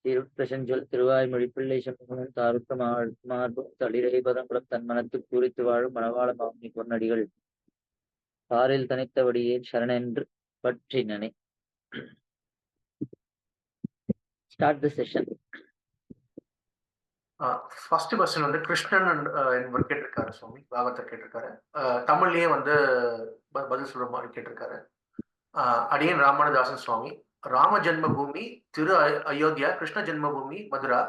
திருத்தெஞ்சொல் திருவாய்மொழி பிள்ளை சண்முகனும் தாருத்த மார்பும் தளிரை பதங்குளம் தன் மனத்துக் பூரித்து வாழும் மணவாள மாமணி பொன்னடிகள் பாரில் தனித்தபடியே சரணென்று பற்றினனே. Start the session. First question வந்து கிருஷ்ணன் என்பவர் கேட்டிருக்காரு சுவாமி, பாகவதர் கேட்டிருக்காரு. தமிழ்லயே வந்து பதில் சொல்ற மாதிரி கேட்டிருக்காரு. அடியன் ராமானுதாசன் சுவாமி, ராம ஜென்ம பூமி திரு அயோத்தியா, கிருஷ்ண ஜென்ம பூமி மதுரா.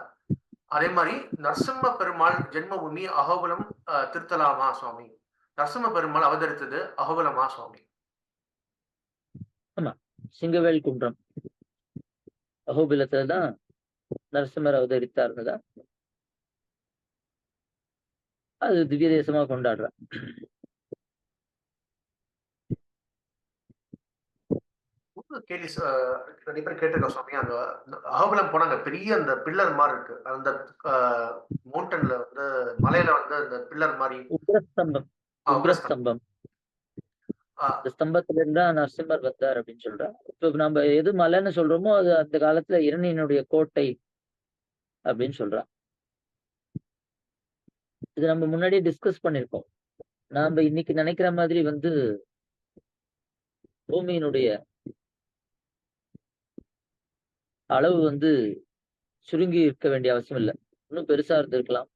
அதே மாதிரி நரசிம்ம பெருமாள் ஜென்மபூமி அகோபுலம் திருத்தலாமா சுவாமி? நரசிம்ம பெருமாள் அவதரித்தது அகோபுலமா சுவாமி? ஆமா, சிங்கவேல் குன்றம் அகோபிலத்துல தான் நரசிம்மர் அவதரித்தார்னதா அது திவ்ய தேசமா கொண்டாடுற. கேள்வி நிறைய பேர் கேட்டிருக்கோம் சுவாமி. அந்த அகோபிலம் போனாங்க, பெரிய அந்த பில்லர் மாதிரி இருக்கு, அந்த மவுண்டன்ல வந்து மலையில வந்து அந்த பில்லர் மாதிரி உக்ரஸ்தம்பம். உக்ரஸ்தம்பம் இந்த ஸ்தம்பத்துல இருந்தா நரசிம்மர் வந்தார் அப்படின்னு சொல்றா. இப்ப நம்ம எது மலைன்னு சொல்றோமோ அது அந்த காலத்துல இரணியனுடைய கோட்டை அப்படின்னு சொல்றா. இது நம்ம முன்னாடியே டிஸ்கஸ் பண்ணிருக்கோம். நாம இன்னைக்கு நினைக்கிற மாதிரி வந்து பூமியினுடைய அளவு வந்து சுருங்கி இருக்க வேண்டிய அவசியம் இல்லை. இன்னும் பெருசா இருந்திருக்கலாம்.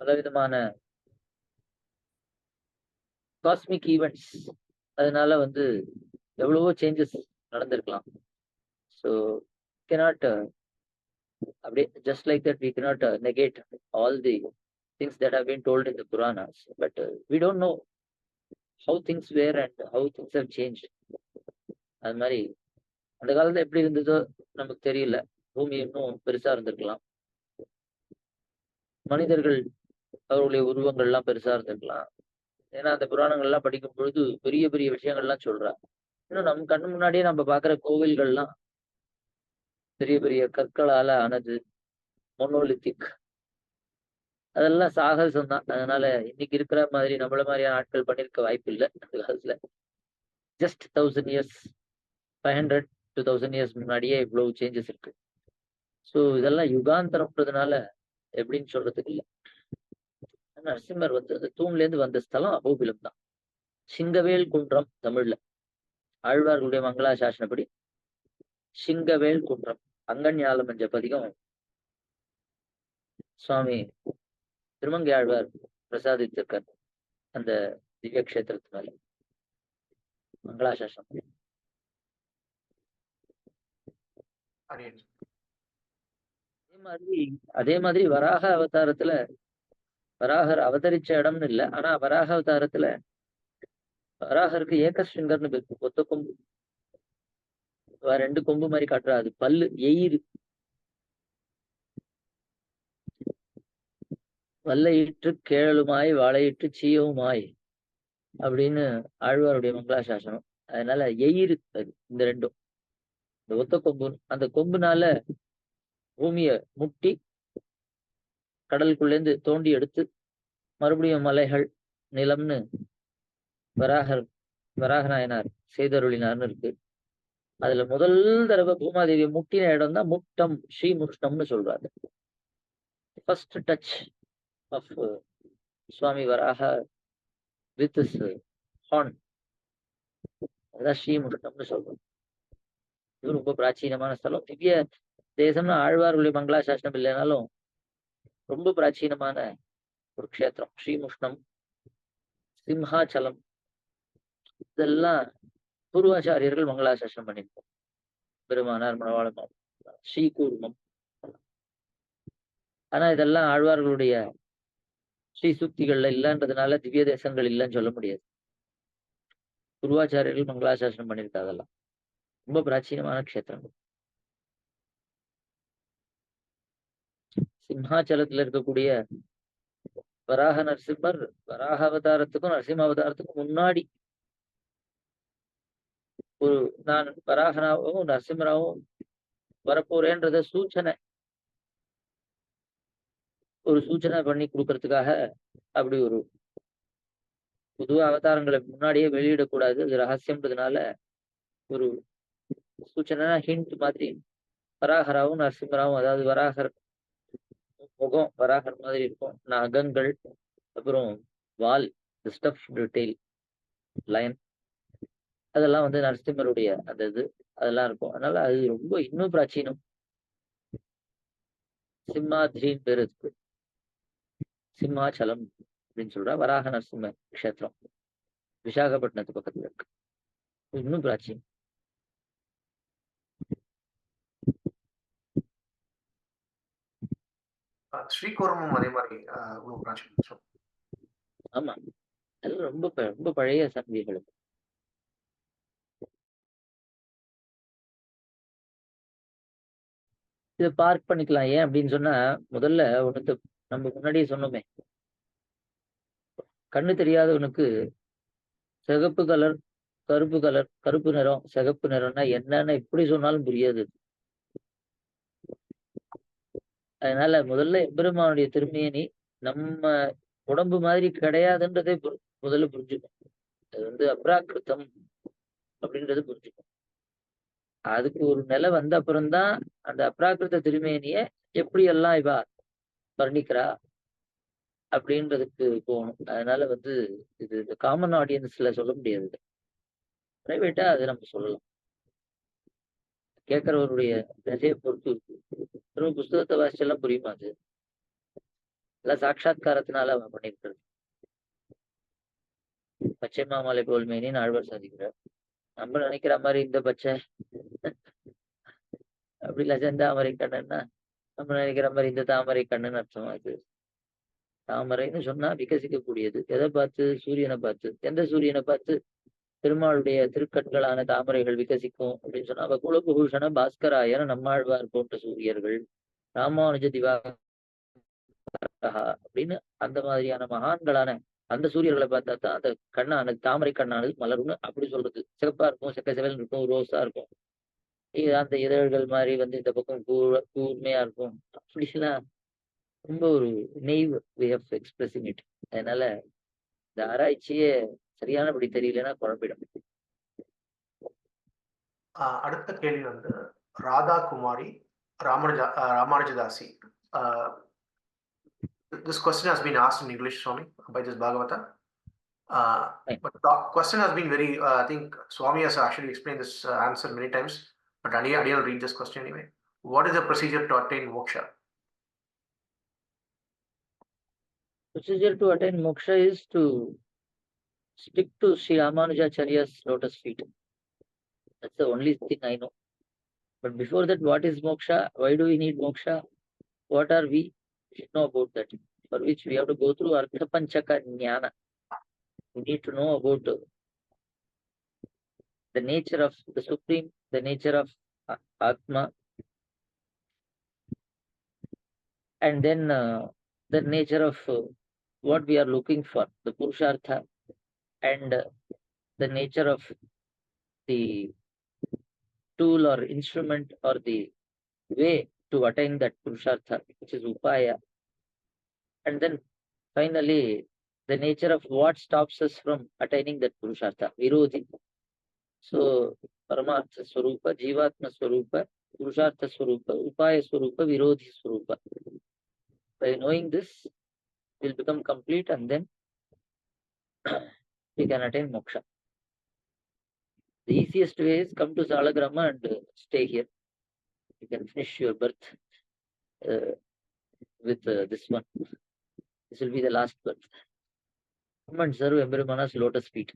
பலவிதமான காஸ்மிக் ஈவெண்ட்ஸ் அதனால வந்து எவ்வளவோ சேஞ்சஸ் நடந்திருக்கலாம். ஸோ cannot அப்படியே just like that we cannot negate all the things that have been told in the Puranas, but we don't know how things were and how things have changed. அது மாதிரி அந்த காலத்துல எப்படி இருந்ததோ நமக்கு தெரியல. பூமி இன்னும் பெருசா இருந்திருக்கலாம். மனிதர்கள் அவர்களுடைய உருவங்கள் எல்லாம் பெருசா இருந்திருக்கலாம். ஏன்னா அந்த புராணங்கள் எல்லாம் படிக்கும் பொழுது பெரிய பெரிய விஷயங்கள்லாம் சொல்றா. இன்னும் நம்ம கண்ணு முன்னாடியே நம்ம பாக்குற கோவில்கள்லாம் பெரிய பெரிய கற்களால ஆனது, மொனோலித்திக், அதெல்லாம் சாகசம் தான். அதனால இன்னைக்கு இருக்கிற மாதிரி நம்மள மாதிரியான ஆட்கள் பண்ணிருக்க வாய்ப்பு இல்லை. அந்த காலத்துல ஜஸ்ட் 1000 years 500 to 1000 years முன்னாடியே இவ்வளவு சேஞ்சஸ் இருக்கு. ஸோ இதெல்லாம் யுகாந்தரம்ன்றதுனால எப்படின்னு சொல்றதுக்கு இல்லை. நரசிம்மர் வந்து அந்த தூண்ல இருந்து வந்த ஸ்தலம் அகோபிலம் தான். சிங்கவேல் குன்றம் தமிழ்ல ஆழ்வார்களுடைய மங்களாசாசனப்படி சிங்கவேல் குன்றம் அங்கன்யாலம் என்ற பதிகம் சுவாமி திருமங்கை ஆழ்வார் பிரசாதித்திருக்கார் அந்த திவ்ய கஷேத்திரத்து மேல மங்களாசாசனம். அதே மாதிரி வராக அவதாரத்துல வராகர் அவதரிச்ச இடம்னு இல்லை, ஆனா வராக அவதாரத்துல வராகருக்கு ஏகஸ்ருங்கர்னு பேரு. ஒத்த கொம்பு, 2 கொம்பு மாதிரி காட்டுறா. அது பல்லு எயிறு, வல்லையிற்று கேழலுமாய் வாழையிற்று சீயவுமாய் அப்படின்னு ஆழ்வாருடைய மங்களாசாசனம். அதனால எயிறு அது இந்த ரெண்டும். இந்த ஒத்த கொம்பு, அந்த கொம்புனால பூமிய முட்டி கடலுக்குள்ளேருந்து தோண்டி எடுத்து மறுபடியும் மலைகள் நிலம்னு வராகநாயனார் செய்தருளினார்னு இருக்கு. அதுல முதல் தடவை பூமாதேவியை முட்டின இடம் தான் முட்டம், ஸ்ரீமுஷ்டம்னு சொல்றாரு. First touch of Swami Varaha with horn, அதான் ஸ்ரீமுஷ்டம்னு சொல்றோம். இது ரொம்ப பிராச்சீனமான ஸ்தலம். திவ்ய தேசம்னு ஆழ்வார்களுடைய மங்களாசாசனம் இல்லைனாலும் ரொம்ப பிராச்சீனமான ஒரு க்ஷேத்திரம். ஸ்ரீமுஷ்ணம், சிம்ஹாச்சலம், இதெல்லாம் பூர்வாச்சாரியர்கள் மங்களாசாசனம் பண்ணியிருக்கோம். பெருமானார், மணவாளம், ஸ்ரீகூர்மம். ஆனா இதெல்லாம் ஆழ்வார்களுடைய ஸ்ரீ சூக்திகள்ல இல்லைன்றதுனால திவ்ய தேசங்கள் இல்லைன்னு சொல்ல முடியாது. பூர்வாச்சாரியர்கள் மங்களாசாசனம் பண்ணியிருக்கா. அதெல்லாம் ரொம்ப பிராச்சீனமான க்ஷேத்திரங்கள். சிம்ஹாச்சலத்துல இருக்கக்கூடிய வராக நரசிம்மர் வராக அவதாரத்துக்கும் நரசிம்ம அவதாரத்துக்கும் முன்னாடி ஒரு நான் வராகனாவும் நரசிம்மராவும் வரப்போறேன்றத ஒரு சூச்சனை பண்ணி கொடுக்கறதுக்காக அப்படி ஒரு புது அவதாரங்களை முன்னாடியே வெளியிடக்கூடாது, அது ரகசியம்ன்றதுனால ஒரு சூச்சனை ஹிண்ட் மாதிரி வராகராவும் நரசிம்மராவும், அதாவது வராகர் முகம் வராகர் மாதிரி இருக்கும், நகங்கள், அப்புறம் வால், ஸ்டஃப்டு டெய்ல், லயன், அதெல்லாம் வந்து நரசிம்மருடைய அந்த இது அதெல்லாம் இருக்கும். அதனால அது ரொம்ப இன்னும் பிராச்சீனம். சிம்மாத்ரின்னு பேர் இருக்கு. சிம்மாச்சலம் அப்படின்னு சொல்றா. வராக நரசிம்ம க்ஷேத்திரம் விசாகப்பட்டினத்து பக்கத்துல இருக்கு. இன்னும் பிராச்சீனம். ஸ்ரீகோரமும் அதே மாதிரி இவ்வளவு பிராச்சீனம். ஆமா, அதெல்லாம் ரொம்ப ரொம்ப பழைய சங்கதிகள். இதை பார்க் பண்ணிக்கலாம். ஏன் அப்படின்னு சொன்னா, முதல்ல ஒண்ணு நம்ம முன்னாடியே சொன்னோமே, கண்ணு தெரியாதவனுக்கு சிகப்பு கலர், கருப்பு கலர், கருப்பு நிறம், சிகப்பு நிறம்னா என்னன்னு எப்படி சொன்னாலும் புரியாது. அதனால முதல்ல எம்பெருமானுடைய திருமேனி நம்ம உடம்பு மாதிரி கிடையாதுன்றதே முதல்ல புரிஞ்சுக்கும். அது வந்து அப்ராக்கிருத்தம் அப்படின்றது புரிஞ்சுக்கும். அதுக்கு ஒரு நிலை வந்த அப்புறம்தான் அந்த அப்ராக்கிருத்த திருமேனிய எப்படி எல்லாம் இவா வர்ணிக்கிறா அப்படின்றதுக்கு போகணும். அதனால வந்து இது இந்த காமன் ஆடியன்ஸ்ல சொல்ல முடியாது. பிரைவேட்டா அது நம்ம சொல்லலாம். கேட்கறவருடைய திசையை பொறுத்து இருக்கு. ஒரு புஸ்தகத்தை வாசிச்செல்லாம் புரியுமா அது? எல்லாம் சாட்சா்காரத்தினால அவன் பண்ணிருக்கிறது. பச்சை மாமலை போல் மேனின்னு ஆழ்வார் சாதிக்கிறார். நம்ம நினைக்கிற மாதிரி இந்த பச்சை அப்படி இல்ல செந்தாமரை கண்ணன்னா, நம்ம நினைக்கிற மாதிரி இந்த தாமரை கண்ணுன்னு அர்த்தமா இது? தாமரைன்னு சொன்னா விகசிக்கக்கூடியது. எதை பார்த்து? சூரியனை பார்த்து. எந்த சூரியனை பார்த்து? பெருமாளுடைய திருக்கண்களான தாமரைகள் விகசிக்கும் அப்படின்னு சொன்னா, அவ குலபூஷண பாஸ்கராயன நம்மாழ்வார் போன்ற சூரியர்கள், ராமானுஜ திவாகரா அப்படின்னு அந்த மாதிரியான மகான்களான அந்த சூரியர்களை பார்த்தா தான் அந்த கண்ணானது, தாமரை கண்ணானது மலரும்னு அப்படி சொல்றது. சிகப்பா இருக்கும், செக்க செவல் இருக்கும், ரோஸா இருக்கும். இது அந்த இதழ்கள் மாதிரி வந்து இந்த பக்கம் கூர்மையா இருக்கும். அப்படிலாம் ரொம்ப ஒரு நெய்வ் வே ஆஃப் எக்ஸ்பிரஸிங் இட். அதனால இந்த ஆராய்ச்சியே சரியானபடி தெரியலன்னா குழம்பிடும். அடுத்த கேள்வி வந்து ராதா குமாரி Ramanujadasi. This question has been asked in English, Swami, by this Bhagavata. But the question has been very, I think Swami has actually explained this answer many times, but I will read this question anyway. What is the procedure to attain moksha? Procedure to attain moksha is to stick to Sri Ramanujacharya's lotus feet. That's the only thing I know. But before that, what is moksha? Why do we need moksha? What are we? We should know about that. For which we have to go through Artha Panchaka Jnana. We need to know about the nature of the Supreme, the nature of Atma, and then the nature of what we are looking for, the Purushartha, and the nature of the tool or instrument or the way to attain that Purushartha, which is Upaya. And then finally, the nature of what stops us from attaining that Purushartha, Virodhi. So, Paramartha Swarupa, Jivatma Swarupa, Purushartha Swarupa, Upaya Swarupa, Virodhi Swarupa. By knowing this, we'll become complete and then we can attain moksha. The easiest way is come to Salagrama and stay here. You can finish your birth with this one. This will be the last birth. Come and serve Emperor's lotus feet.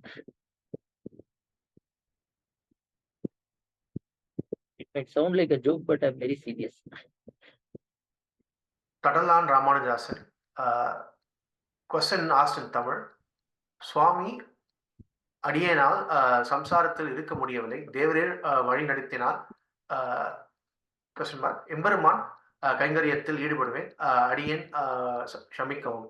It might sound like a joke, but I'm very serious. Tadalan Ramanujasan. Question asked in Tamil. Swami, அடியேனால் சம்சாரத்தில் இருக்க முடியவில்லை, தேவரே வழி நடத்தினால் எம்பெருமான் கைங்கரியத்தில் ஈடுபடுவேன், அடியேன் க்ஷமிக்கவும்.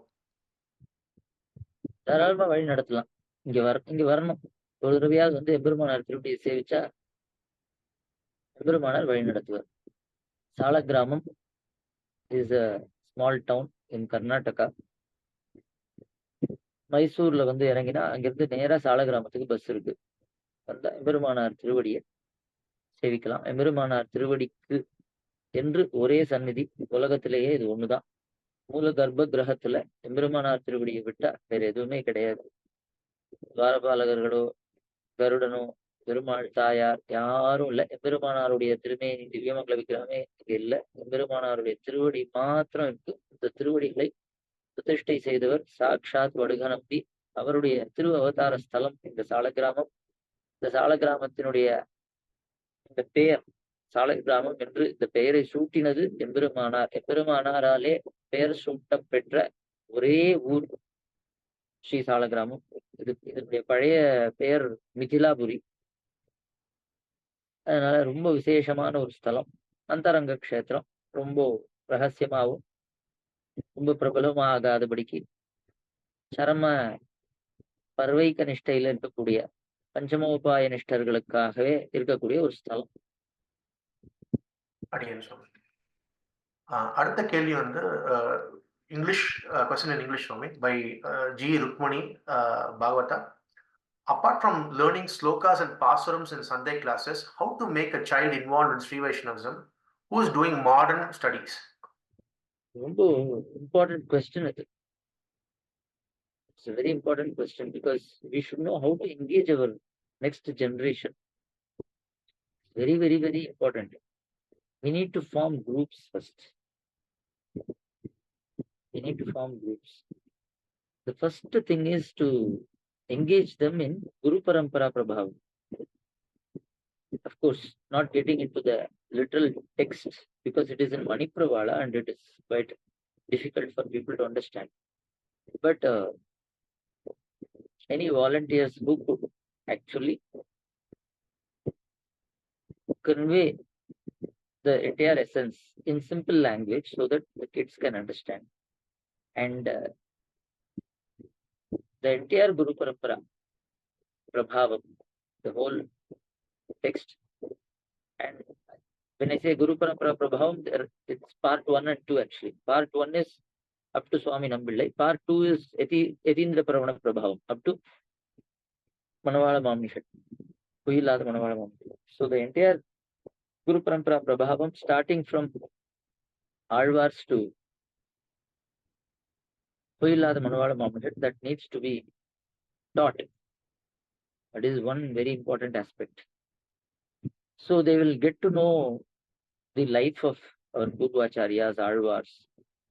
தாராளமா வழி நடத்தலாம். இங்க வரணும். ஒரு தடவையாவது வந்து எம்பெருமானார் திருப்பதியை சேவிச்சா எம்பெருமானார் வழி நடத்துவார். Saligram is a small town in Karnataka. மைசூர்ல வந்து இறங்கினா அங்கிருந்து நேரா சாலக்கிராமத்துக்கு பஸ் இருக்கு. வந்தா எம்பெருமானார் திருவடியை சேவிக்கலாம். எம்பெருமானார் திருவடிக்கு என்று ஒரே சந்நிதி உலகத்திலேயே இது ஒண்ணுதான். மூல கர்ப்ப கிரகத்துல எம்பெருமானார் திருவடியை விட்டா வேற எதுவுமே கிடையாது. துவாரபாலகர்களோ கருடனோ பெருமாள் தாயார் யாரும் இல்ல. எம்பெருமானாருடைய திருமேனி திவ்யமங்கல விக்கிரகமே இங்க இல்ல. எம்பெருமானாருடைய திருவடி மாத்திரம் இருக்கு. இந்த திருவடிகளை பிரதிஷ்டை செய்தவர் சாக்ஷாத் வடுகநம்பி. அவருடைய திரு அவதார ஸ்தலம் இந்த சால கிராமம். இந்த சால கிராமத்தினுடைய இந்த பெயர் சாலை கிராமம் என்று இந்த பெயரை சூட்டினது எம்பெருமானார். எம்பெருமானாராலே பெயர் சூட்ட பெற்ற ஒரே ஊர் ஸ்ரீ சால கிராமம். இதனுடைய பழைய பெயர் மிதிலாபுரி. அதனால ரொம்ப விசேஷமான ஒரு ஸ்தலம். அந்தரங்க க்ஷேத்திரம். ரொம்ப ரகசியமாகவும் ரொம்ப பிரபலமாகாதபடிக்கு சரம பர்வைக்க நிஷ்டையில இருக்கக்கூடிய பஞ்சமோபாய நிஷ்டர்களுக்காகவே இருக்கக்கூடிய ஒரு ஸ்தலம். அடியேன் சுவாமி. அடுத்த கேள்வி வந்து English question in English Swami by G Rukmani Bhagavatha. Apart from learning slokas and pasurams in Sunday classes, how to make a child involved in Srivaishnavism who is doing modern studies? ரொம்ப important question இது. It's a very important question because we should know how to engage our next generation. Very, very, very important. We need to form groups first. We need to form groups. The first thing is to engage them in Guru Parampara Prabhavam. Of course, not getting into the literal text because it is in Manipravala and it is quite difficult for people to understand. But any volunteers who could actually convey the entire essence in simple language so that the kids can understand. And the entire Guru Parampara Prabhavam, the whole text. And when I say Guru Parampara Prabhavam, it's part 1 and 2 actually. Part 1 is up to Swami Nambillai. Part 2 is Yatindra Paravana Prabhavam, up to Manavala Mamnishat. Kuyilada Manavala Mamnishat. So the entire Guru Parampara Prabhavam, starting from azhwars to Kuyilada Manavala Mamnishat, that needs to be taught. That is one very important aspect. So they will get to know the life of our Guru Acharyas, azhwars,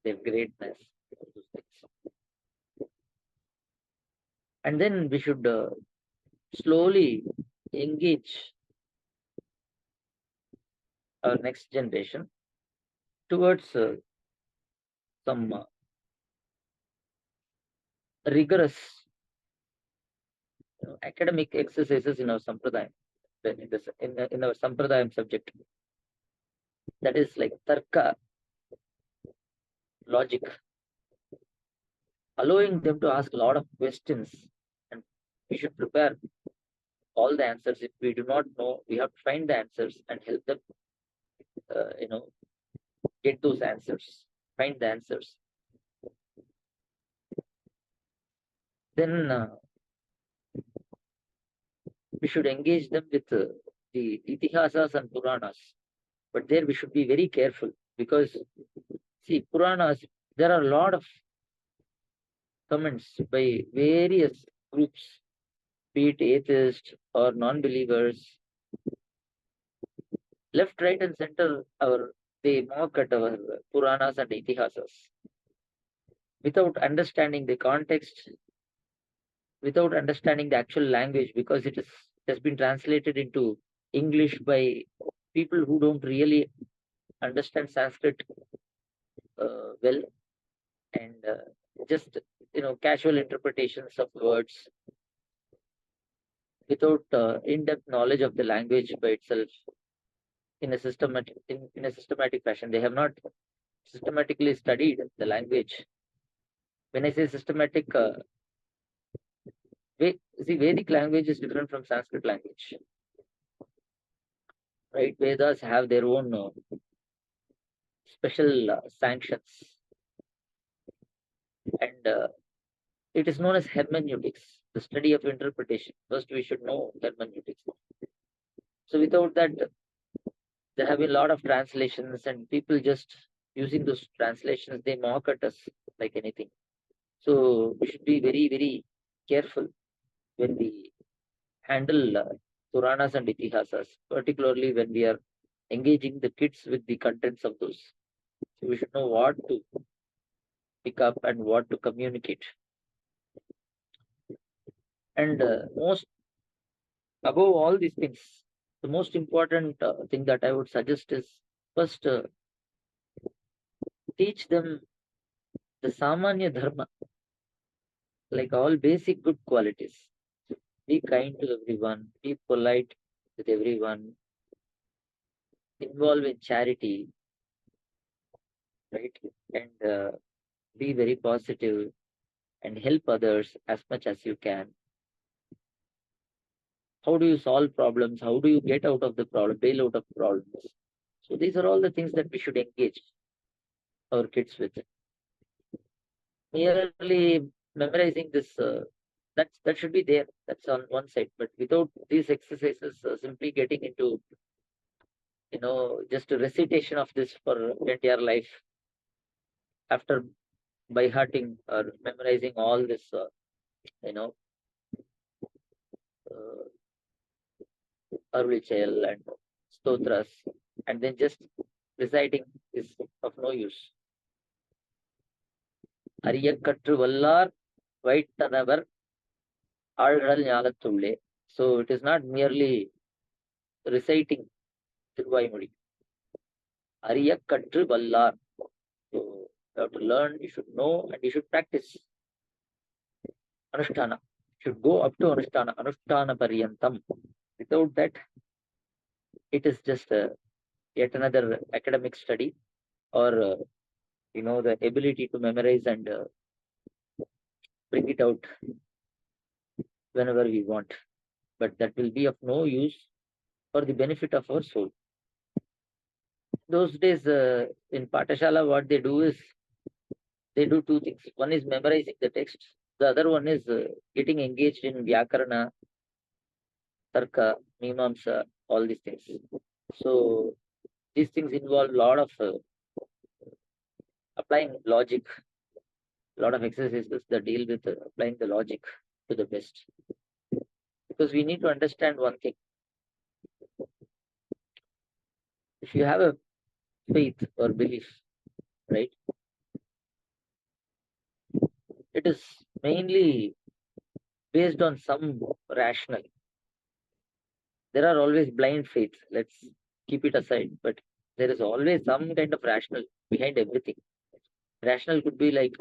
their greatness, all those things. And then we should slowly engage our next generation towards some rigorous academic exercises in our Sampradayam, in our Sampradayam subject. That is like Tarka, logic, allowing them to ask a lot of questions, and we should prepare all the answers. If we do not know, we have to find the answers and help them, get those answers, find the answers. Then we should engage them with the itihasas and Puranas. But there we should be very careful because, see, Puranas, there are a lot of comments by various groups, be it atheists or non-believers, left, right, and center. They mock at our Puranas and itihasas without understanding the context, without understanding the actual language, because it has been translated into English by people who don't really understand Sanskrit well, and just casual interpretations of words without in-depth knowledge of the language by itself in a systematic fashion. They have not systematically studied the language. When I say systematic, Vedic language is different from Sanskrit language. Right? Vedas have their own special sanctions. And it is known as hermeneutics, the study of interpretation. First, we should know hermeneutics. So without that, There have been a lot of translations, and people just using those translations, they mock at us like anything. So we should be very, very careful when we handle Puranas and Itihasas, particularly when we are engaging the kids with the contents of those. So we should know what to pick up and what to communicate. And most above all these things, the most important thing that I would suggest is first teach them the Samanya Dharma, like all basic good qualities. Be kind to everyone, be polite with everyone, involve in charity, right? And be very positive and help others as much as you can. How do you solve problems? How do you get out of the problem, bail out of problems? So these are all the things that we should engage our kids with. Merely memorizing this, that should be there. That's on one side. But without these exercises, simply getting into, just a recitation of this for entire life, after by hearting or memorizing all this, Arvichayal and stotras, and then just reciting is of no use. Ariyakatru vallar vaitanavar ஆழ்கடல் ஞானத்துள்ளே. So it is not merely reciting Thiruvaimozhi. Ariyakatru vallar. So you have to learn, you should know, and you should practice. Anushtana. Should go up to Anushtana. Anushtana Paryantam. Without that, it is just yet another academic study, or the ability to memorize and bring it out whenever we want. But that will be of no use for the benefit of our soul. Those days in Patashala, what they do is they do two things. One is memorizing the text. The other one is getting engaged in Vyakarana, Tarka, Mimamsa, all these things. So these things involve a lot of applying logic, a lot of exercises that deal with applying the logic to the best. Because we need to understand one thing. If you have a faith or belief, right, it is mainly based on some rational. There are always blind faith. Let's keep it aside. But there is always some kind of rational behind everything. Rational could be like,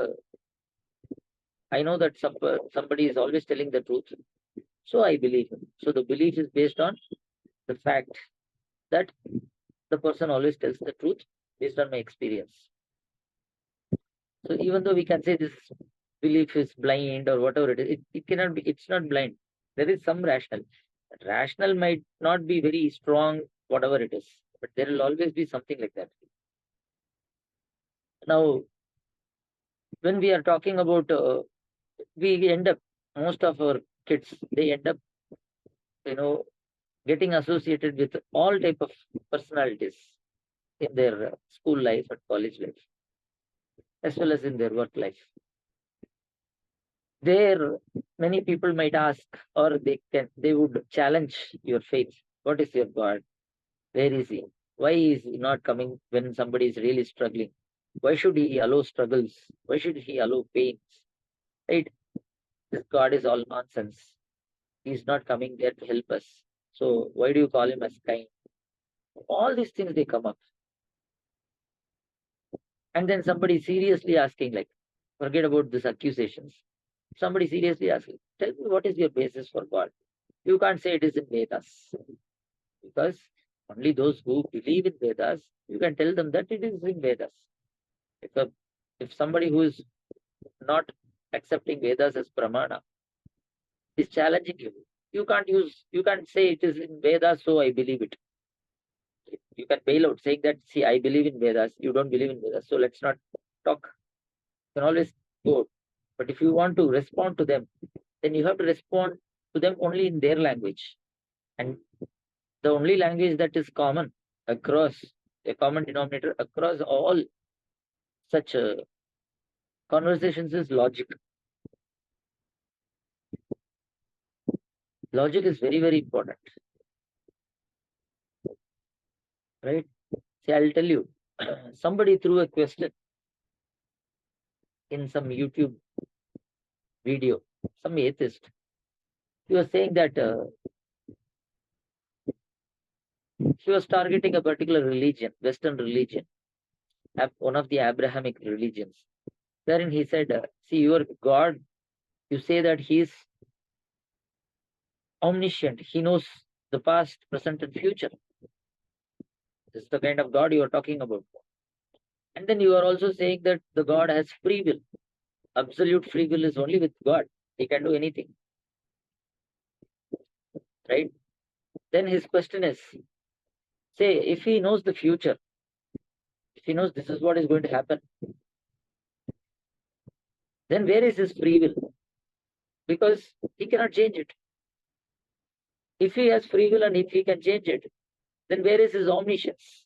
I know that somebody is always telling the truth, so I believe him. So the belief is based on the fact that the person always tells the truth based on my experience. So even though we can say this belief is blind or whatever it is, it cannot be, it's not blind. There is some rational. But rational might not be very strong, whatever it is, but there will always be something like that. Now, when we are talking about, we end up, most of our kids, they end up, getting associated with all type of personalities in their school life and college life, as well as in their work life. There, many people might ask, or they would challenge your faith. What is your God? Where is he? Why is he not coming when somebody is really struggling? Why should he allow struggles? Why should he allow pains? Right? This God is all nonsense. He's not coming there to help us. So why do you call him as kind? All these things, they come up. And then somebody seriously asking, like, forget about these accusations. Somebody seriously asking, tell me, what is your basis for God? You can't say it is in Vedas. Because only those who believe in Vedas, you can tell them that it is in Vedas. If somebody who is not accepting Vedas as pramana is challenging you, you can't say it is in Vedas, so I believe it. You can bail out saying that, see, I believe in Vedas, you don't believe in Vedas, so let's not talk. You can always go. But if you want to respond to them, then you have to respond to them only in their language. And the only language that is common across, a common denominator across all such conversations is logic. Logic is very, very important, right? See, I'll tell you, somebody threw a question in some YouTube video, some atheist. He was saying that he was targeting a particular religion, Western religion, one of the Abrahamic religions. Wherein he said, see, your God, you say that he is omniscient, he knows the past, present, and future. This is the kind of God you are talking about. And then you are also saying that the God has free will. Absolute free will is only with God. He can do anything. Right? Then his question is, say, if he knows the future, if he knows this is what is going to happen, then where is his free will? Because he cannot change it. If he has free will and if he can change it, then where is his omniscience?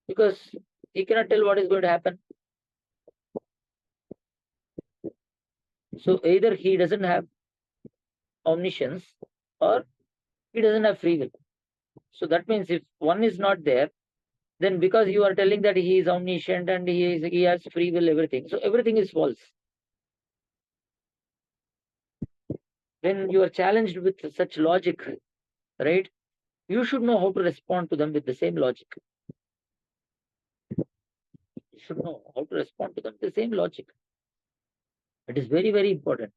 Because he cannot tell what is going to happen. So either he doesn't have omniscience or he doesn't have free will. So that means if one is not there, then because you are telling that he is omniscient and he has free will, everything, so everything is false. When you are challenged with such logic, right, you should know how to respond to them with the same logic. You should know how to respond to them with the same logic. It is very, very important.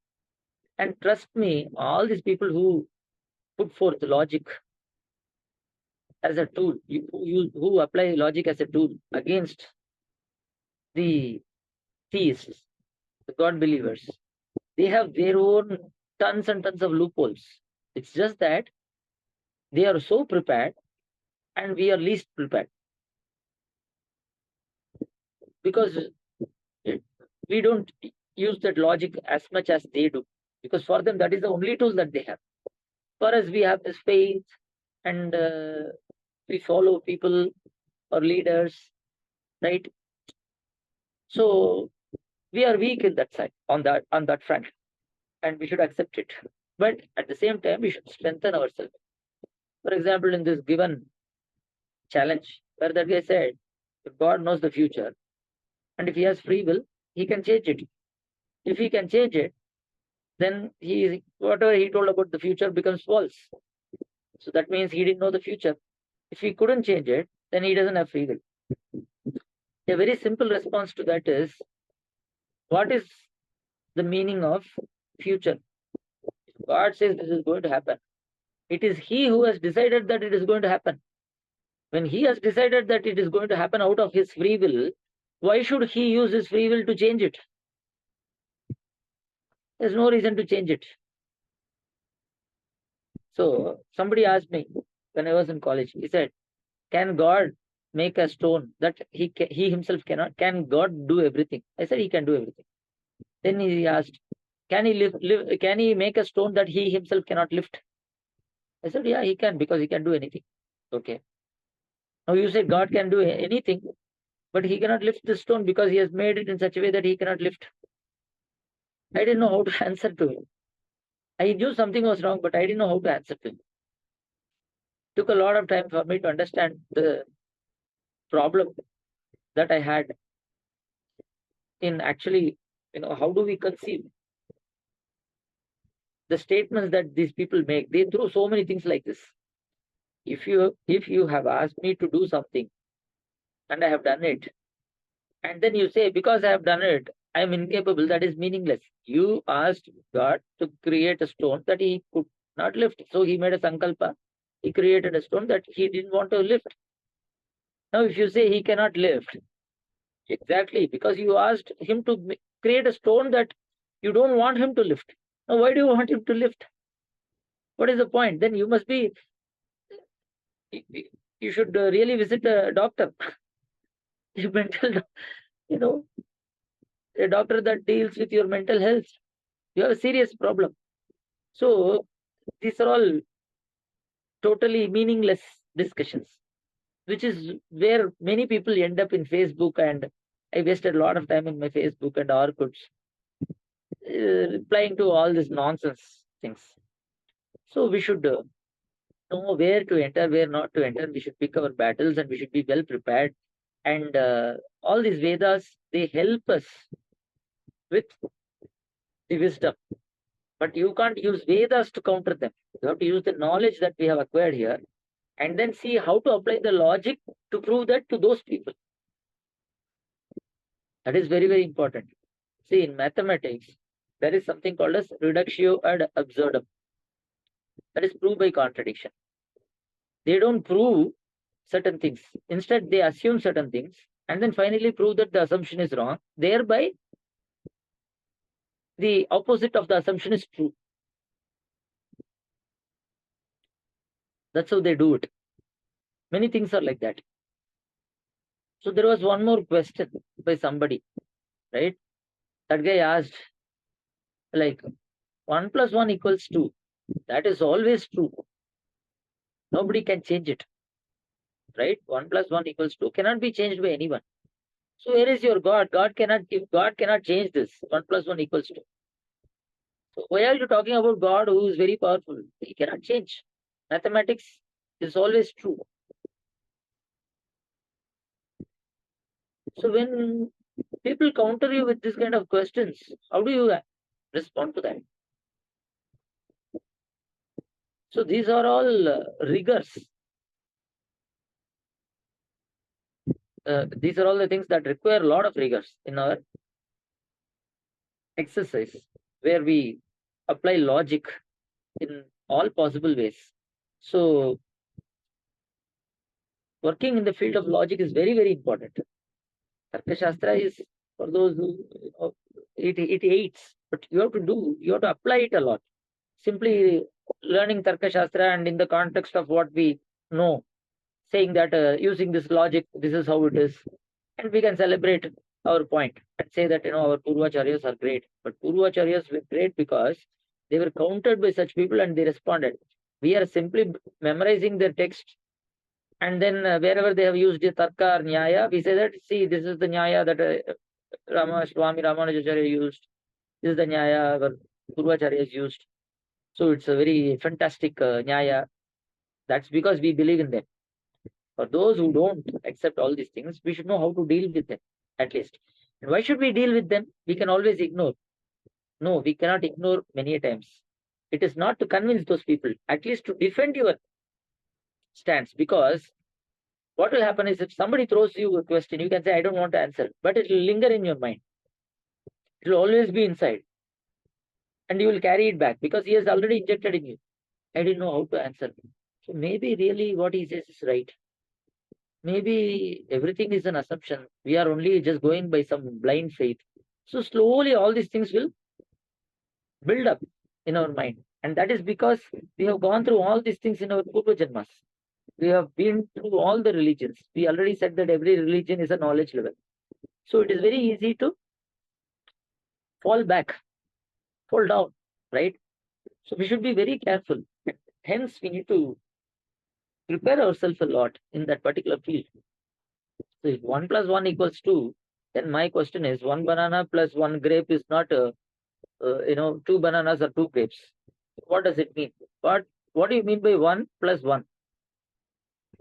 And trust me, all these people who put forth logic as a tool, who apply logic as a tool against the theists, the God believers, they have their own tons and tons of loopholes. It's just that they are so prepared and we are least prepared. Because we don't use that logic as much as they do. Because for them, that is the only tool that they have. For us, we have this faith and we follow people or leaders, right? So we are weak in that side, on that front, and we should accept it. But at the same time, we should strengthen ourselves. For example, in this given challenge, where that guy said, if God knows the future, and if he has free will, he can change it. If he can change it, then whatever he told about the future becomes false. So that means he didn't know the future. If he couldn't change it, then he doesn't have free will. A very simple response to that is, what is the meaning of future? If God says this is going to happen, it is he who has decided that it is going to happen. When he has decided that it is going to happen out of his free will, why should he use his free will to change it? There's no reason to change it. So somebody asked me when I was in college, he said, can God make a stone that he himself cannot? Can God do everything? I said, he can do everything. Then he asked, can he make a stone that he himself cannot lift? I said, yeah, he can, because he can do anything. Okay. Now you say God can do anything, but he cannot lift the stone because he has made it in such a way that he cannot lift. I didn't know how to answer to him. I knew something was wrong, but I didn't know how to answer to him. It took a lot of time for me to understand the problem that I had in actually, how do we conceive the statements that these people make? They throw so many things like this. If you have asked me to do something and I have done it, and then you say, because I have done it, I am incapable, that is meaningless. You asked God to create a stone that he could not lift. So he made a sankalpa. He created a stone that he didn't want to lift. Now, if you say he cannot lift, exactly, because you asked him to create a stone that you don't want him to lift. Now, why do you want him to lift? What is the point? Then you must be, you should really visit a doctor. A doctor that deals with your mental health. You have a serious problem. So these are all totally meaningless discussions. which is where many people end up in Facebook, and I wasted a lot of time in my Facebook and Orkuts replying to all this nonsense things. So we should know where to enter, where not to enter. We should pick our battles and we should be well prepared. And all these Vedas, they help us with the wisdom. But you can't use Vedas to counter them. You have to use the knowledge that we have acquired here and then see how to apply the logic to prove that to those people. That is very, very important. See, in mathematics, there is something called as reductio ad absurdum. That is proof by contradiction. They don't prove certain things. Instead, they assume certain things and then finally prove that the assumption is wrong. Thereby, the opposite of the assumption is true. That's how they do it. Many things are like that. So there was one more question by somebody, right? That guy asked, like, 1 plus 1 equals 2. That is always true. Nobody can change it, right? 1 plus 1 equals 2 cannot be changed by anyone. So where is your God? God cannot change this. 1 plus 1 equals 2. So why are you talking about God who is very powerful? He cannot change. Mathematics is always true. So when people counter you with this kind of questions, how do you respond to that? So these are all rigors. These are all the things that require a lot of rigors in our exercise, where we apply logic in all possible ways. So working in the field of logic is very, very important. Tarka Shastra is for those who it aids, but you have to apply it a lot. Simply learning Tarka Shastra and in the context of what we know, saying that using this logic, this is how it is, and we can celebrate our point and say that our Purvacharyas are great. But Purvacharyas were great because they were countered by such people and they responded. We are simply memorizing their text, and then wherever they have used the Tarka or Nyaya, we say that, see, this is the Nyaya that Swami Ramanuja used. This is the Nyaya our Purvacharyas used. So it's a very fantastic Nyaya. That's because we believe in them. For those who don't accept all these things, we should know how to deal with them, at least. And why should we deal with them? We can always ignore. No, we cannot ignore many times. It is not to convince those people, at least to defend your stance. Because what will happen is if somebody throws you a question, you can say, I don't want to answer, but it will linger in your mind. It will always be inside. And you will carry it back because he has already injected in you. I didn't know how to answer. So maybe really what he says is right. Maybe everything is an assumption. We are only just going by some blind faith. So slowly all these things will build up in our mind. And that is because we have gone through all these things in our Purva Janmas. We have been through all the religions. We already said that every religion is a knowledge level. So it is very easy to fall back, fall down, right? So we should be very careful. Hence, we need to prepare ourselves a lot in that particular field. So if 1 plus 1 equals 2, then my question is 1 banana plus 1 grape is not, 2 bananas or 2 grapes. What does it mean? What do you mean by 1 plus 1?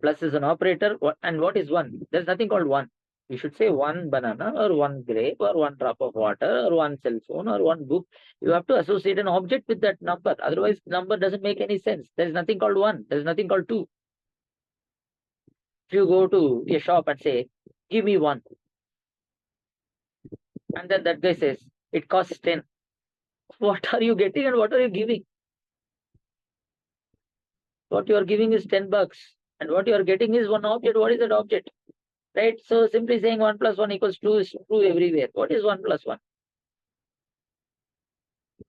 Plus is an operator. And what is 1? There's nothing called 1. You should say 1 banana or 1 grape or 1 drop of water or 1 cell phone or 1 book. You have to associate an object with that number. Otherwise, number doesn't make any sense. There's nothing called 1. There's nothing called 2. If you go to a shop and say, give me 1. And then that guy says, it costs 10. What are you getting and what are you giving? What you are giving is 10 bucks. And what you are getting is one object. What is that object? Right? So simply saying 1 plus 1 equals 2 is true everywhere. What is 1 plus 1?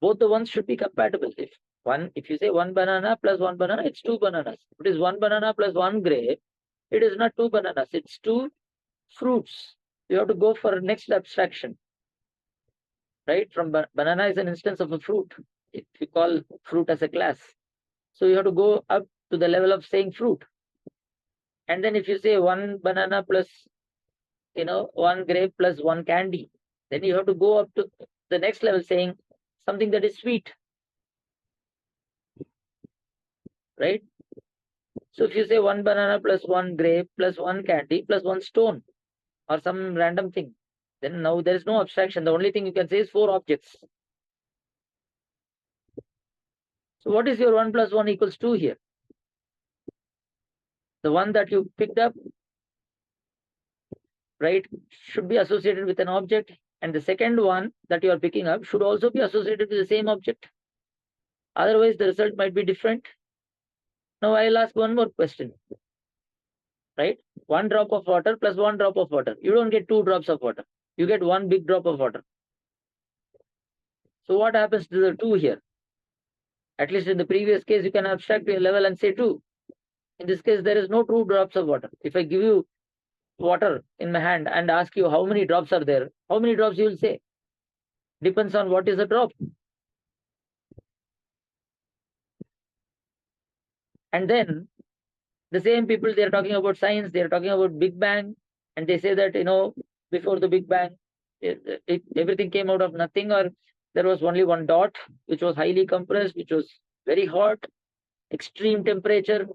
Both the ones should be compatible. If you say 1 banana plus 1 banana, it's 2 bananas. If it is 1 banana plus 1 grape, it is not 2 bananas. It's 2 fruits. You have to go for next abstraction. Right? From banana is an instance of a fruit. If you call fruit as a class. So you have to go up to the level of saying fruit. And then if you say one banana plus, one grape plus one candy, then you have to go up to the next level saying something that is sweet, right? So if you say one banana plus one grape plus one candy plus one stone or some random thing, then now there is no abstraction. The only thing you can say is four objects. So what is your 1 plus 1 equals 2 here? The one that you picked up, right, should be associated with an object, and the second one that you are picking up should also be associated with the same object. Otherwise, the result might be different. Now I'll ask one more question, right? 1 drop of water plus 1 drop of water. You don't get 2 drops of water. You get 1 big drop of water. So what happens to the 2 here? At least in the previous case, you can abstract to a level and say 2. In this case, there is no 2 drops of water. If I give you water in my hand and ask you how many drops are there, how many drops you will say? Depends on what is the drop. And then the same people, they are talking about science, they are talking about Big Bang, and they say that, before the Big Bang, everything came out of nothing, or there was only one dot, which was highly compressed, which was very hot, extreme temperature,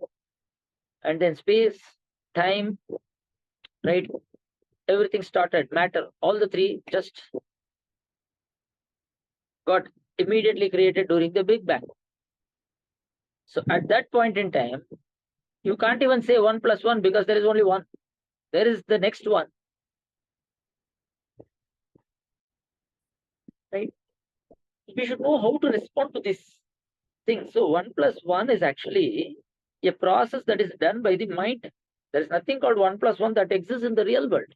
and then space, time, right? Everything started, matter, all the three just got immediately created during the Big Bang. So at that point in time, you can't even say 1 plus 1 because there is only 1. There is the next one. Right? We should know how to respond to this thing. So 1 plus 1 is actually a process that is done by the mind. There is nothing called 1 plus 1 that exists in the real world.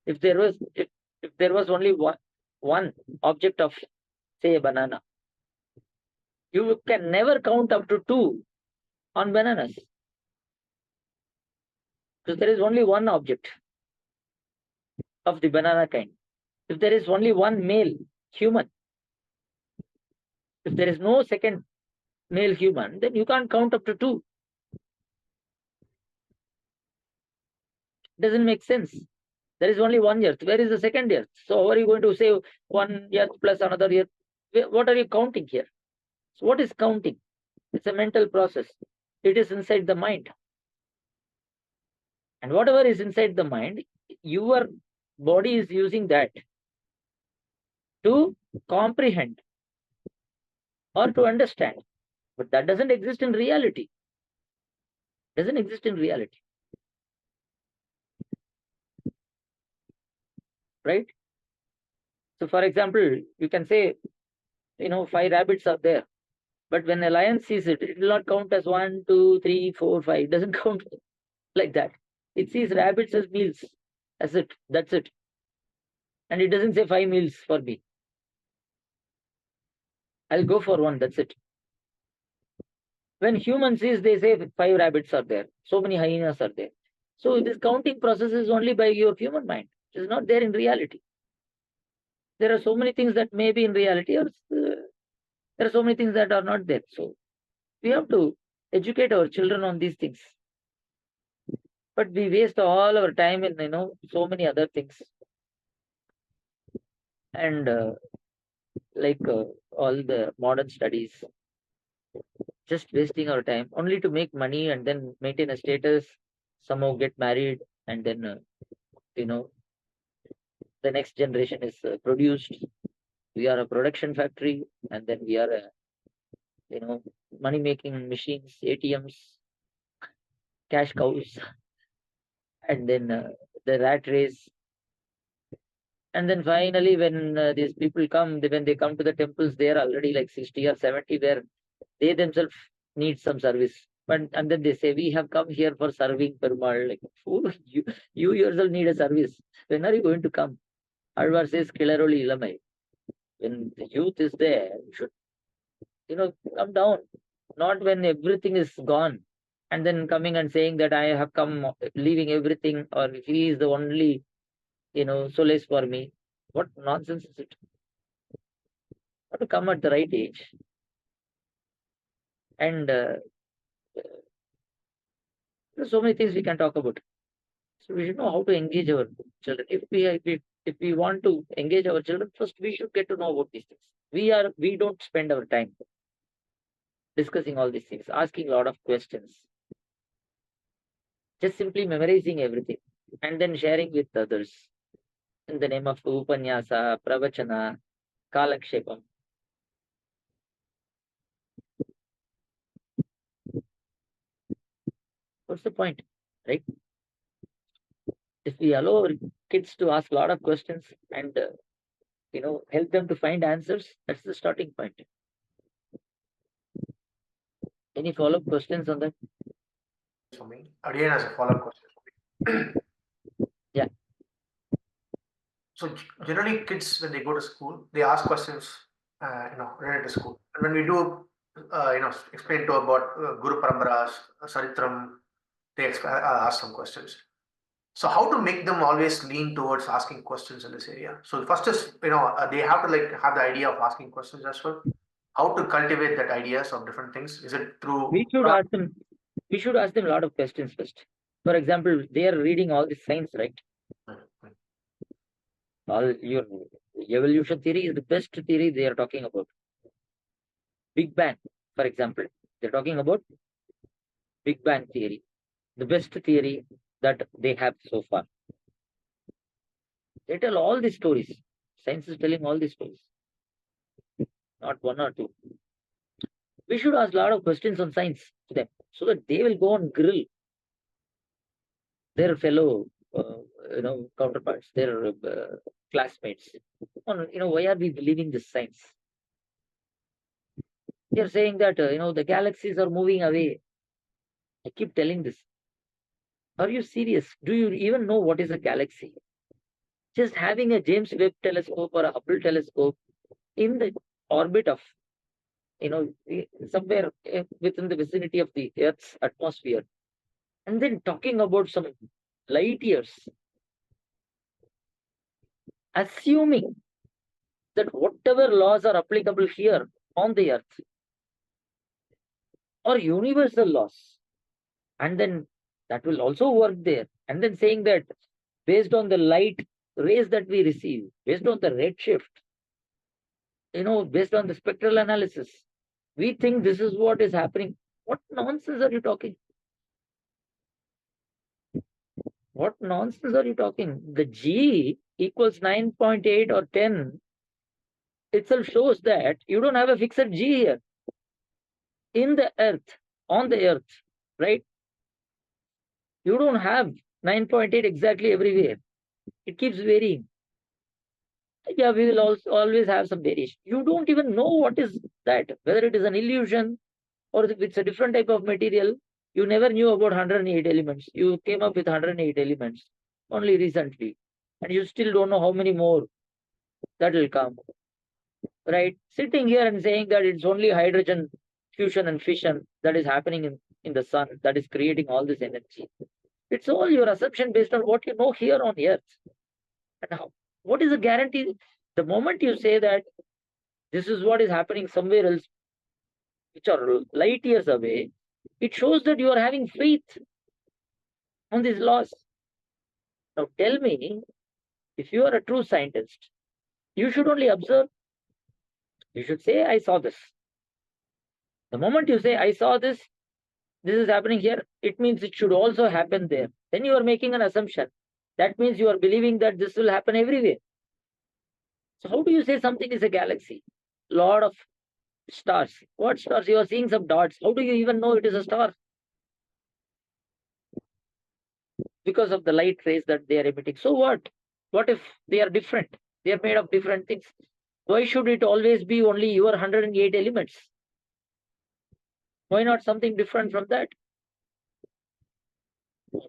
If there was only one object of, say, a banana, you can never count up to 2 on bananas. Because there is only one object of the banana kind. If there is only one male human, if there is no second male human, then you can't count up to 2. Doesn't make sense. There is only one earth. Where is the second earth? So how are you going to say one earth plus another earth? What are you counting here? So what is counting? It's a mental process. It is inside the mind. And whatever is inside the mind, your body is using that to comprehend or to understand. But that doesn't exist in reality. Doesn't exist in reality. Right? So for example, you can say, 5 rabbits are there. But when a lion sees it, it will not count as 1, 2, 3, 4, 5. It doesn't count like that. It sees rabbits as meals. That's it. That's it. And it doesn't say 5 meals for me. I'll go for 1. That's it. When humans sees, they say 5 rabbits are there. So many hyenas are there. So this counting process is only by your human mind. It is not there in reality. There are so many things that may be in reality, or there are so many things that are not there. So we have to educate our children on these things. But we waste all our time in, so many other things. And all the modern studies, just wasting our time only to make money and then maintain a status, somehow get married, and then, the next generation is produced. We are a production factory, and then we are money-making machines, ATMs, cash cows, and then the rat race. And then finally, when these people come, when they come to the temples, they are already like 60 or 70, where they themselves need some service. And then they say, we have come here for serving perumal. Like, you yourself need a service. When are you going to come? Azhwar says, Kilaroli ilamai. When the youth is there, you should, come down. Not when everything is gone. And then coming and saying that I have come, leaving everything, or he is the only, solace for me. What nonsense is it? Have to come at the right age. And There are so many things we can talk about. So we should know how to engage our children. If we want to engage our children, first we should get to know about these things. We don't spend our time discussing all these things, asking a lot of questions, just simply memorizing everything and then sharing with others in the name of upanyasa, pravachana, kalakshepam. What's the point, right? If we allow our kids to ask a lot of questions and help them to find answers, that's the starting point. Any follow-up questions on that? Swami, again as a follow-up question. Yeah. So generally, kids when they go to school, they ask questions, related to school. And when we do, explain to about Guru Parambaras, Saritram, they ask some questions. So how to make them always lean towards asking questions in this area? So the first is, they have to have the idea of asking questions as well. How to cultivate that ideas of different things? Is it through? We should ask them a lot of questions first. For example, they are reading all the science, right? All your evolution theory is the best theory they are talking about. Big Bang, for example, they're talking about Big Bang theory, the best theory that they have so far. They tell all these stories. Science is telling all these stories, not one or two. We should ask a lot of questions on science to them so that they will go and grill their fellow, counterparts, their classmates on, why are we believing this science? They are saying that, the galaxies are moving away. I keep telling this. Are you serious? Do you even know what is a galaxy? Just having a James Webb telescope or a Hubble telescope in the orbit of, somewhere within the vicinity of the Earth's atmosphere, and then talking about some light years, assuming that whatever laws are applicable here on the Earth are universal laws, and then that will also work there, and then saying that based on the light rays that we receive, based on the redshift, based on the spectral analysis, we think this is what is happening. What nonsense are you talking? What nonsense are you talking? The G equals 9.8 or 10 itself shows that you don't have a fixed G here in the earth, on the earth, right? You don't have 9.8 exactly everywhere. It keeps varying. Yeah, we will also always have some variation. You don't even know what is that, whether it is an illusion or if it's a different type of material. You never knew about 108 elements. You came up with 108 elements only recently. And you still don't know how many more that will come. Right? Sitting here and saying that it's only hydrogen fusion and fission that is happening in the sun that is creating all this energy. It's all your assumption based on what you know here on Earth. And how, what is the guarantee? The moment you say that this is what is happening somewhere else, which are light years away, it shows that you are having faith on these laws. Now tell me, if you are a true scientist, you should only observe. You should say, I saw this. The moment you say, I saw this is happening here, it means it should also happen there. Then you are making an assumption. That means you are believing that this will happen everywhere. So how do you say something is a galaxy? Lot of stars. What stars? You are seeing some dots. How do you even know it is a star? Because of the light rays that they are emitting. So what? What if they are different? They are made of different things. Why should it always be only your 108 elements? Why not something different from that?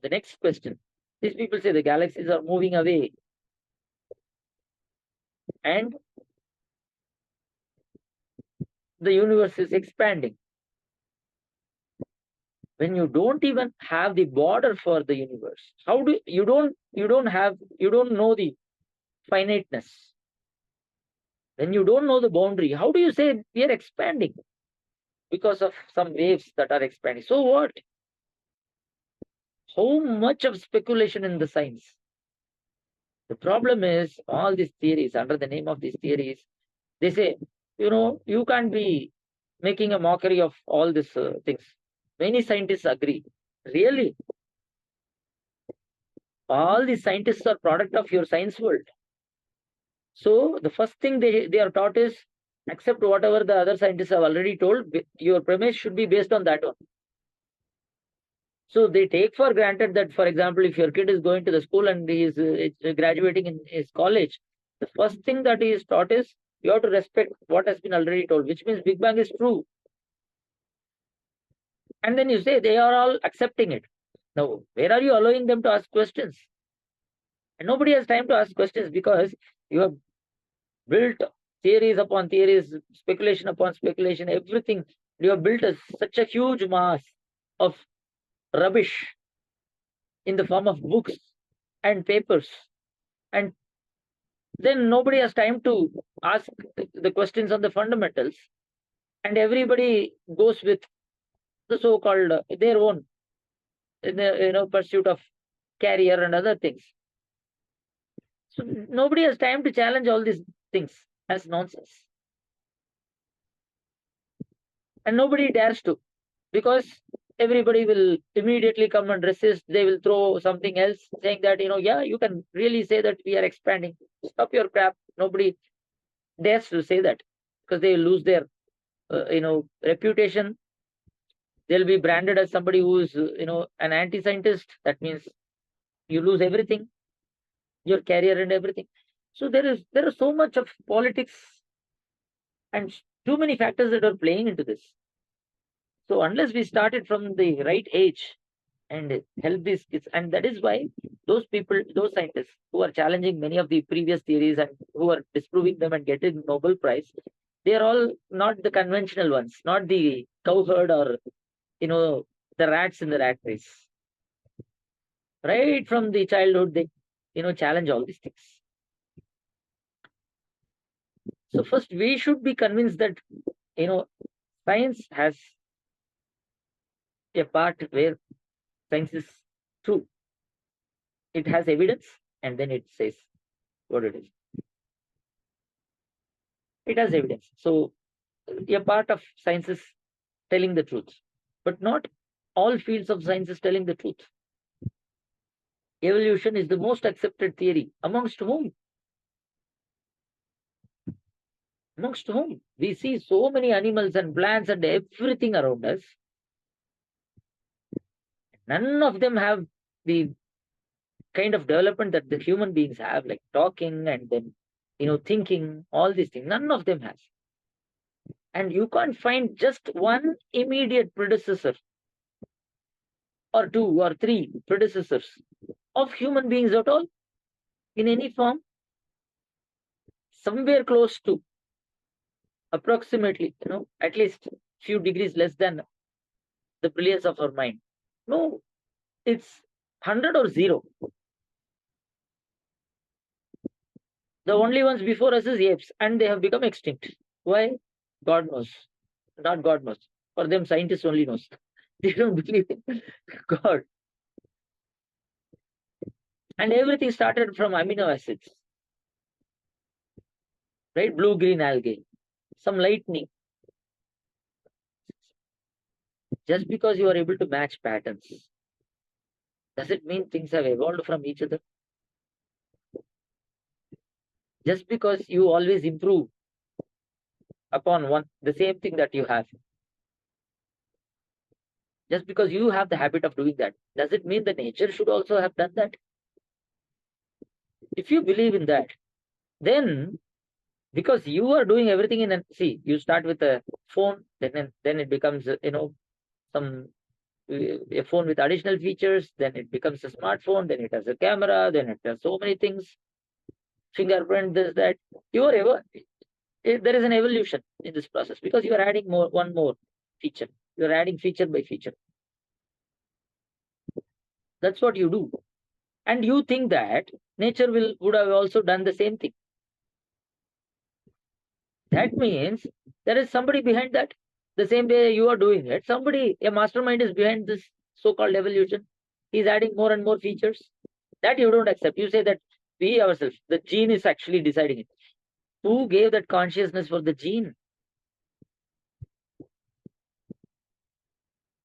The next question. These people say the galaxies are moving away. And the universe is expanding. When you don't even have the border for the universe, how do you don't know the finiteness? When you don't know the boundary, how do you say we are expanding? Because of some waves that are expanding. So what? how much of speculation in the science. The problem is all these theories, under the name of these theories, they say, you can't be making a mockery of all these things. Many scientists agree. Really? All these scientists are product of your science world. So the first thing they are taught is accept whatever the other scientists have already told. Your premise should be based on that one. So they take for granted that, for example, if your kid is going to the school and he is graduating in his college, the first thing that he is taught is you have to respect what has been already told, which means Big Bang is true. And then you say they are all accepting it. Now, where are you allowing them to ask questions? And nobody has time to ask questions because you have built theories upon theories, speculation upon speculation, everything. You have built such a huge mass of rubbish in the form of books and papers. And then nobody has time to ask the questions on the fundamentals. And everybody goes with the so-called their own pursuit of career and other things. So nobody has time to challenge all these things as nonsense. And nobody dares to, because everybody will immediately come and resist. They will throw something else saying that, yeah, you can really say that we are expanding. Stop your crap. Nobody dares to say that because they will lose their, reputation. They'll be branded as somebody who is, an anti-scientist. That means you lose everything, your career and everything. So there is so much of politics and too many factors that are playing into this. So unless we started from the right age and help these kids, and that is why those people, those scientists who are challenging many of the previous theories and who are disproving them and getting Nobel Prize, they are all not the conventional ones, not the cowherd or the rats in the rat race. Right from the childhood, they challenge all these things. So first we should be convinced that science has a part where science is true. It has evidence and then it says what it is. It has evidence. So a part of science is telling the truth, but not all fields of science is telling the truth. Evolution is the most accepted theory amongst whom? Amongst whom? We see so many animals and plants and everything around us. None of them have the kind of development that the human beings have, like talking and then, thinking, all these things. None of them has. And you can't find just one immediate predecessor or two or three predecessors of human beings at all in any form. Somewhere close to approximately, at least few degrees less than the brilliance of our mind. No, it's 100 or 0. The only ones before us is apes, and they have become extinct. Why? God knows. Not God knows. For them, scientists only knows. They don't believe in God. And everything started from amino acids. Right? Blue-green algae. Some lightning. Just because you are able to match patterns, does it mean things have evolved from each other? Just because you always improve upon the same thing that you have, just because you have the habit of doing that, does it mean the nature should also have done that? If you believe in that, then because you are doing everything see, you start with a phone, then it becomes a phone with additional features, then it becomes a smartphone, then it has a camera, then it has so many things, fingerprint, this, that. There is an evolution in this process because you are adding one more feature. You are adding feature by feature. That's what you do. And you think that nature would have also done the same thing. That means there is somebody behind that. The same way you are doing it, a mastermind is behind this so-called evolution. He's adding more and more features. That you don't accept. You say that we ourselves, the gene is actually deciding it. Who gave that consciousness for the gene?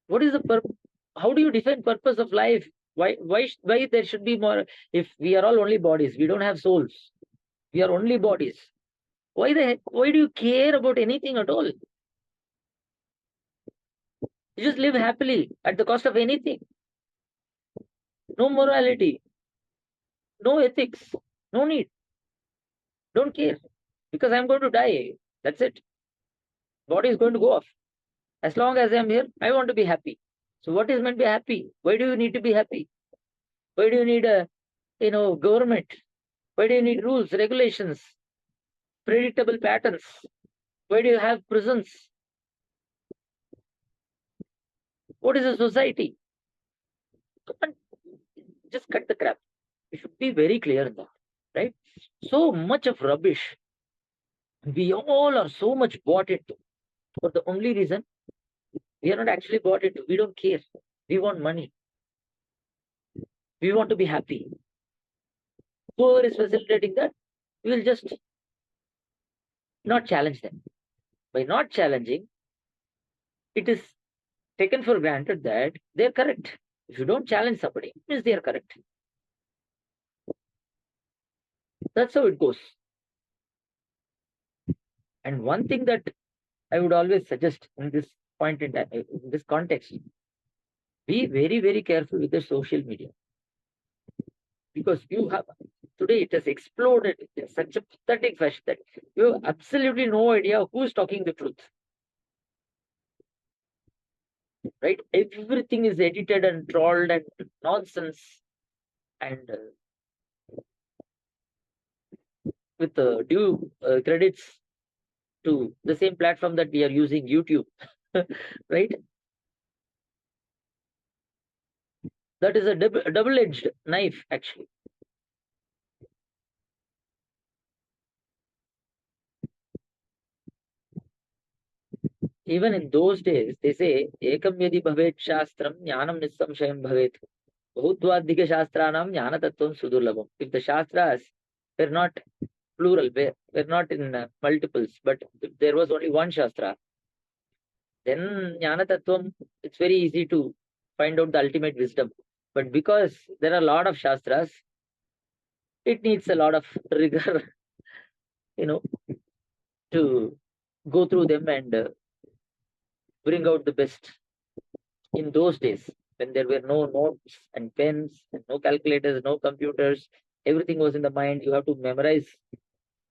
What is the purpose? How do you define purpose of life? Why there should be more? If we are all only bodies, we don't have souls. We are only bodies. Why the heck? Why do you care about anything at all? You just live happily at the cost of anything. No morality, no ethics, no need. Don't care. Because I'm going to die. That's it. Body is going to go off. As long as I'm here, I want to be happy. So what is meant to be happy? Why do you need to be happy? Why do you need a government? Why do you need rules, regulations, predictable patterns? Why do you have prisons? What is a society? Come on, just cut the crap. You should be very clear in that, right? So much of rubbish. We all are so much bought into. For the only reason we are not actually bought into. We don't care. We want money. We want to be happy. Whoever is facilitating that, we will just not challenge them. By not challenging, it is taken for granted that they're correct. If you don't challenge somebody, it means they are correct. That's how it goes. And one thing that I would always suggest in this point in time, in this context, be very, very careful with the social media. Because you have, today it has exploded in such a pathetic fashion that you have absolutely no idea who's talking the truth. Right? Everything is edited and trolled and nonsense. And with due credits to the same platform that we are using, YouTube, right? That is a double-edged knife, actually. Even in those days, they say, Ekam yadi bhavet shastram, jnanam nissamshayam bhavet. Bahutvadhika shastranam jnana tattvam sudurlabham. If the shastras were not plural, were not in multiples, but if there was only one shastra, then jnana tattvam, it's very easy to find out the ultimate wisdom. But because there are a lot of shastras, it needs a lot of rigor, to go through them and bring out the best. In those days, when there were no notes and pens, and no calculators, no computers, everything was in the mind. You have to memorize,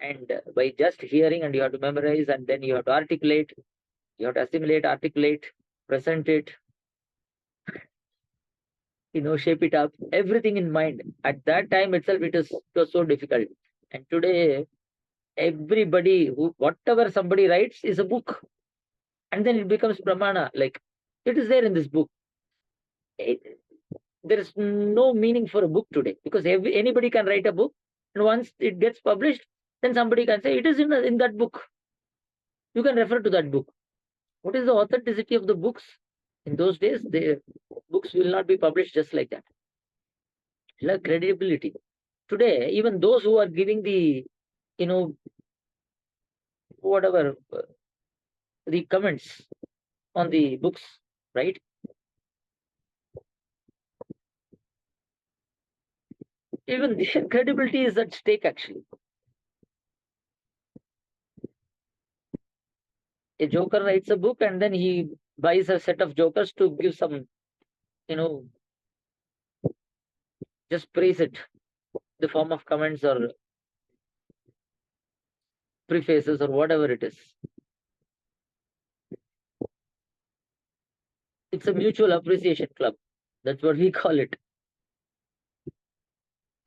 and by just hearing, and you have to memorize, and then you have to articulate, you have to assimilate, articulate, present it, shape it up, everything in mind. At that time itself, it was so difficult. And today, everybody whatever somebody writes is a book, and then it becomes pramana. Like, it is there in this book. There is no meaning for a book today, because anybody can write a book, and once it gets published, then somebody can say it is in that book. You can refer to that book. What is the authenticity of the books? In those days, the books will not be published just like that. Like credibility. Today, even those who are giving the, whatever, the comments on the books, right? Even their credibility is at stake, actually. A joker writes a book and then he buys a set of jokers to give some, just praise it, the form of comments or prefaces or whatever it is. It's a mutual appreciation club. That's what we call it.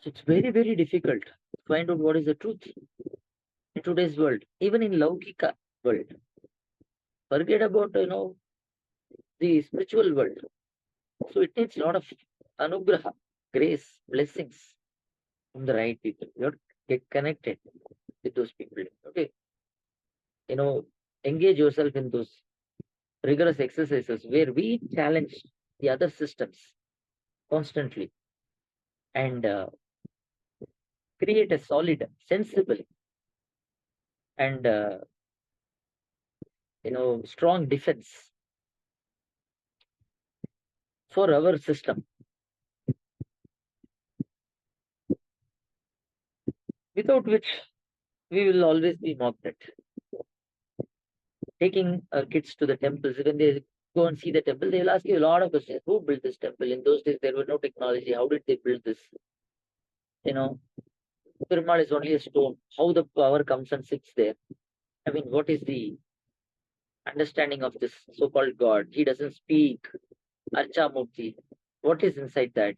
So it's very, very difficult to find out what is the truth in today's world, even in Laukika world. Forget about, the spiritual world. So it needs a lot of anugraha, grace, blessings from the right people. You have to get connected with those people. Okay. Engage yourself in those rigorous exercises where we challenge the other systems. constantly and create a solid, sensible, and strong defense for our system, without which we will always be mocked at. Taking our kids to the temples, when they go and see the temple, they will ask you a lot of questions. Who built this temple? In those days, there was no technology. How did they build this? Perumal is only a stone. How the power comes and sits there? I mean, what is the understanding of this so-called God? He doesn't speak. Archamurti. What is inside that?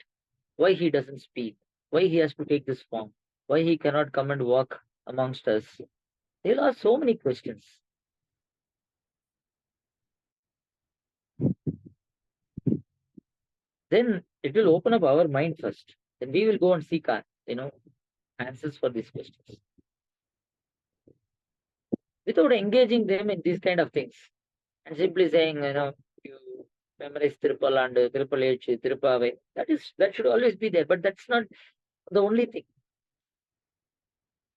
Why he doesn't speak? Why he has to take this form? Why he cannot come and walk amongst us? There are so many questions. Then it will open up our mind first. Then we will go and seek answers for these questions. Without engaging them in these kind of things. And simply saying, you memorize Tirupal and Tirupal H, Tirupavai. That should always be there, but that's not the only thing.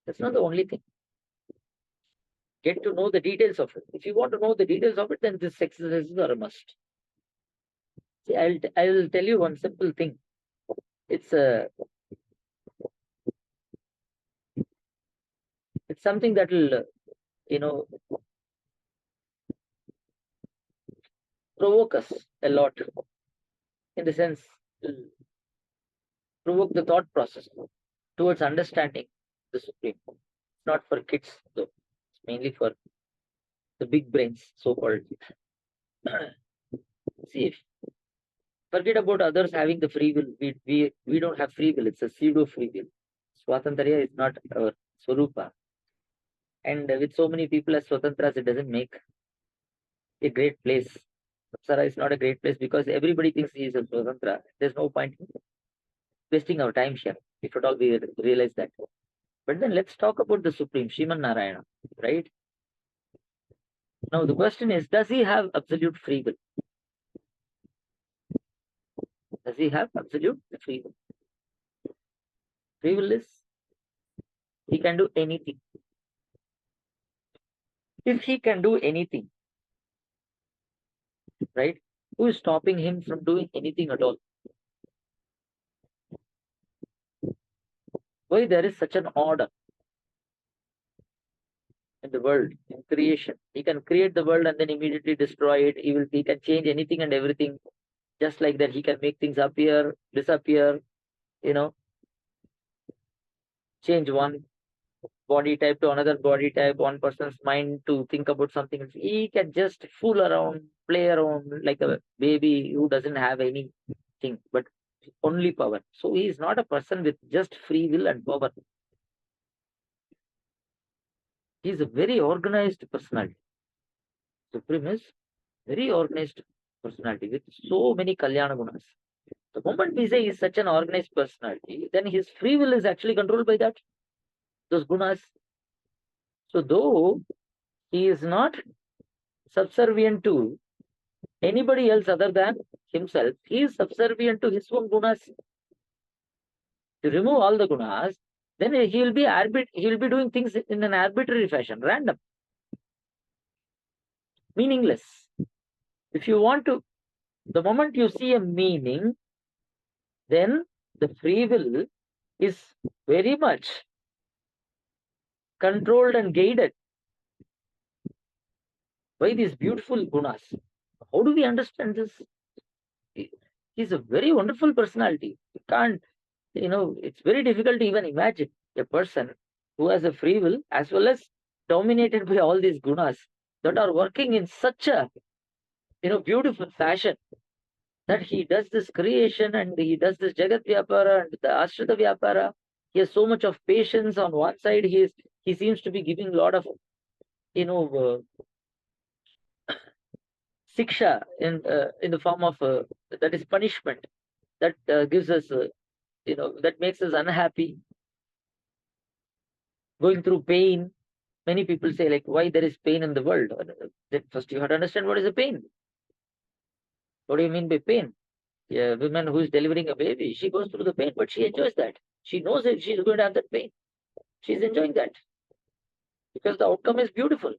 That's not the only thing. Get to know the details of it. If you want to know the details of it, then this exercises are a must. See, I will tell you one simple thing. It's something that will, provoke us a lot. In the sense, provoke the thought process towards understanding the Supreme. It's not for kids, though. It's mainly for the big brains, so-called. See, forget about others having the free will. We don't have free will. It's a pseudo free will. Swatantraya is not our swarupa. And with so many people as swatantras, it doesn't make a great place. Samsara is not a great place because everybody thinks he is a swatantra. There's no point in wasting our time here, if at all we realize that. But then let's talk about the Supreme, Sriman Narayana, right? Now the question is, does he have absolute free will? Does he have absolute free will? Free will is, he can do anything. If he can do anything, right, who is stopping him from doing anything at all? Why there is such an order in the world, in creation? He can create the world and then immediately destroy it. He can change anything and everything. Just like that, he can make things appear, disappear, change one body type to another body type, one person's mind to think about something. He can just fool around, play around like a baby who doesn't have anything but only power. So he is not a person with just free will and power. He is a very organized personality. Supreme is very organized personality with so many Kalyana Gunas. The moment we say he is such an organized personality, then his free will is actually controlled by those gunas. So though he is not subservient to anybody else other than himself, he is subservient to his own gunas. To remove all the gunas, then he will be doing things in an arbitrary fashion, random, meaningless. If you want to, the moment you see a meaning, then the free will is very much controlled and guided by these beautiful gunas. How do we understand this? He's a very wonderful personality. You can't, it's very difficult to even imagine a person who has a free will as well as dominated by all these gunas that are working in such a, beautiful fashion that he does this creation and he does this Jagat Vyapara and the Ashrita Vyapara. He has so much of patience on one side. He seems to be giving a lot of, siksha in the form of that is punishment that gives us, that makes us unhappy, going through pain. Many people say, like, why there is pain in the world? First, you have to understand what is a pain. What do you mean by pain? A woman who is delivering a baby, she goes through the pain, but she enjoys that. She knows that she's going to have that pain. She's enjoying that because the outcome is beautiful.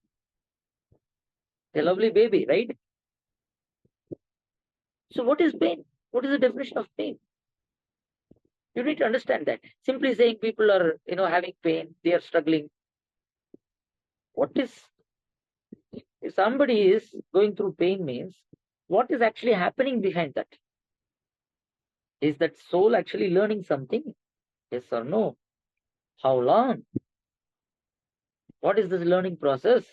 A lovely baby, right? So what is pain? What is the definition of pain? You need to understand that. Simply saying people are, having pain, they are struggling. What is, if somebody is going through pain means, what is actually happening behind that? Is that soul actually learning something? Yes or no? How long? What is this learning process?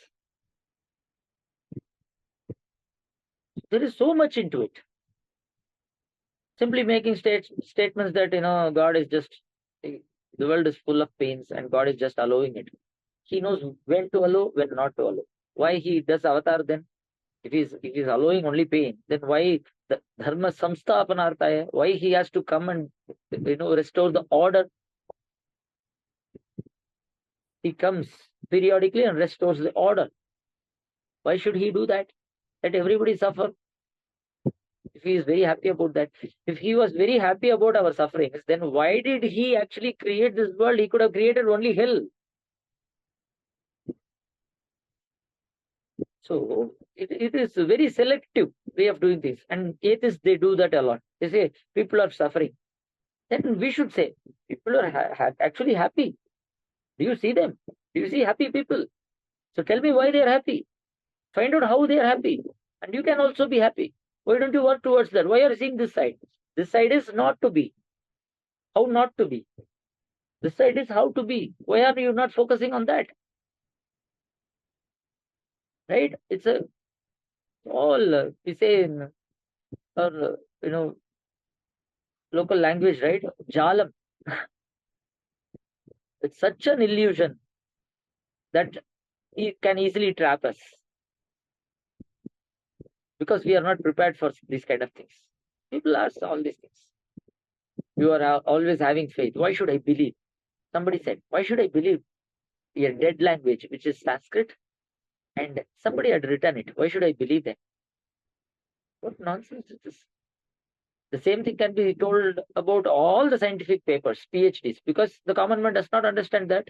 There is so much into it. Simply making statements that, God is just, the world is full of pains and God is just allowing it. He knows when to allow, when not to allow. Why he does avatar then? If he's allowing only pain, then why the dharma samsthapanarthaya? Why he has to come and restore the order? He comes periodically and restores the order. Why should he do that? Let everybody suffer. If he is very happy about that, if he was very happy about our sufferings, then why did he actually create this world? He could have created only hell. So it is a very selective way of doing things. And atheists, they do that a lot. They say people are suffering. Then we should say people are actually happy. Do you see them? Do you see happy people? So tell me why they are happy. Find out how they are happy. And you can also be happy. Why don't you work towards that? Why are you seeing this side? This side is not to be. How not to be? This side is how to be. Why are you not focusing on that? Right? It's a all we say in our local language, right? Jalam. It's such an illusion that it can easily trap us because we are not prepared for these kind of things. People ask all these things. You are always having faith. Why should I believe? Somebody said, why should I believe a dead language, which is Sanskrit, and somebody had written it? Why should I believe them? What nonsense is this? The same thing can be told about all the scientific papers, PhDs, because the common man does not understand that.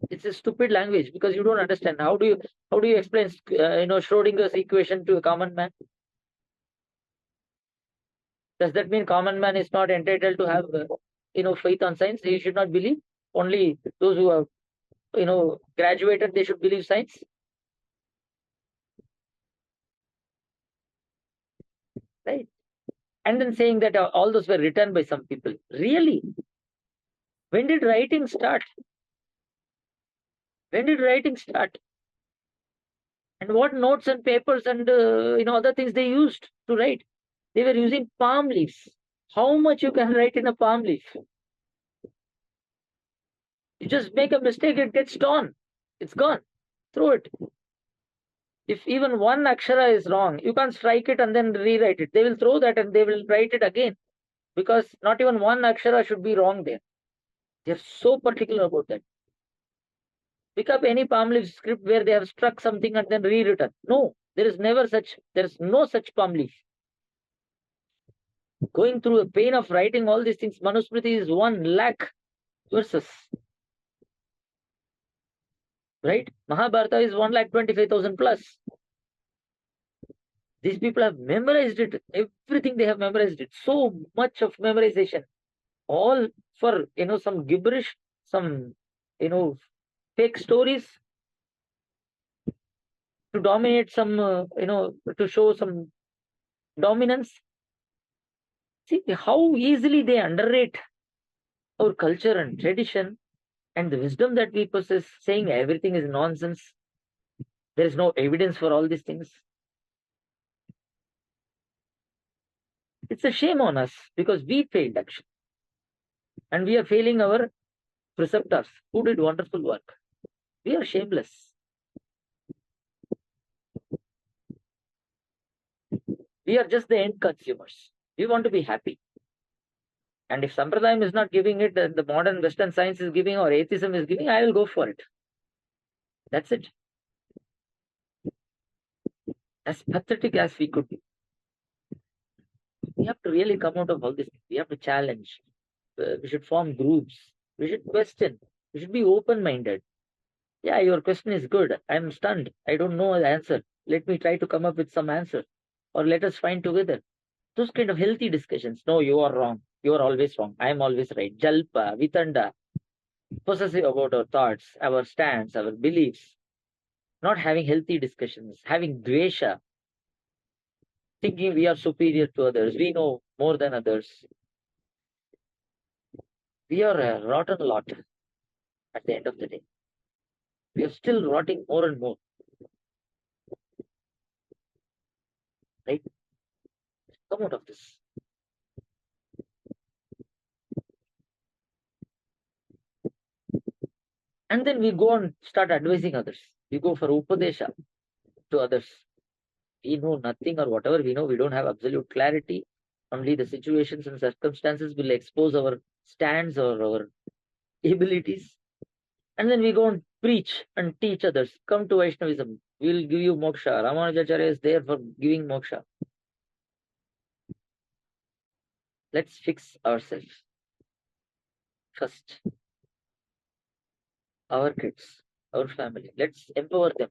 It's a stupid language because you don't understand. How do you explain Schrodinger's equation to a common man? Does that mean common man is not entitled to have faith on science? He should not believe. Only those who have graduated, they should believe science. Right? And then saying that all those were written by some people. Really? When did writing start? When did writing start? And what notes and papers and other things they used to write? They were using palm leaves. How much you can write in a palm leaf? You just make a mistake, it gets torn. It's gone. Throw it. If even one akshara is wrong, you can't strike it and then rewrite it. They will throw that and they will write it again. Because not even one akshara should be wrong there. They're so particular about that. Pick up any palm leaf script where they have struck something and then rewritten. No, there is no such palm leaf. Going through the pain of writing all these things, Manusmriti is 1 lakh verses. Right? Mahabharata is 1,25,000 plus. These people have memorized it. Everything they have memorized it. So much of memorization. All for, some gibberish, some, fake stories to dominate some, to show some dominance. See how easily they underrate our culture and tradition and the wisdom that we possess, saying everything is nonsense. There is no evidence for all these things. It's a shame on us because we failed actually. And we are failing our preceptors who did wonderful work. We are shameless. We are just the end consumers. We want to be happy. And if Sampradayam is not giving it, the modern Western science is giving or atheism is giving, I will go for it. That's it. As pathetic as we could be. We have to really come out of all this. We have to challenge. We should form groups. We should question. We should be open-minded. Yeah, your question is good. I'm stunned. I don't know the answer. Let me try to come up with some answer. Or let us find together. Those kind of healthy discussions. No, you are wrong. You are always wrong. I am always right. Jalpa, Vitanda, possessive about our thoughts, our stance, our beliefs. Not having healthy discussions, having dvesha, thinking we are superior to others, we know more than others. We are a rotten lot at the end of the day. We are still rotting more and more. Right? Come out of this. And then we go and start advising others. We go for upadesha to others. We know nothing, or whatever we know, we don't have absolute clarity. Only the situations and circumstances will expose our stance or our abilities. And then we go and preach and teach others. Come to Vaishnavism. We'll give you moksha. Ramanujacharya is there for giving moksha. Let's fix ourselves first. Our kids, our family. Let's empower them.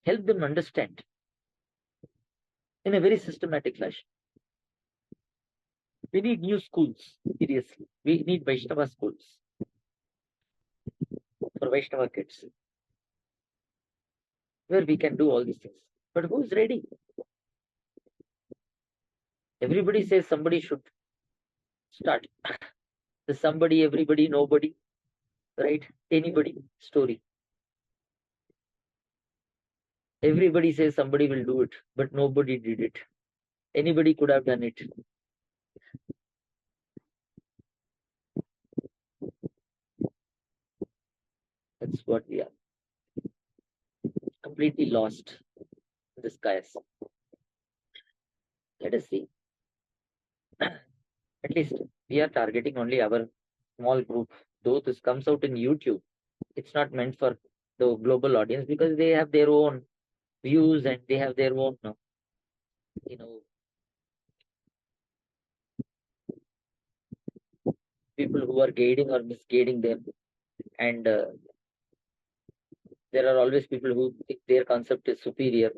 Help them understand in a very systematic fashion. We need new schools, seriously. We need Vaishnava schools for Vaishnava kids, where we can do all these things. But who's ready? Everybody says somebody should start. The somebody, everybody, nobody, right? Anybody story. Everybody says somebody will do it, but nobody did it. Anybody could have done it. That's what we are. Completely lost in the skies. Let us see. At least we are targeting only our small group. Though this comes out in YouTube, it's not meant for the global audience, because they have their own views and they have their own, people who are guiding or misguiding them. And there are always people who think their concept is superior.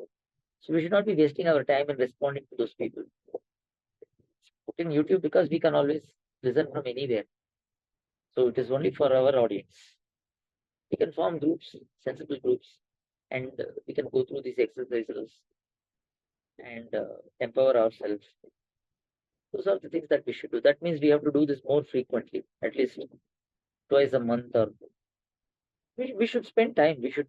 So we should not be wasting our time in responding to those people. Put in YouTube because we can always listen from anywhere. So it is only for our audience. We can form groups, sensible groups, and we can go through these exercises and empower ourselves. Those are the things that we should do. That means we have to do this more frequently, at least twice a month, or we should spend time. We should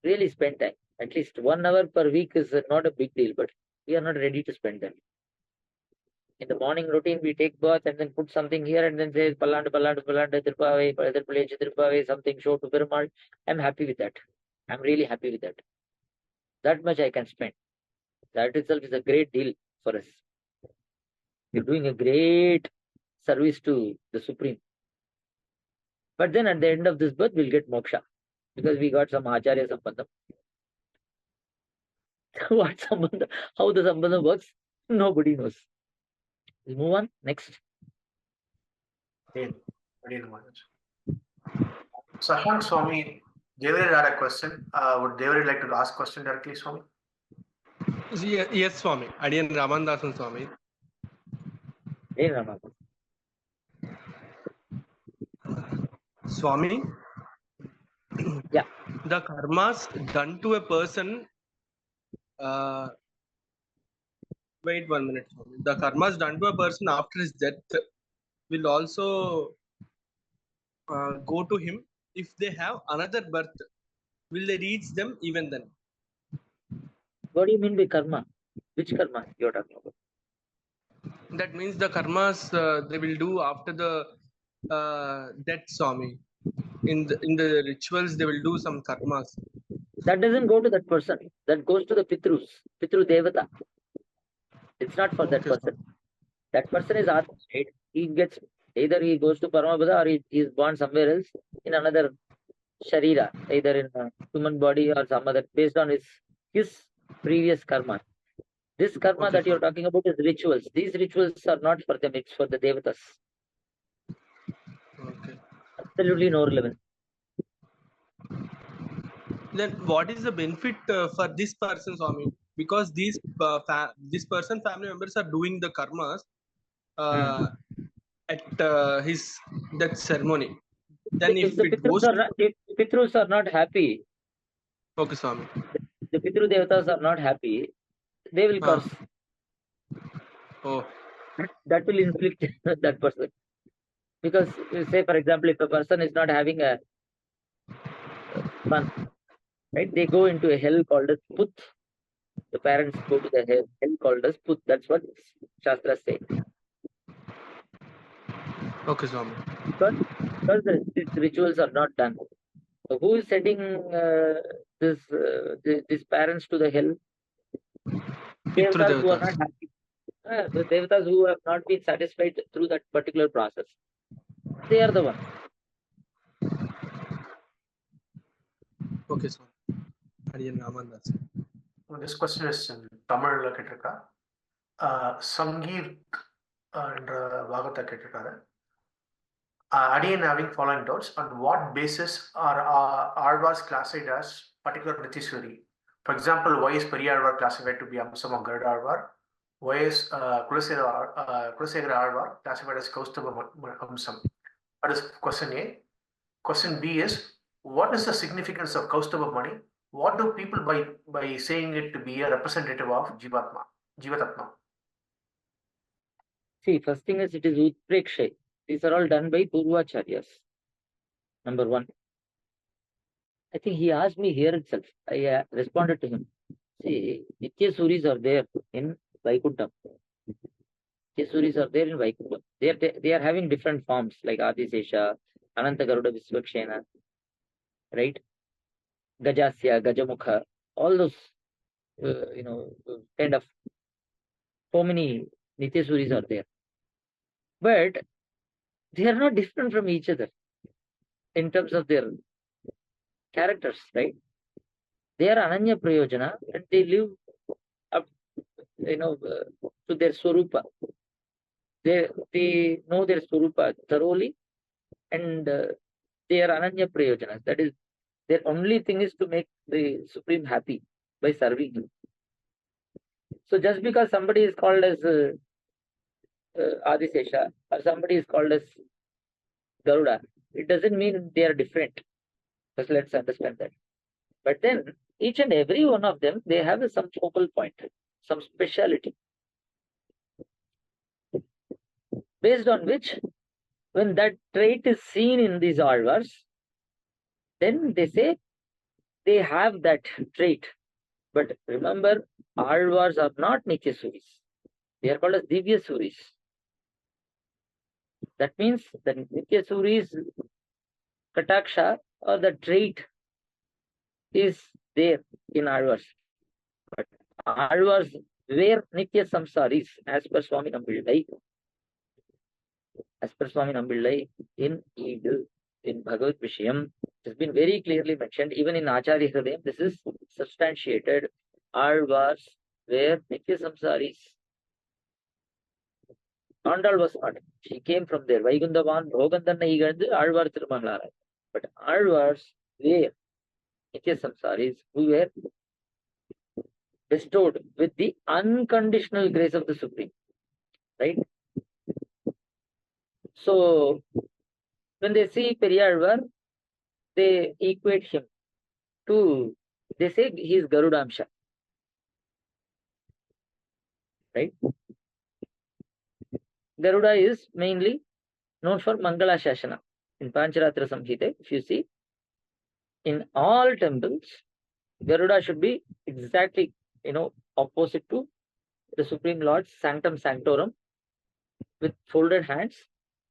really spend time. At least 1 hour per week is not a big deal, but we are not ready to spend that. In the morning routine, we take bath and then put something here and then say Pallandu, Tirupave, something show to perumal. I'm happy with that. I'm really happy with that. That much I can spend. That itself is a great deal for us. We're doing a great service to the Supreme. But then at the end of this birth, we'll get moksha, because we got some acharya sambandham. What sambandham? How the sambandham works, nobody knows. We'll move on. Next. Sashank Swami, Jeeyar had a question. Would Jeeyar like to ask question directly, Swami? Yes, Swami. Adiyan Ramandasan Swami. Hey, Ramanuja. Swami? Yeah. The karmas done to a person. Wait 1 minute, Swami. The karmas done to a person after his death will also go to him. If they have another birth, will they reach them even then? What do you mean by karma? Which karma you're talking about? That means the karmas they will do after the death, Swami. In the rituals, they will do some karmas. That doesn't go to that person. That goes to the Pitrus, Pitru Devata. It's not for that person. That person is Atma, right? He gets, either he goes to Paramabhuta or he is born somewhere else in another Sharira, either in a human body or some other, based on his previous karma. This karma Okay, that you're Swami. talking about is rituals. These rituals are not for them, it's for the devatas. Okay. Absolutely no relevance. Then what is the benefit for this person, Swami? Because these this person family members are doing the karmas at his that ceremony. Then If if the it goes to Pitrus are not happy, okay, Swami. the Pitru devatas are not happy, they will curse. Oh, That will inflict that person. Because, say, for example, if a person is not having a son, right, they go into a hell called as Put. The parents go to the hell called as Put. That's what Shastras say. okay, Swami. Because these rituals are not done. So who is sending these parents to the hell? Pitru Devatas who are Devatas. not happy. The devatas who have not been satisfied through that particular process. They are the ones. Okay, Swami. Hariyan Ramandasa. This question is in தமிழ்ல கேட்டிருக்கா. சங்கீர் என்ற பாகத்தை கேட்டிருக்காரு. Again, having following doubts, on what basis are Azhwars classified as particular nityasuri? For example, why is Periazhwar classified to be amsam of Garuda Azhwar? Why is Kulasekara Azhwar classified as Kaustubha amsam? That is question A. Question B is, what is the significance of Kaustubha money? What do people by saying it to be a representative of Jivatma? See, first thing is it is Utprekshay. These are all done by Purvacharyas. Number one. I think he asked me here itself. I responded to him. See, nityasuris are there in Vaikuntham. Nityasuris are there in Vaikuntham. They are having different forms like Adisesha, Ananta Garuda Visvakshena, right? Gajasya, Gajamukha, all those, kind of so many nityasuris are there. But they are not different from each other in terms of their characters, right? They are Ananya Prayojana and they live up, to their Swarupa. They know their Swarupa thoroughly and they are Ananya Prayojanas. That is, their only thing is to make the Supreme happy by serving him. So just because somebody is called as Adisesha or somebody is called as Garuda, it doesn't mean they are different. Just let's understand that. But then each and every one of them, they have some focal point, some speciality, based on which when that trait is seen in these azhwars, then they say they have that trait. But remember, azhwars are not nityasuris. They are called as divyasuris. That means the nityasuris kataksha or the trait is there in azhwars. But azhwars were nitya samsaris as per Swami Nambillai. As per Swami Nambillai in Eagle, in Bhagavad Vishayam, it has been very clearly mentioned. Even in Acharya Hridayam, this is substantiated. Azhwars were nitya samsaris. Andal was not. She came from there. Vaikundavan, Bhogandanna Igandu, Azhwar Tirumangalarai. But Azhwars were nitya samsaris who were bestowed with the unconditional grace of the Supreme. Right? So, when they see Periazhwar, they equate him to, they say he is Garudamsha. Right? Garuda is mainly known for Mangala Shashana. In Pancharatra Samhita, if you see, in all temples, Garuda should be exactly, opposite to the Supreme Lord's Sanctum Sanctorum with folded hands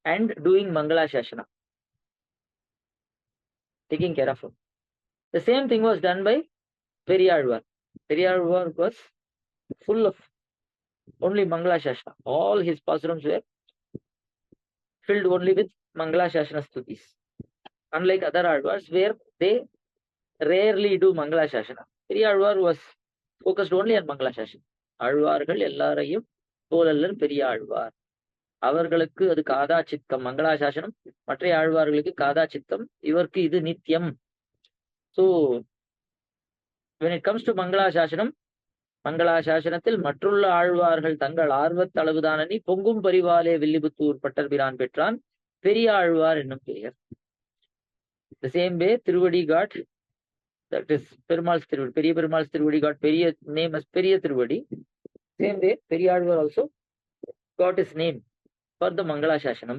and doing Mangala Shashana, taking care of him. The same thing was done by Periazhwar. Periazhwar was full of only Mangala Shashana. All his pasurams were filled only with Mangala Shashana stutis. Unlike other azhwars where they rarely do Mangala Shashana. Periazhwar was focused only on Mangala Shashana. ஆழ்வார்கள் எல்லாரையும் போலல்லர் பெரிய ஆழ்வார். அவர்களுக்கு அது காதா சித்தம் மங்களாசாசனம், மற்ற ஆழ்வார்களுக்கு காதா சித்தம், இவருக்கு இது நித்தியம். So when it comes to மங்களாசாசனம், மங்களாசாசனத்தில் மற்றுள்ள ஆழ்வார்கள் தங்கள் ஆர்வத்தளவுதானி பொங்கும் பரிவாலே வில்லிபுத்தூர் பட்டர்பிரான் பெற்றான் பெரிய ஆழ்வார் என்னும் பெயர். The same way திருவடி got, that is பெருமாள்'s திருவடி, பெரிய பெருமாள்'s திருவடி got பெரிய name as பெரிய திருவடி. Same way Periyazhwar also got his name for the Mangala Shashanam.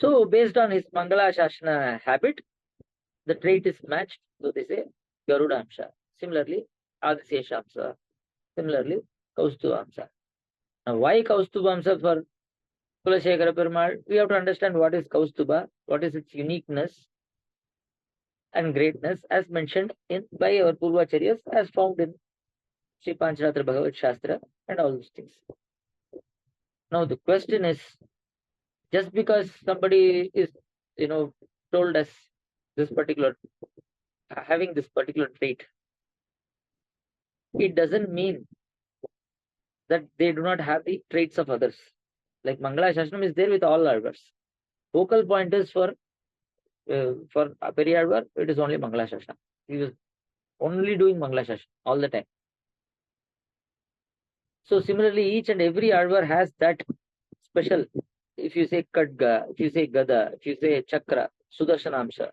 So based on his Mangala Shashana habit, the trait is matched. So they say Garuda Amsha. Similarly, Adisesha Amsa. Similarly, Kaustuba Amsa. Now why Kaustuba Amsa for Kulasekara Perumal? We have to understand what is Kaustuba, what is its uniqueness and greatness, as mentioned in by our Purvacharyas, as found in Sri Pancharatra Bhagavad Shastra and all these things. Now the question is, just because somebody is, told us this particular, having this particular trait, it doesn't mean that they do not have the traits of others. Like Mangala Shashanam is there with all Alvars. Focal point is for Periyalvar, it is only Mangala Shashanam. He was only doing Mangala Shashanam all the time. So similarly, each and every Alvar has that special. If you say Kadga, if you say Gada, if you say Chakra, Sudarshanamsha.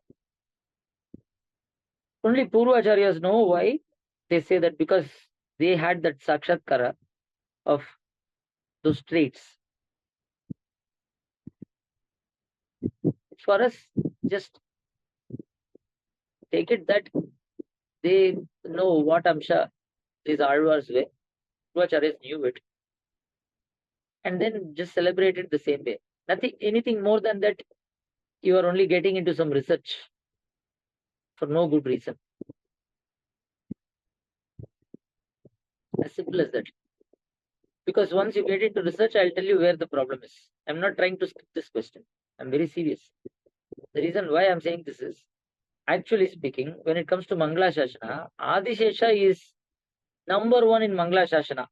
Only Purvacharyas know why they say that, because they had that Sakshatkara of those traits. For us, just take it that they know what Amsha is Alvar's way. Purvacharyas knew it. And then just celebrate it the same way. Anything more than that, you are only getting into some research for no good reason. As simple as that. Because once you get into research, I'll tell you where the problem is. I'm not trying to skip this question. I'm very serious. The reason why I'm saying this is, actually speaking, when it comes to Mangala Shashana, Adishesha is number one in Mangala Shashana.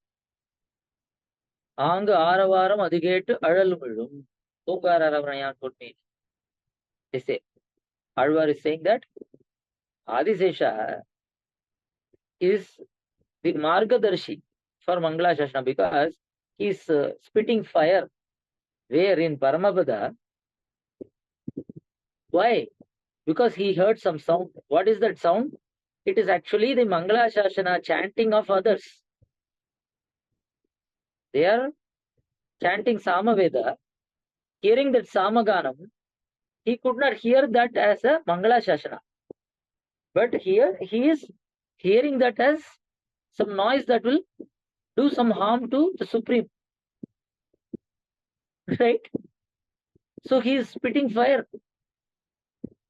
Anga Aravaram Adigetu Adalumilum. Okararavranayan put me. They say, Alvar is saying that Adishesha is the Margadarshi for Mangala Shashana, because he is spitting fire where in Paramapada. Why? Because he heard some sound. What is that sound? It is actually the Mangala Shashana chanting of others. They are chanting Samaveda. Hearing that Samaganam, he could not hear that as a Mangala Shashana. But here he is hearing that as some noise that will do some harm to the Supreme. Right? So he is spitting fire.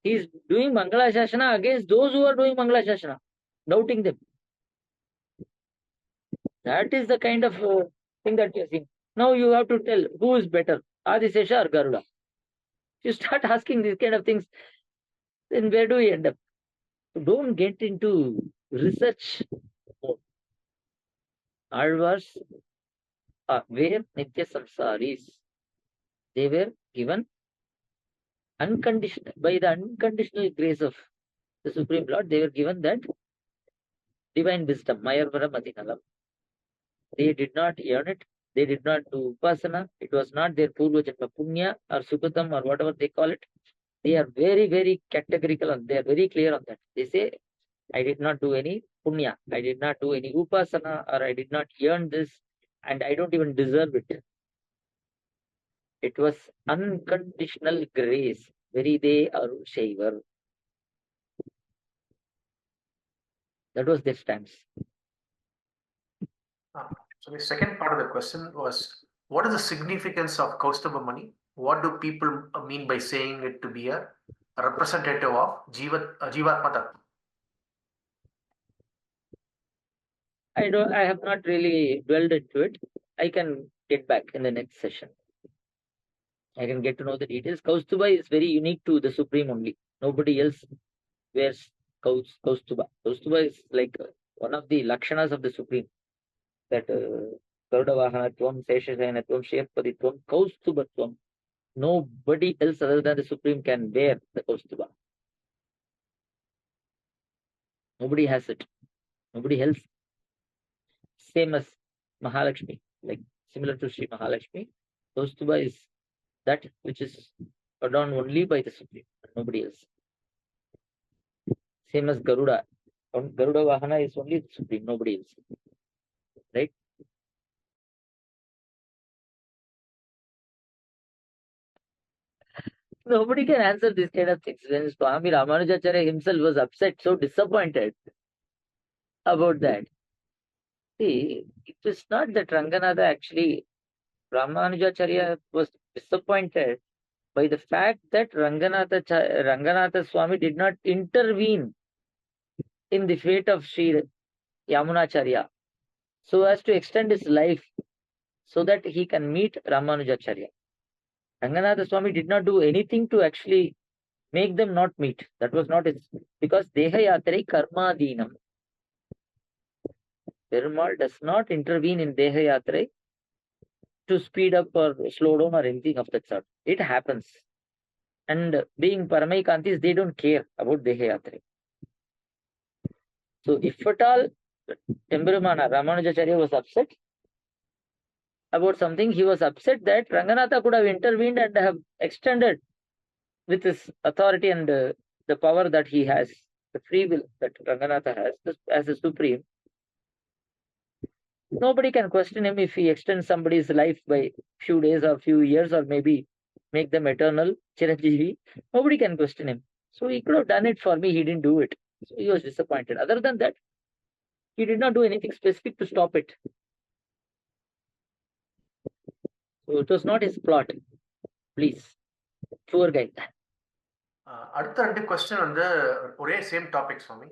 He is doing Mangala Shashana against those who are doing Mangala Shashana, doubting them. That is the kind of thing that you are seeing. Now you have to tell who is better, Adisesha or Garuda. If you start asking these kind of things, then where do we end up? So don't get into research mode. Alvars were Nitya Samsaris. They were given unconditional, by the unconditional grace of the Supreme Lord, they were given that divine wisdom, Mayarvara Matinalam. They did not earn it. They did not do upasana. It was not their Purva Janma Punya or Sukatam or whatever they call it. They are very, very categorical and they are very clear on that. They say, I did not do any Punya. I did not do any upasana, or I did not earn this, and I don't even deserve it. It was unconditional grace. Veride Aru Shaivar. That was their stance. So the second part of the question was, what is the significance of Kaustubha money? What do people mean by saying it to be a representative of Jivatma Tattva? I have not really dwelled into it. I can get back in the next session. I can get to know the details. Kaustubha is very unique to the Supreme only. Nobody else wears Kaustubha. Kaustubha is like one of the lakshanas of the Supreme, that Garuda Vahanatvam, Seshashayanatvam, Shayappaditvam, Kaustubatvam. Nobody else other than the Supreme can wear the Kaustuba. Nobody has it. Nobody else. Same as Mahalakshmi, like similar to Sri Mahalakshmi. Kaustuba is that which is adorned only by the Supreme, nobody else. Same as Garuda. Garuda Vahana is only the Supreme, nobody else. Right? Nobody can answer this kind of things. When Swami Ramanujacharya himself was upset, so disappointed about that. See, it was not that Ranganatha actually, Ramanujacharya was disappointed by the fact that Ranganatha Swami did not intervene in the fate of Sri Yamunacharya so as to extend his life so that he can meet Ramanujacharya. Ranganatha Swami did not do anything to actually make them not meet. That was not his, because Deha Yatrai Karma Deenam. Perumal does not intervene in Deha Yatrai to speed up or slow down or anything of that sort. It happens. And being Paramaikantis, they don't care about Deha Yatrai. So if at all Embrumana Ramanujacharya was upset about something, he was upset that Ranganatha could have intervened and have extended with his authority and the power that he has, the free will that Ranganatha has as a supreme. Nobody can question him if he extends somebody's life by few days or few years or maybe make them eternal, Chiranjeevi. Nobody can question him. So he could have done it for me, he didn't do it. So he was disappointed. Other than that, he did not do anything specific to stop it. So it was not his plot. Please. Poor guy. அடுத்த ரெண்டு question வந்து ஒரே same topic சுவாமி.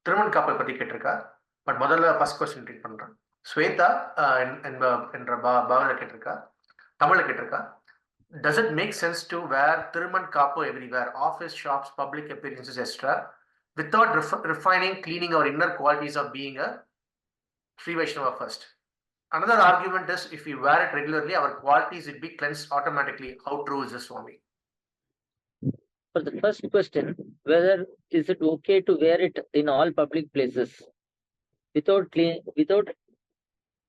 திருமண் காப்பல் பற்றி கேட்டிருக்கா. But முதல்ல first question treat பண்றேன். ஸ்வேதா என்ற பாவனை கேட்டிருக்கா, தமிழ்ல கேட்டிருக்கா. Does it make sense to wear திருமண் காப்பு everywhere, office, shops, public appearances, etc., without refining, cleaning our inner qualities of being a Srivaishnava first? Another argument is if we wear it regularly, our qualities will be cleansed automatically. How true is this, Swami? For the first question, whether is it okay to wear it in all public places without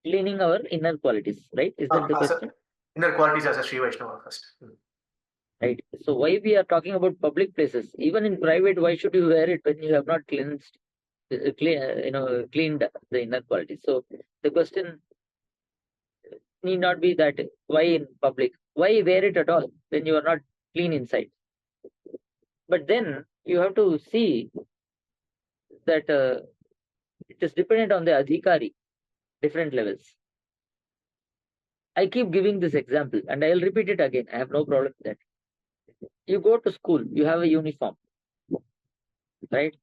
cleaning our inner qualities, right? Is that the question? Inner qualities as a Sri Vaishnava first. Right. So why we are talking about public places? Even in private, why should you wear it when you have not cleaned the inner qualities? So the question need not be that why in public? Why wear it at all when you are not clean inside? But then you have to see that it is dependent on the adhikari, different levels. I keep giving this example and I'll repeat it again. I have no problem with that. You go to school, you have a uniform, right?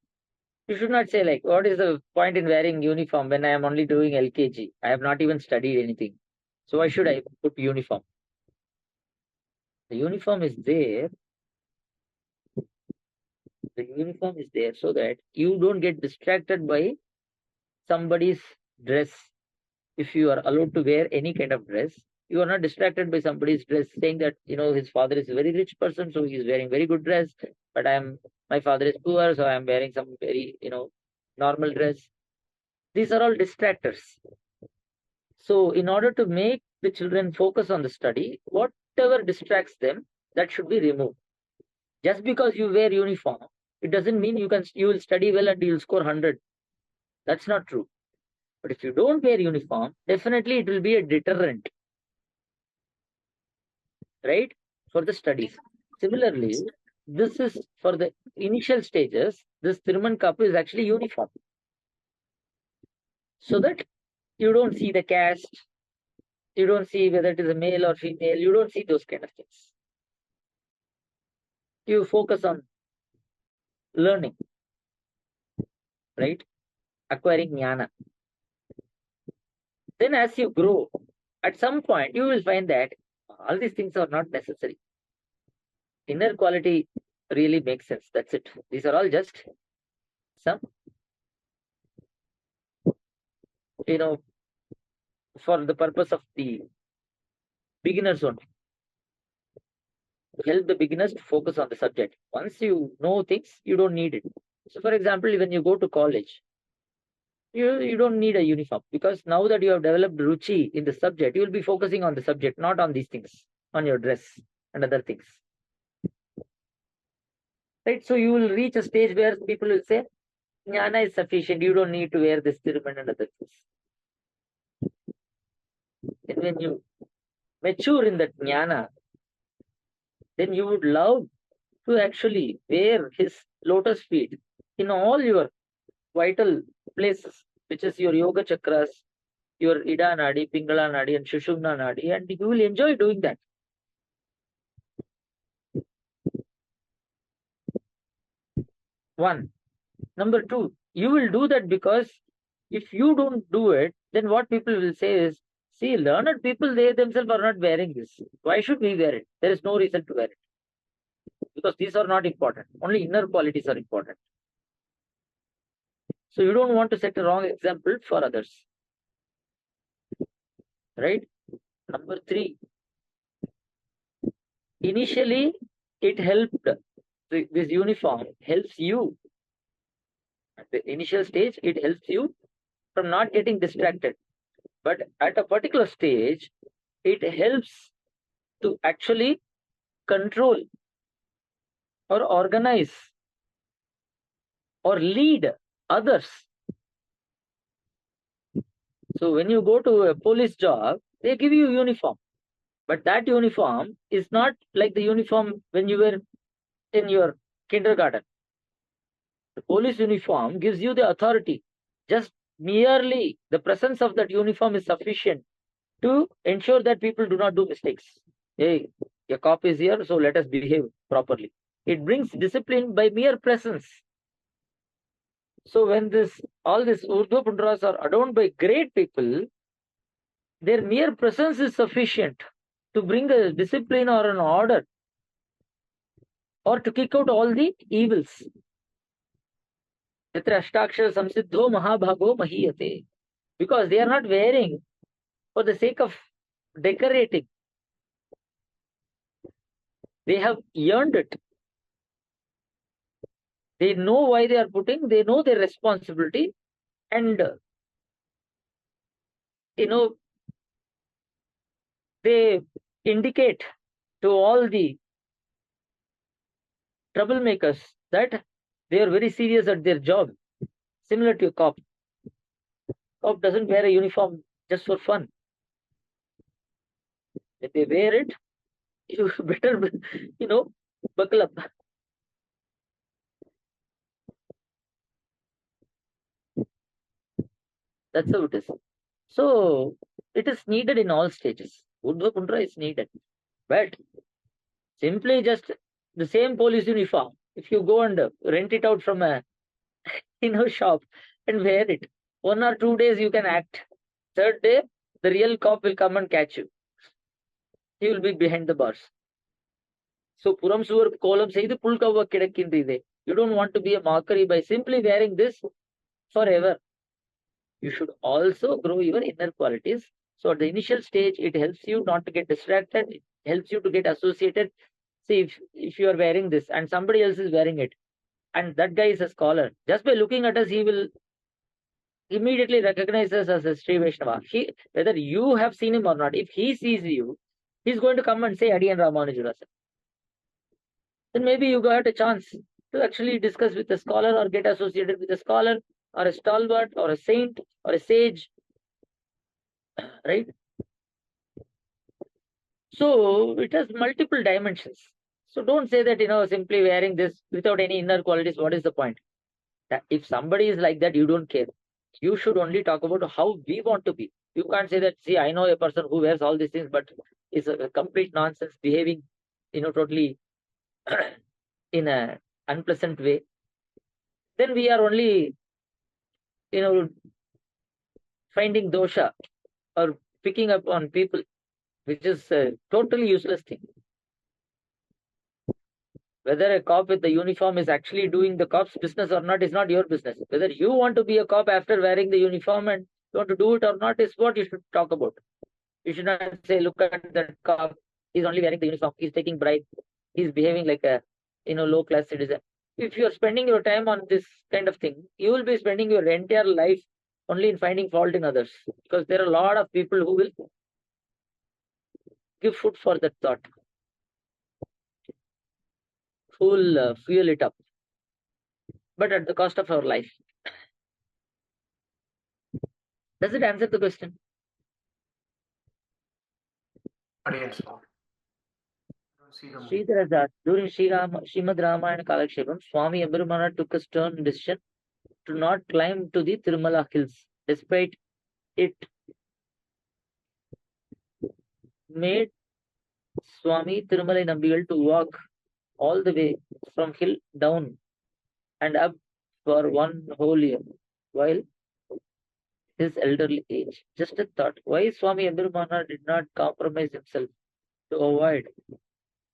You should not say like, what is the point in wearing uniform when I am only doing LKG? I have not even studied anything. So why should I put uniform? The uniform is there. The uniform is there so that you don't get distracted by somebody's dress. If you are allowed to wear any kind of dress, you are not distracted by somebody's dress saying that, his father is a very rich person, so he is wearing very good dress, but my father is poor, so I am wearing some very, normal dress. These are all distractors. So in order to make the children focus on the study, whatever distracts them, that should be removed. Just because you wear uniform, it doesn't mean you will study well and you will score 100. That's not true. But if you don't wear uniform, definitely it will be a deterrent, right, for the studies. Similarly, this is for the initial stages, this Thiruman Kapu is actually uniform. So that you don't see the caste, you don't see whether it is a male or female, you don't see those kind of things. You focus on learning, right? Acquiring jnana. Then as you grow, at some point you will find that all these things are not necessary. Inner quality really makes sense. That's it. These are all just some for the purpose of the beginners only. To help the beginners to focus on the subject. Once you know things, you don't need it. So, for example, when you go to college, you don't need a uniform, because now that you have developed ruchi in the subject, you will be focusing on the subject, not on these things, on your dress and other things. Right? So you will reach a stage where people will say, jnana is sufficient, you don't need to wear this turban and other things. And when you mature in that jnana, then you would love to actually wear his lotus feet in all your vital places, which is your yoga chakras, your Ida Nadi, Pingala Nadi, and Shushumna Nadi, and you will enjoy doing that. One. Number two, you will do that because if you don't do it, then what people will say is, see, learned people, they themselves are not wearing this. Why should we wear it? There is no reason to wear it. Because these are not important. Only inner qualities are important. So you don't want to set a wrong example for others. Right? Number three, initially it helped, this uniform helps you. At the initial stage, it helps you from not getting distracted. But at a particular stage, it helps to actually control or organize or lead others. So when you go to a police job, they give you a uniform. But that uniform is not like the uniform when you were in your kindergarten. The police uniform gives you the authority. Just merely the presence of that uniform is sufficient to ensure that people do not do mistakes. Hey, a cop is here, so let us behave properly. It brings discipline by mere presence. So when all these Urdhva Pundras are adorned by great people, their mere presence is sufficient to bring a discipline or an order, or to kick out all the evils. Yatra ashtakshara samsiddho mahabhago mahiyate. Because they are not wearing for the sake of decorating. They have earned it. They know why they are putting, they know their responsibility, and they indicate to all the troublemakers that they are very serious at their job. Similar to a cop. Cop doesn't wear a uniform just for fun. If they wear it, you better, buckle up. That's how it is. So it is needed in all stages. Urdhva Pundra is needed. But simply just the same police uniform, if you go and rent it out from a shop and wear it, 1 or 2 days you can act. Third day, the real cop will come and catch you. He will be behind the bars. So Puram Suvar Kolam Seidu Pulkava Kidakindide. You don't want to be a mockery by simply wearing this forever. You should also grow your inner qualities. So at the initial stage, it helps you not to get distracted. It helps you to get associated. See, if you are wearing this and somebody else is wearing it, and that guy is a scholar, just by looking at us, he will immediately recognize us as a Sri Vaishnava. Whether you have seen him or not, if he sees you, he's going to come and say, Adi and Ramanuja. Then maybe you got a chance to actually discuss with a scholar or get associated with a scholar or a stalwart or a saint or a sage. Right? So it has multiple dimensions. So don't say that, simply wearing this without any inner qualities, what is the point? That if somebody is like that, you don't care. You should only talk about how we want to be. You can't say that, see, I know a person who wears all these things, but is a complete nonsense, behaving, totally in a unpleasant way. Then we are only, finding dosha or picking up on people, which is a totally useless thing. Whether a cop with the uniform is actually doing the cop's business or not is not your business. Whether you want to be a cop after wearing the uniform and You want to do it or not is what you should talk about. You should not say, look at that cop, he's only wearing the uniform, he's taking bribe, he's behaving like a low class citizen. If you're spending your time on this kind of thing, you will be spending your entire life only in finding fault in others, because there are a lot of people who will give food for that thought, who will fuel it up, but at the cost of our life. Does it answer the question? Adiyan Swami. See the Sridhara, during Srimad Ramayana Kalakshepam, Swami Abhiramana took a stern decision to not climb to the Tirumala hills, despite it made Swami Tirumalai Nambigal to walk all the way from hill down and up for one whole year, while his elderly age. Just a thought, why Swami Abhiramana did not compromise himself to avoid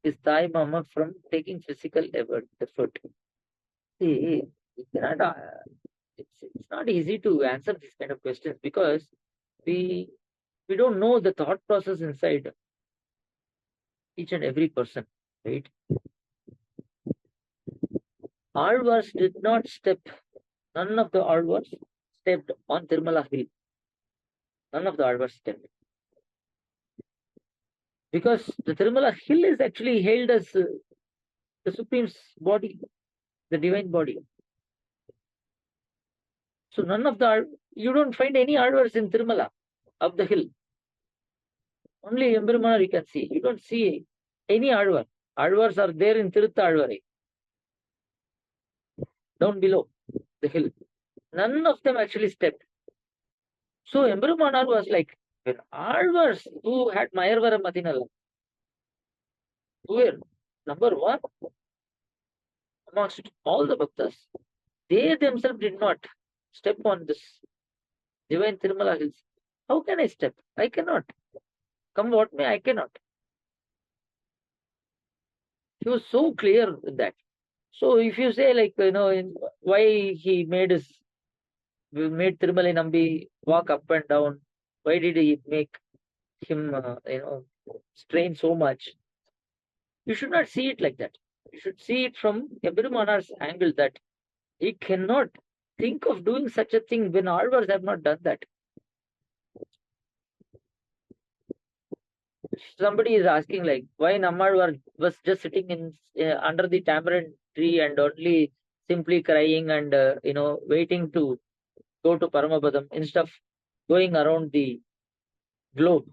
his Thai Mama from taking physical effort? See, you cannot, it's not easy to answer these kind of questions, because we don't know the thought process inside each and every person, right? Azhwars did not step, none of the azhwars stepped on Tirumala hill. None of the azhwars stepped. Because the Tirumala hill is actually hailed as the Supreme's body, the divine body. So none of you don't find any azhwars in Tirumala, up the hill. Only Embrumana you can see. You don't see any azhwar. Azhwars are there in Tirutha Azhwari, down below the hill. None of them actually stepped. So Embrumana was like, when azhwars who had Mayarvara Madinala, who were number one amongst all the bhaktas, they themselves did not step on this divine Tirumala hills. How can I step? I cannot. Come what may, I cannot. He was so clear in that. So if you say, like, why he made Tirumalai Nambi walk up and down, why did he make him strain so much? You should not see it like that. You should see it from Abhiramana's angle, that he cannot think of doing such a thing when Alvars have not done that. Somebody is asking, like, why Nammalvar was just sitting in under the tamarind tree and only simply crying and waiting to go to Paramapadam instead of going around the globe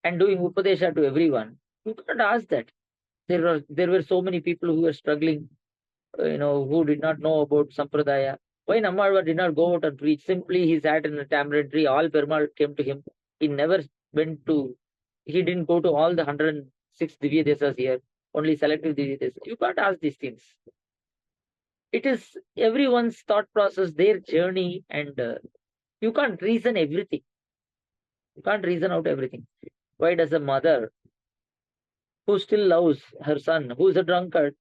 and doing Upadesha to everyone. You can't ask that. There were so many people who were struggling, who did not know about Sampradaya. Why Nammalvar did not go out and preach? Simply he sat in a tamarind tree, all perumal came to him. He didn't go to all the 106 Divya Desas here, only selective Divya Desas. You can't ask these things. It is everyone's thought process, their journey, and you can't reason everything. You can't reason out everything. Why does a mother who still loves her son, who is a drunkard,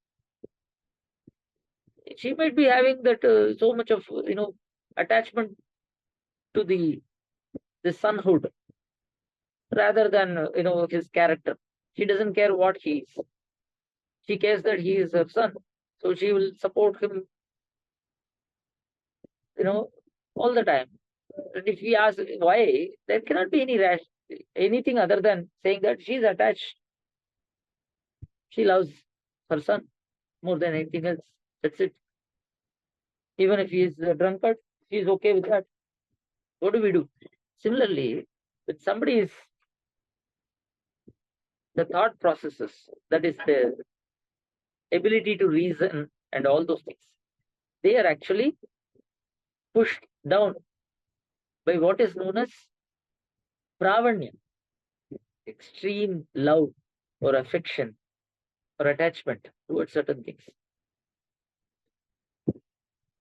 she might be having that so much of attachment to the sonhood, rather than his character. She doesn't care what he is. She cares that he is her son, so she will support him all the time. And if we ask why, there cannot be anything other than saying that she is attached. She loves her son more than anything else. That's it. Even if he is a drunkard, she is okay with that. What do we do? Similarly, when somebody is the thought processes, that is the ability to reason and all those things, they are actually pushed down by what is known as pravanya, extreme love or affection or attachment towards certain things.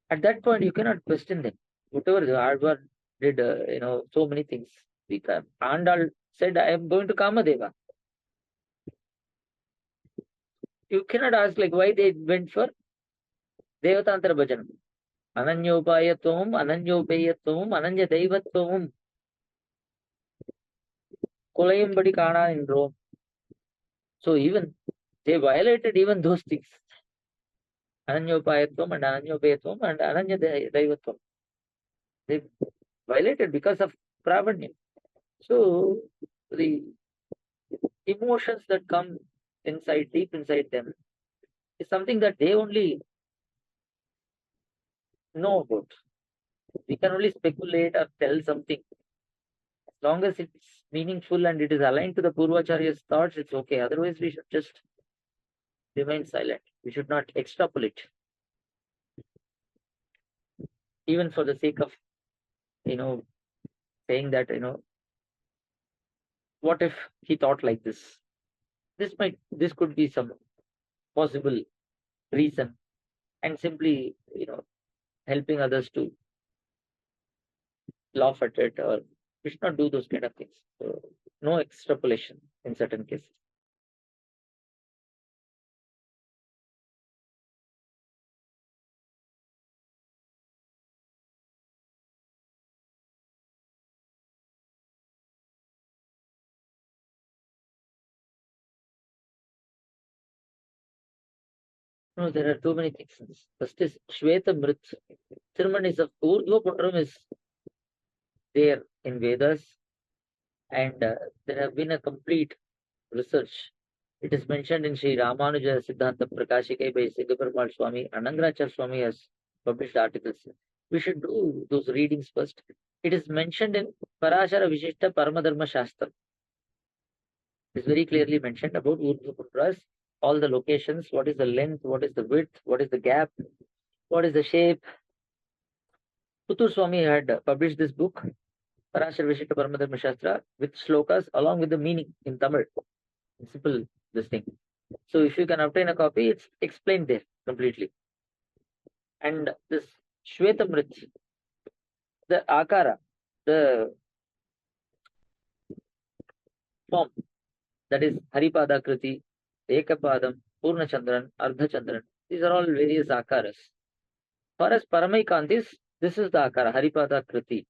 At that point, you cannot question them. Whatever the Azhwar did, so many things. Andal said, I am going to Kamadeva. You cannot ask, like, why they went for Devatantara Bhajanam. Ananyopayatvam, Ananyopayatvam, Ananya Daivatvam, Kolayambadi Kana in Rome. So even they violated even those things. Ananyopayatvam and Ananyopayatvam and Ananya Daivatvam. They violated because of Pravanya. So the emotions that come inside, deep inside them, is something that they only know about. We can only speculate or tell something. As long as it's meaningful and it is aligned to the Purvacharya's thoughts, it's okay. Otherwise, we should just remain silent. We should not extrapolate. Even for the sake of, saying that, what if he thought like this? This could be some possible reason, and simply, helping others to laugh at it, or we should not do those kind of things. So, no extrapolation in certain cases. No, there are too many things. First is Shweta Mrit. Tirman is of Urdhva Pundram is there in Vedas, and there have been a complete research. It is mentioned in Sri Ramanuja Siddhanta Prakashika by Perumal Swami. Anangaracharya Swami has published articles. We should do those readings first. It is mentioned in Parashara Vishishta Paramadharma Shastra. It is very clearly mentioned about Urdhva Pundras, all the locations, what is the length, what is the width, what is the gap, what is the shape. Puttur Swami had published this book, Parashara Vishishta Paramadharma Shastra, with slokas along with the meaning in Tamil. Simple, this thing. So if you can obtain a copy, it's explained there completely. And this Shvetamrit, the akara, the form, that is Haripada Kriti, Ekapadam, Purnachandran, Ardhachandran, these are all various akaras. For as Paramaikantis, this is the akara, Haripada Kriti.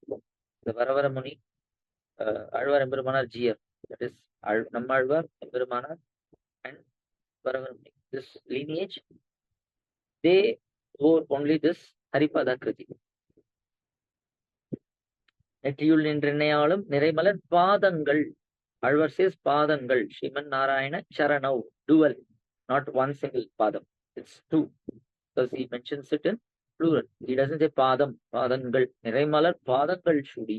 The Varavara Muni, Alvar Emperumanar Jeeyar, that is Nammalvar, Emperumanar, and Varavara Muni. This lineage, they wore only this Haripada Kriti. நெற்றியுள் நின்றனையாலும் நிறைமலர் பாதங்கள். Alvar says பாதங்கள். Sriman Narayana Charanau, dual, not one single padam. It's two, because he mentions it in plural. He doesn't say padam, பாதங்கள். நிறைமலர் பாதங்கள் சூடி.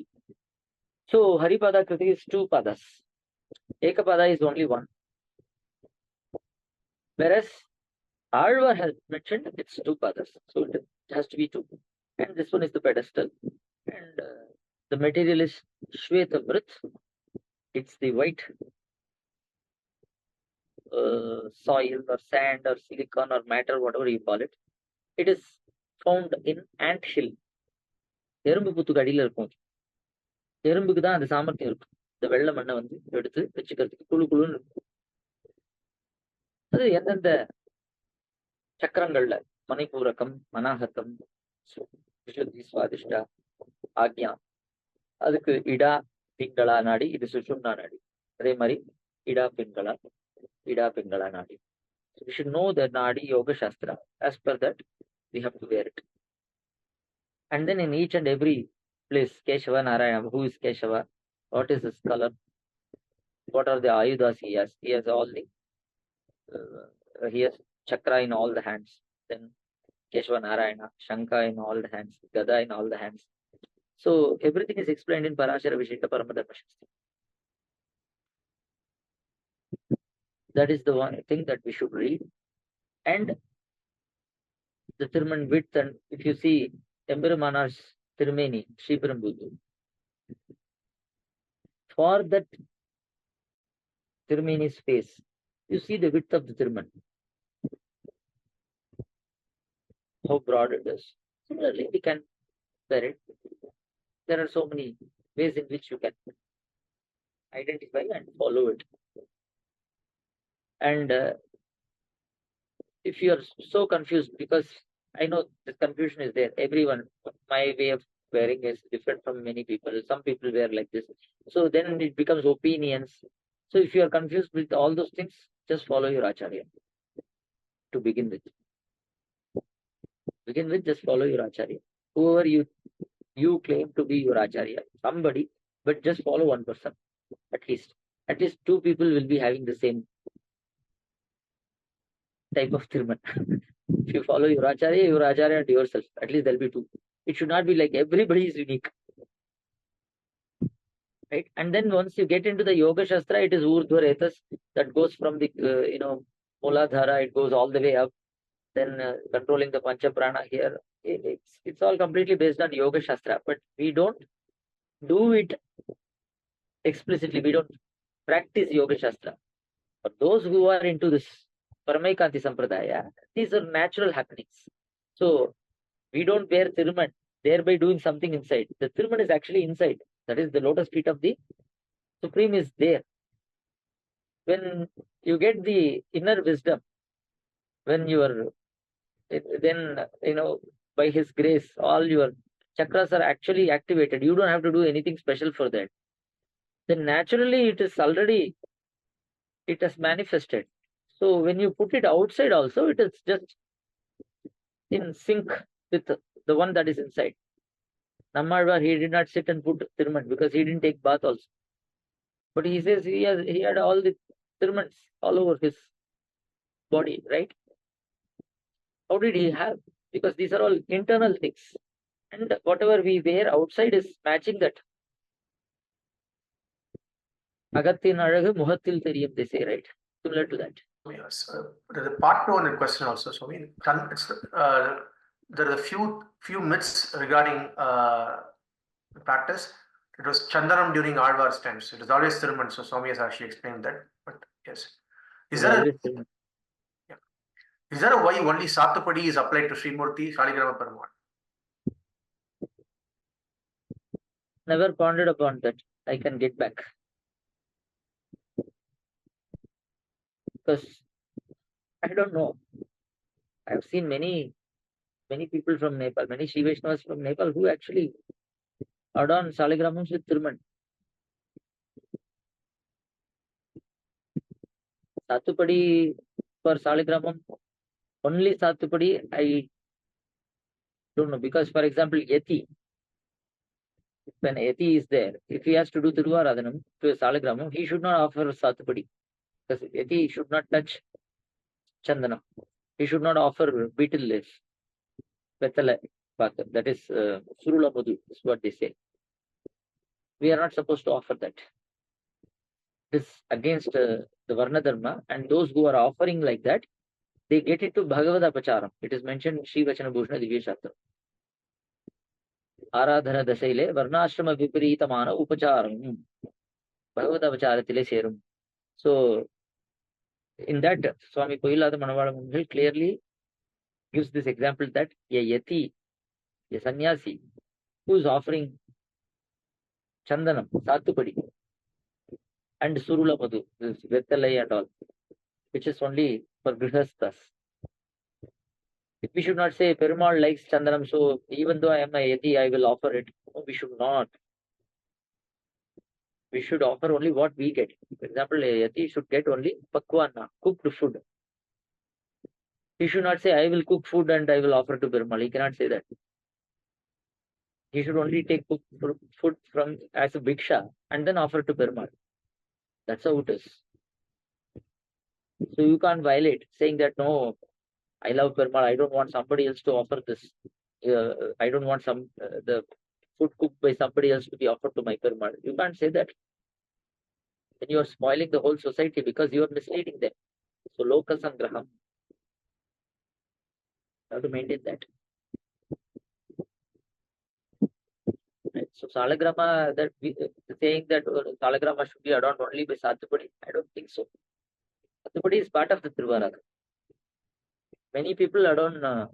So Haripada Kriti is two padas. Ekapada is only one. Whereas Alvar has mentioned it's two padas. So it has to be two. And this one is the pedestal. And the material is Shvetamrit. It's the white soil or sand or silicon or matter, whatever you call it. It is found in ant hill. எறும்பு புத்துக்கு அடியில இருக்கும். எறும்புக்கு தான் அந்த சாமர்த்தியம் இருக்கும். இந்த வெள்ளை மண்ணை வந்து எடுத்து வச்சுக்கிறதுக்கு குழு குழுன்னு இருக்கும். அது எந்தெந்த சக்கரங்கள்ல மணிபூரகம், மனாகத்தம், விசுத்தி, சுவாதிஷ்டா, ஆக்ஞா, அதுக்கு இடா பிங்களா நாடி, இது சுஷும்னா நாடி. அதே மாதிரி இடா பிங்களா நாடி. So we should know the Nadi Yoga Shastra. As per that, we have to wear it. And then in each and every place, Keshava, Narayana, who is Keshava, what is his color, what are the ayodhias he has. He has all the, he has chakra in all the hands. Then Keshava, Narayana, Shanka in all the hands, Gada in all the hands. So everything is explained in Parashara Vishishta Paramadharma Shastra. That is the one thing that we should read. And the Tirman width, and if you see Emperumanar's Tirumeni, Sri Perambudur, for that Tirumeni's face, you see the width of the Tirman, how broad it is. Similarly, we can wear it. There are so many ways in which you can identify and follow it. And if you are so confused, because I know this confusion is there. Everyone, my way of wearing is different from many people. Some people wear like this. So then it becomes opinions. So if you are confused with all those things, just follow your acharya to begin with. Begin with, just follow your acharya. Whoever you claim to be your acharya, somebody, but just follow one person at least. At least two people will be having the same type of tirman. If you follow your acharya and yourself, at least there'll be two. It should not be like everybody is unique. Right? And then once you get into the Yoga Shastra, it is Urdhva Retas that goes from the, Muladhara, it goes all the way up. Then controlling the Pancha Prana here. It's all completely based on Yoga Shastra, but we don't do it explicitly. We don't practice Yoga Shastra. For those who are into this Paramaikanti Sampradaya, these are natural happenings. So we don't wear Thiruman, thereby doing something inside. The Thiruman is actually inside. That is, the lotus feet of the Supreme is there. When you get the inner wisdom, when you are, then, by His grace, all your chakras are actually activated. You don't have to do anything special for that. Then naturally it has manifested. So when you put it outside also, it is just in sync with the one that is inside. Nammalvar, he did not sit and put Thiruman because he didn't take bath also. But he says he had all the Thirumans all over his body, right? How did he have? Because these are all internal things. And whatever we wear outside is matching that. Agathin Alagu Muhathil Theriyam, they say, right? Similar to that. Yes. There's a part 2 on the question also, Swami. There are a few myths regarding the practice. It was Chandanam during Azhwar's times. It was always Thiruman, so Swami has actually explained that. But yes. Is there a why only Sattupadi is applied to Srimurti, Shaligrama Perumal? Never pondered upon that. I can get back. Because I don't know. I've seen many people from Nepal, many Srivaishnavas from Nepal who actually adorn Saligramams with Thiruman. Sattupadi for Saligramam, only Sattupadi, I don't know. Because, for example, Yeti, when Yeti is there, if he has to do Tiruvaradhanam to a Saligramam, he should not offer Sattupadi. Because Yeti should not touch Chandanam. He should not offer beetle leaf. Vetala, that is Surula Madhu, is what they say. We are not supposed to offer that. This against the Varna Dharma, and those who are offering like that, they get into Bhagavad Apacharam. It is mentioned in Sri Vachana Bhushana Divya Shastra. Aradhana Dasaile, Varnashrama Viparitamana Upacharam. Bhagavad Apacharatile Serum. So, in that, Swami Koilada Manavada clearly gives this example that a Yati, a sannyasi, who is offering Chandanam, Sattupadi, and Surula Madhu, this Vettalai and all, which is only for Grihasthas. We should not say Perumal likes Chandanam, so even though I am a Yati, I will offer it. No, we should not. We should offer only what we get. For example, a Yati should get only Pakwana, cooked food. He should not say, I will cook food and I will offer to Perumal. He cannot say that. He should only take cooked food from as a bhiksha and then offer to Perumal. That's how it is. So you can't violate saying that, no, I love Perumal, I don't want somebody else to offer this. I don't want the food cooked by somebody else to be offered to my Perumal. You can't say that. Then you are spoiling the whole society because you are misleading them. So loka sangraham. You have to maintain that. Right. So Salagrama, saying that Salagrama should be adorned only by Sattupadi, I don't think so. Sattupadi is part of the Tiruvaraka. Many people adorn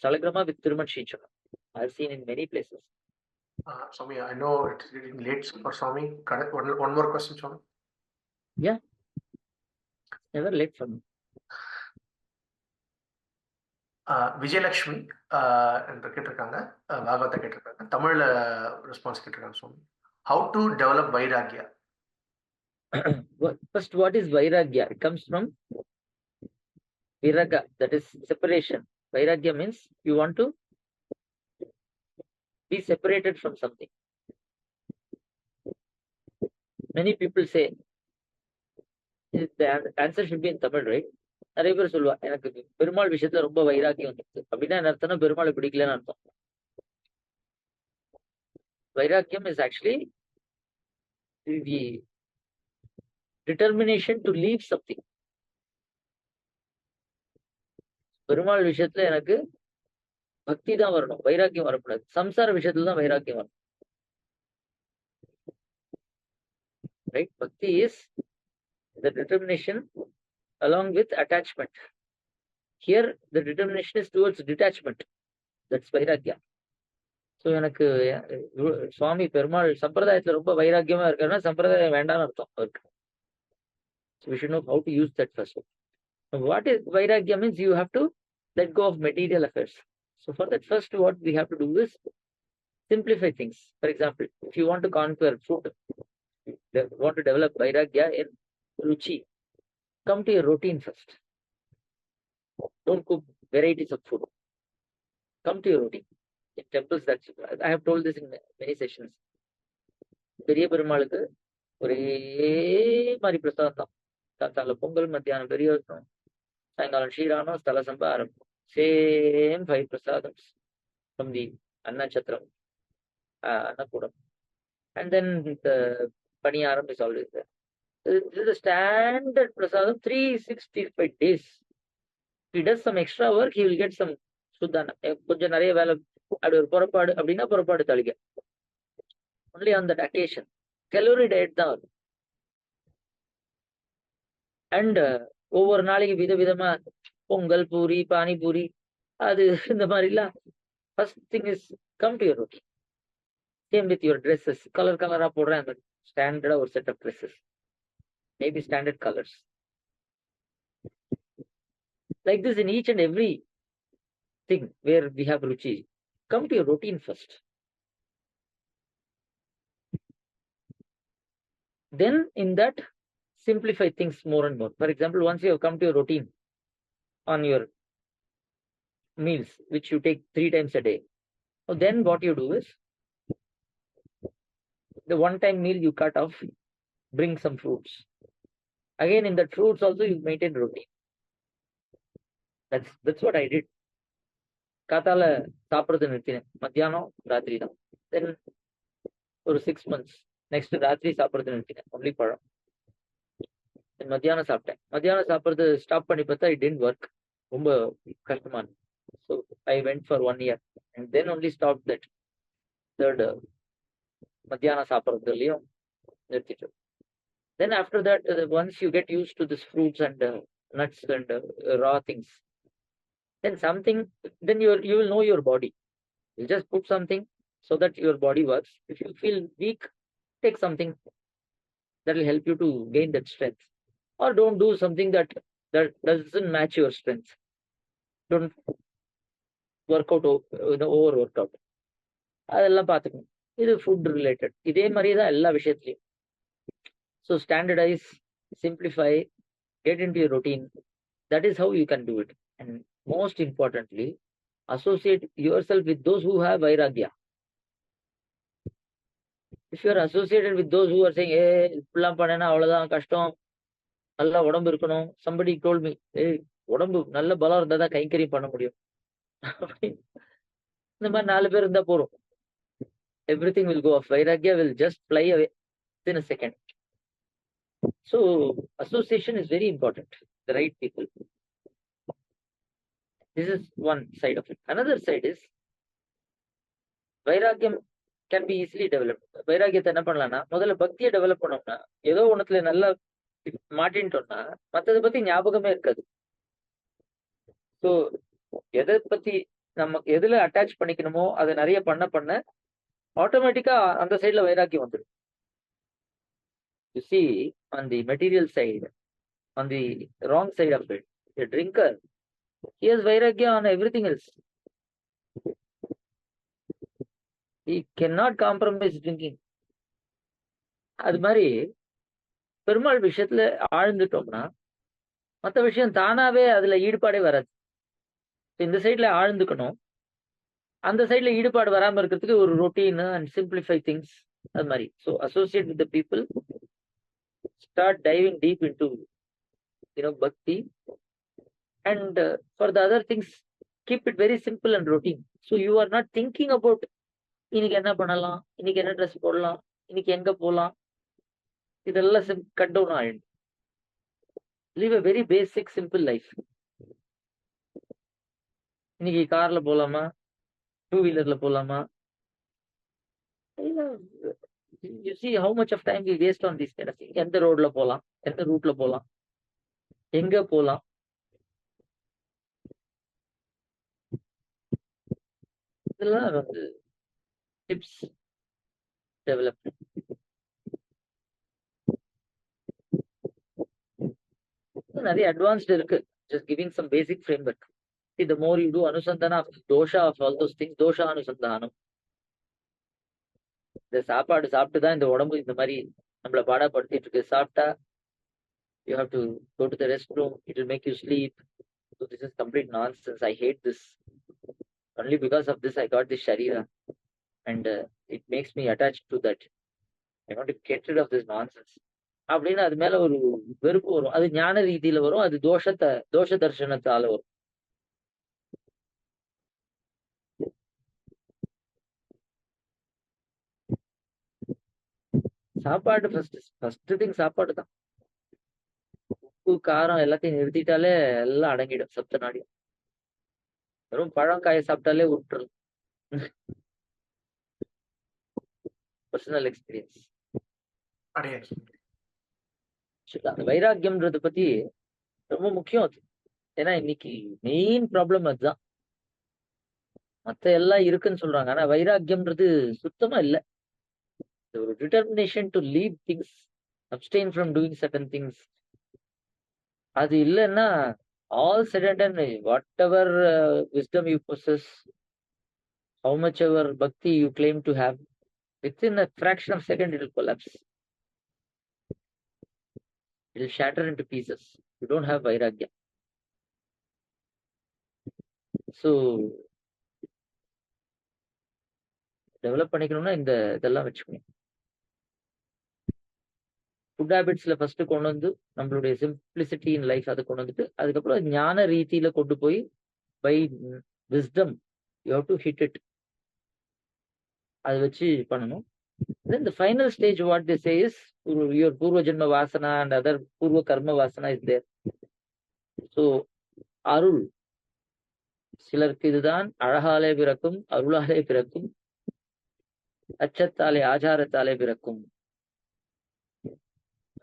Salagrama with Thiruman Shinchaka. I've seen in many places. Swami, I know it's getting late for Swami. One more question, Swami. Yeah. Never late for me. Vijayalakshmi என்று கேட்டிருக்காங்க, பாகவத்தை கேட்டிருக்காங்க. தமிழ்ல response கேட்டிருக்காங்க சுவாமி. How to develop vairagya? First, what is vairagya? It comes from viraga, that is separation. Vairagya means you want to be separated from something. Many people say, the answer should be in Tamil, right? நிறைய பேர் சொல்லுவா, எனக்கு பெருமாள் விஷயத்துல ரொம்ப வைராக்கியம் வந்துருக்கு அப்படின்னா என்ன அர்த்தம்னா பெருமாளை பிடிக்கலன்னு அர்த்தம். வைராக்கியம் is actually the determination to leave something. Perumal விஷயத்துல எனக்கு பக்தி தான் வரணும், வைராக்கியம் வரக்கூடாது. சம்சார விஷயத்துல தான் வைராக்கியம் வரணும், ரைட்? பக்தி is the determination along with attachment. Here the determination is towards detachment. That's vairagya. So எனக்கு சுவாமி பெருமாள் சம்பிரதாயத்துல ரொம்ப வைராக்கியமா இருக்காருன்னா சம்பிரதாயம் வேண்டாம்னு அர்த்தம் அவருக்கு. So we should know how to use that first. What is vairagya means you have to let go of material affairs. So for that, first what we have to do is simplify things. For example, if you want to conquer food, you want to develop vairagya in ruchi, come to your routine first. Don't cook varieties of food. Come to your routine. In temples, that's, I have told this in many sessions. பெரிய பெருமாளுக்கு ஒரே மாதிரி பிரசாதம் தான். காத்தால பொங்கல், மத்தியானம் பெரிய சாயங்காலம் ஷீரானம், ஸ்தல sambaram. Same 5 prasadams from the Annachatram, Annakudam. And then the Paniyaram is always there. This is a standard prasadam, 365 days. If he does some extra work, he will get some Sudana. கொஞ்சம் நிறைய வேலை, அப்படி ஒரு புறப்பாடு அப்படின்னா புறப்பாடு தளிக்க. Only on that occasion. Calorie diet தான் வரும். அண்ட் ஒவ்வொரு நாளைக்கு விதவிதமா பொங்கல், பூரி, பானிபூரி, அது இந்த மாதிரிலாம். First thing is come to your routine. Same with your dresses. Colour கலரா போடுறேன், அந்த ஸ்டாண்டர்டா ஒரு set of dresses, maybe standard colours. Like this in each and every thing where we have ruchi. Come to your routine first. Then in that, simplify things more and more. For example, once you have come to your routine on your meals, which you take 3 times a day, so then what you do is, the one-time meal you cut off, bring some fruits. Again, in that fruits also you maintain routine. That's what I did. காத்தால சாப்பிட்றது நிறுத்தினேன், மத்தியானம் ராத்திரி தான். தென் ஒரு 6 months next ராத்திரி சாப்பிட்றது நிறுத்தினேன், only பழம். மத்தியானம் சாப்பிட்டேன். மத்தியானம் சாப்பிட்றது ஸ்டாப் பண்ணி பார்த்தா இட் டிடன்ட் ஒர்க், ரொம்ப கஷ்டமா இருந்துச்சு. So I went for 1 year and then only stop that third மத்தியானம் சாப்பிட்றதுலையும் நிறுத்திட்டு. Then after that, once you get used to this fruits and nuts and raw things, then something, then you will know your body. You just put something so that your body works. If you feel weak, take something that will help you to gain that strength. Or don't do something that doesn't match your strength. Don't work out, over workout. அதெல்லாம் பார்த்துக்கணும். இது food related. இதே மாதிரி தான் எல்லா விஷயத்துலையும். So standardize, simplify, get into your routine. That is how you can do it. And most importantly, associate yourself with those who have vairagya. If you are associated with those who are saying, hey, இப்படிலாம் பண்ணேன்னா அவ்வளோதான் கஷ்டம், நல்லா உடம்பு இருக்கணும். Somebody told me, hey, உடம்பு நல்ல பலம் இருந்தால் தான் கைங்கரியம் பண்ண முடியும். இந்த மாதிரி 4 பேர் இருந்தால் போறோம். Everything will go off. Vairagya will just fly away within a second. So association is very important. The right people. This is one side of it. Another side is vairagyam can be easily developed. வைராகியத்தை என்ன பண்ணலாம்னா, முதல்ல பக்தியை develop பண்ணோம்னா, ஏதோ ஒண்ணுத்துல நல்லா மாட்டின்ட்டோம்னா மற்றதை பத்தி ஞாபகமே இருக்காது. ஸோ எதை பத்தி நம்ம எதுல அட்டாச் பண்ணிக்கணுமோ அதை நிறைய பண்ண ஆட்டோமேட்டிக்கா அந்த சைட்ல வைராக்கியம் வந்துடும். You see, on the material side, on the wrong side of it, a drinker He has vairagya on everything else. He cannot compromise drinking. அது மாதிரி பெருமாள் விஷயத்துல ஆழ்ந்துட்டோம்னா மற்ற விஷயம் தானாவே அதுல ஈடுபாடே வராது. இந்த சைட்ல ஆழ்ந்துக்கணும், அந்த சைட்ல ஈடுபாடு வராம இருக்கிறதுக்கு ஒரு ரொட்டீன் அண்ட் சிம்பிளிஃபை திங்ஸ் அது மாதிரி. So associate with the people, start diving deep into பக்தி, and for the other things keep it very simple and routine. So you are not thinking about இன்னைக்கு என்ன பண்ணலாம், இன்னைக்கு என்ன ட்ரெஸ் போடலாம், இன்னைக்கு எங்க போகலாம், இதெல்லாம் கட் டவுன் ஆயிடும். live a very basic simple life. இன்னைக்கு கார்ல போலாமா, டூ வீலர்ல போலாமா, you see how much of time we waste on this kind of thing. எந்த ரோட்ல போலாம், எந்த ரூட்ல போலாம், எங்க போலாம், இதெல்லாம் வந்து டிப்ஸ் டெவலப். நிறைய அட்வான்ஸ்டு இருக்கு. just giving some basic framework. See, the more you do anusandhana of dosha of all those things, dosha anusandhanam. இந்த சாப்பாடு சாப்பிட்டு தான் இந்த உடம்பு இந்த மாதிரி நம்மள பாடப்படுத்திட்டு இருக்கு. சாப்பிட்டா you have to go to the restroom, it will make you sleep. So this is complete nonsense. I hate this. Only because of this I got this sharira, and it makes me attached to that. I want to get rid of this nonsense. அப்படின்னு அது மேல ஒரு வெறுப்பு வரும். அது ஞான ரீதியில வரும், அது தோஷ தர்சனத்தால வரும். சாப்பாடு ஃபர்ஸ்ட் திங் சாப்பாடு தான். உப்பு காரம் எல்லாத்தையும் நிறுத்திட்டாலே எல்லாம் அடங்கிடும், சப்த நாடி. வெறும் பழம் காய சாப்பிட்டாலே விட்டுரும். Personal experience. அந்த வைராக்கியம்ன்றத பத்தி ரொம்ப முக்கியம் அது. ஏன்னா இன்னைக்கு மெயின் ப்ராப்ளம் அதுதான். மத்த எல்லாம் இருக்குன்னு சொல்றாங்க, ஆனா வைராக்கியம்ன்றது சுத்தமா இல்லை. ஒரு determination to leave things, abstain from doing certain things, அது இல்லைன்னா all said and done, whatever wisdom you possess, how much ever bhakti you claim to have, within a fraction of a second it will collapse. It will shatter into pieces. You don't have vairagya. So develop பண்ணிக்கணும்னா இதெல்லாம் வச்சுக்கணும். Food ஹேபிட்ஸ்ல first கொண்டு வந்து நம்மளுடைய simplicity in life அதை கொண்டு வந்துட்டு, அதுக்கப்புறம் ஞான ரீதியில கொண்டு போய் by wisdom you have to hit it, அதை வச்சு பண்ணணும். Then the final stage what they say is your purva janma vasana and other purva karma vasana is there. So அருள் சிலருக்கு இதுதான் அழகாலே பிறக்கும், அருளாலே பிறக்கும், அச்சத்தாலே ஆச்சாரத்தாலே பிறக்கும்.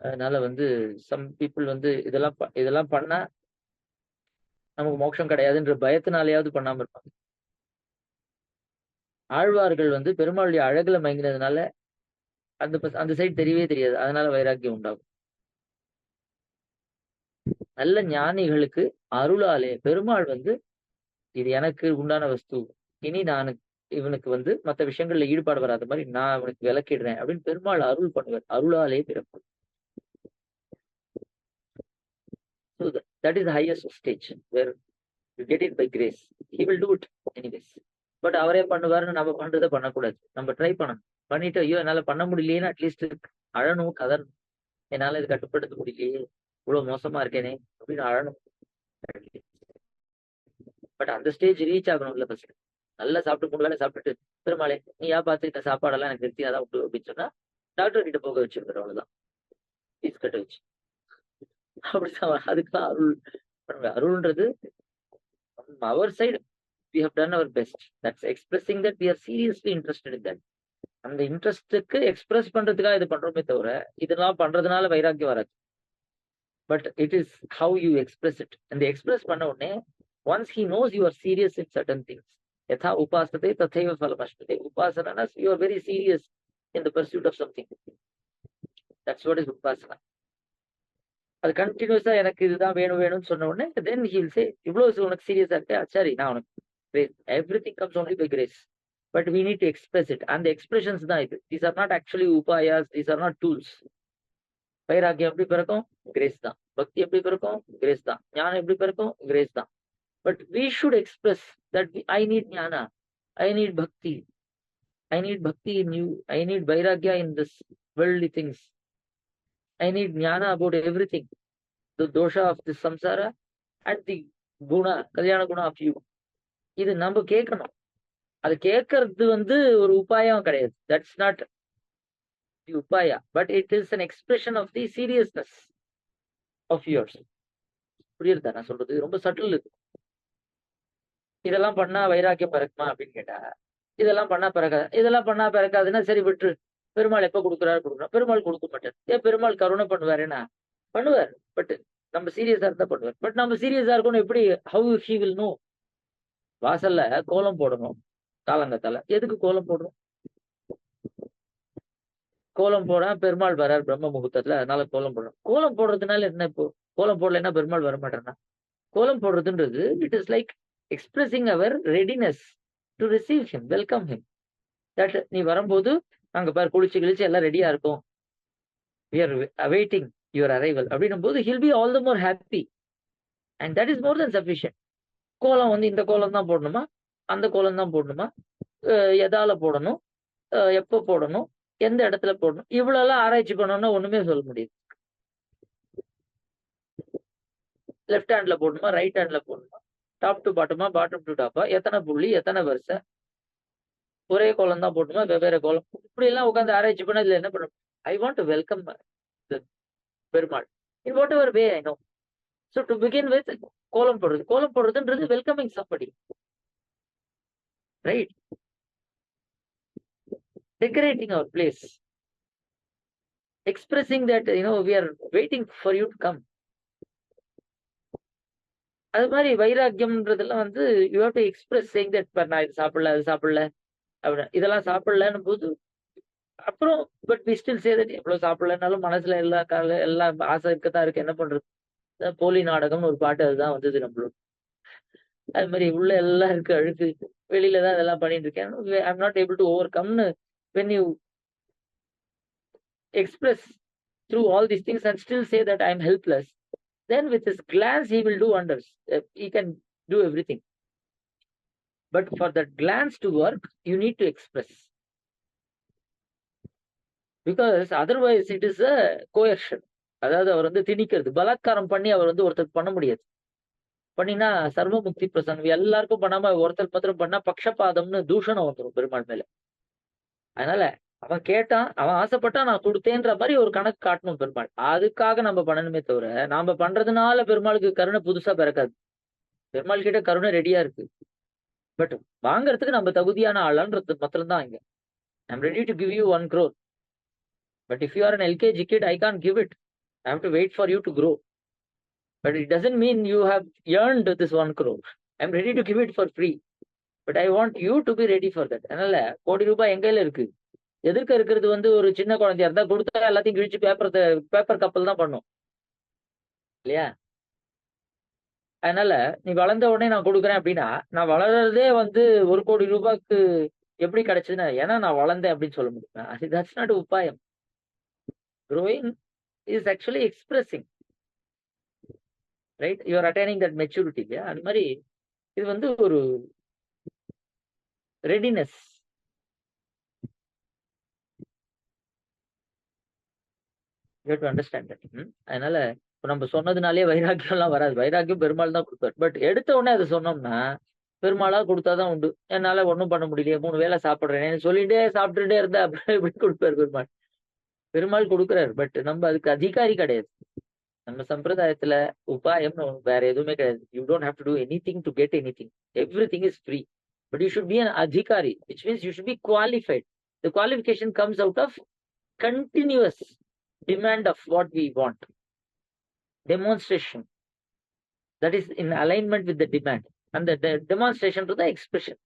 அதனால வந்து சம் பீப்புள் வந்து இதெல்லாம் பண்ணா நமக்கு மோட்சம் கிடையாதுன்ற பயத்தினாலேயாவது பண்ணாம இருப்பாங்க. ஆழ்வார்கள் வந்து பெருமாளுடைய அழகுல மயங்கினதுனால அந்த சைடு தெரியவே தெரியாது, அதனால வைராக்கியம் உண்டாகும். நல்ல ஞானிகளுக்கு அருளாலே பெருமாள் வந்து இது எனக்கு உண்டான வஸ்து, இனி நான் இவனுக்கு வந்து மற்ற விஷயங்கள்ல ஈடுபாடு வராத மாதிரி நான் அவனுக்கு விளக்கிடுறேன் அப்படின்னு பெருமாள் அருள் பண்ணுவார். அருளாலே பிறப்பு. So that is the highest stage where you get it by grace. He will do it anyways. But அவரே பண்ணுவாருன்னு நம்ம பண்றதை பண்ணக்கூடாது. நம்ம ட்ரை பண்ணணும். பண்ணிட்டு ஐயோ என்னால பண்ண முடியலையேன்னு அட்லீஸ்ட் அழணும், கதறணும். என்னால இது கட்டுப்படுத்த முடியலையே, இவ்வளவு மோசமா இருக்கேனே அப்படின்னு அழணும். பட் அந்த ஸ்டேஜ் ரீச் ஆகணும்ல ஃபர்ஸ்ட். நல்லா சாப்பிட்டு 3 வேளை சாப்பிட்டுட்டு பெருமாளே நீயா பார்த்து இந்த சாப்பாடெல்லாம் எனக்கு திருப்தியாதான் விட்டு அப்படின்னு சொன்னா டாக்டர் கிட்ட போக வச்சிருக்காரு. அவ்வளவுதான், ஃபீஸ் கட்ட வச்சு. அப்படிதான் அதுக்கெல்லாம் அருள் பண்ணுங்க. அருள்ன்றது our side we have done our best. That's expressing that we are seriously interested in that. அந்த இன்ட்ரெஸ்டுக்கு எக்ஸ்பிரஸ் பண்றதுக்காக இது பண்றோமே தவிர இதெல்லாம் பண்றதுனால வைராக்கியம் வராது. But it is how you express it. அந்த எக்ஸ்பிரஸ் பண்ண உடனே once he knows you are serious in certain things, yatha upasate tathaiva phalamashpate. Upasana, you are very serious in the pursuit of something. That's what is upasana. அது கண்டினியூஸா எனக்கு இதுதான் வேணும் வேணும்னு சொன்ன உடனே தென் ஹீல் சே இவ்வளவு உனக்கு சீரியஸா இருக்கு சரி நான் உனக்கு everything comes only by grace but we need to express it அந்த எக்ஸ்பிரஷன்ஸ் தான் இது these are not actually upayas these are not tools வைராக்கியம் எப்படி பிறக்கும் கிரேஸ் தான் பக்தி எப்படி பிறக்கும் கிரேஸ் தான் ஞானம் எப்படி பிறக்கும் கிரேஸ் தான் but we should express that I need jnana I need bhakti I need bhakti in you. I need vairagya in this worldly things. I need jnana about everything. The dosha of this samsara and the guna, kalyana guna of you. இது நம்ம கேட்கணும். அது கேட்கறது ஒரு உபாயம் கிடையாது. That's not the upaya, but it is an expression of the seriousness of yours. புரியுதா நான் சொல்றது? ரொம்ப சட்டில் இது. இதெல்லாம் பண்ணா வைராக்கியம் பிறக்குமா அப்படின்னு கேட்டா இதெல்லாம் பண்ணா பிறக்காது. இதெல்லாம் பண்ணா பிறக்காதுன்னா சரி விட்டு பெருமாள் எப்ப கொடுக்குறாரு கொடுக்குறோம். பெருமாள் கொடுக்க மாட்டார். ஏன் பெருமாள் கருணை பண்ணுவாருன்னா பண்ணுவார். பட் நம்ம சீரியஸா இருந்தா பண்ணுவார். பட் நம்ம சீரியஸா இருக்கணும் எப்படி ஹவு ஹி வில் நோ? வாசல்ல கோலம் போடணும் காலங்கத்தால. எதுக்கு கோலம் போடுறோம்? கோலம் போட பெருமாள் வரார் பிரம்ம முகூர்த்தத்துல, அதனால கோலம் போடுறோம். கோலம் போடுறதுனால என்ன? இப்போ கோலம் போடலைன்னா பெருமாள் வர மாட்டேன்னா கோலம் போடுறதுன்றது it is like expressing our readiness to receive him, welcome him. That நீ வரும்போது அங்க பாரு குளிச்சு கிழிச்சு எல்லாம் ரெடியா இருக்கும். We are awaiting your arrival. அப்படின்னும் போது he'll be all the more happy. And that is more than sufficient. கோலம் இந்த கோலம் தான் போடணுமா? அந்த கோலம் தான் போடணுமா? எதால போடணும்? எப்போ போடணும்? எந்த இடத்துல போடணும்? இவ்வளவு எல்லாம் ஆராய்ச்சி பண்ணணும்னா ஒண்ணுமே சொல்ல முடியாது. லெஃப்ட் ஹேண்ட்ல போடணுமா? ரைட் ஹேண்ட்ல போடணுமா? டாப் டு பாட்டமா பாட்டம் டு டாப்பா? எத்தனை புள்ளி எத்தனை வருஷம்? ஒரே கோலம் தான் போட்டுமா வெவ்வேறு கோலம்? இப்படி எல்லாம் உட்காந்து ஆராய்ச்சி பண்ண இதுல என்ன பண்ண? I want to welcome Perumal in whatever way I know. So to begin with கோலம் போடுறதுன்றது welcoming somebody, right? Decorating our place, expressing that we are waiting for you to come. அது மாதிரி வைராக்கியம்ன்றதெல்லாம் you have to express saying that நான் இது சாப்பிடல அது சாப்பிடல அப்படின்னா இதெல்லாம் சாப்பிடலன்னு போது அப்புறம் but we still say that எவ்வளவு சாப்பிடலனாலும் மனசுல எல்லாம் ஆசை இருக்கத்தான் இருக்கு. என்ன பண்றது? போலி நாடகம்னு ஒரு பாட்டு அதுதான் வந்தது நம்மளோட. அது மாதிரி உள்ள எல்லாம் இருக்கு அழுக்கு, வெளியில தான் இதெல்லாம் பண்ணிட்டு இருக்கேன். I am not able to over கம்னு when you express through all these things and still say that I am helpless, then with his glance he will do wonders. He can do everything. But for that glance to work, you need to express. Because otherwise it is a coercion. அதாவது அவர் திணிக்கிறது, பலாத்காரம் பண்ணி அவர் ஒருத்தருக்கு பண்ண முடியாது. பண்ணினா சர்வ முக்தி பிரசன்னம் எல்லாருக்கும் பண்ணாம ஒருத்தர் பத்திரம் பண்ணா பக்ஷபாதம்னு தூஷணம் வந்துடும் பெருமாள் மேல. அதனால அவன் கேட்டான், அவன் ஆசைப்பட்டான், நான் கொடுத்தேன்ற மாதிரி ஒரு கணக்கு காட்டணும் பெருமாள். அதுக்காக நம்ம பண்ணணுமே தவிர நாம பண்றதுனால பெருமாளுக்கு கருணை புதுசா பிறக்காது. பெருமாள் கிட்ட கருணை ரெடியா இருக்கு. பட் வாங்கறதுக்கு நம்ம தகுதியான ஆளான்றது மாத்திரம்தான் இங்க. I'm ready to give you 1 crore. But if you are an LKG kid, I can't give it. I have to wait for you to grow. But it doesn't mean you have earned this 1 crore. I'm ready to give it for free. But I want you to be ready for that. அதனால கோடி ரூபாய் எங்கையில இருக்கு. எதிர்க்க இருக்கிறது ஒரு சின்ன குழந்தையா இருந்தா கொடுத்தா எல்லாத்தையும் கிழிச்சு பேப்பர் கப்பல் தான் பண்ணும் இல்லையா? அதனால நீ வளர்ந்த உடனே நான் கொடுக்குறேன் அப்படின்னா நான் வளர்றதே 1 கோடி ரூபாய்க்கு எப்படி கிடைச்சதுன்னா ஏன்னா நான் வளர்ந்தேன் அப்படின்னு சொல்ல முடியும். தட்ஸ் நாட் உபாயம். Growing is actually expressing, right? You are attaining that maturity. இல்லையா? அது மாதிரி இது ஒரு readiness. You have to understand that. அதனால நம்ம சொன்னதுனாலே வைராக்கியம் எல்லாம் வராது. வைராக்கியம் பெருமாள் தான் கொடுப்பார். பட் எடுத்த உடனே அதை சொன்னோம்னா பெருமாளா கொடுத்தாதான் உண்டு. என்னால ஒன்றும் பண்ண முடியலையே, 3 வேளை சாப்பிடுறேன் சொல்லிட்டே சாப்பிட்டுட்டே இருந்தா அப்புறம் எப்படி கொடுப்பார் பெருமாள்? பெருமாள் கொடுக்குறாரு. பட் நம்ம அதுக்கு அதிகாரி கிடையாது. நம்ம சம்பிரதாயத்துல உபாயம் வேற எதுவுமே கிடையாது. You don't have to two anything to get anything. Everything is free. But you should be an adhikari, which means you should be qualified. The qualification comes out of continuous demand of what we want. Demonstration. That is in alignment with the demand. And the demonstration to the expression.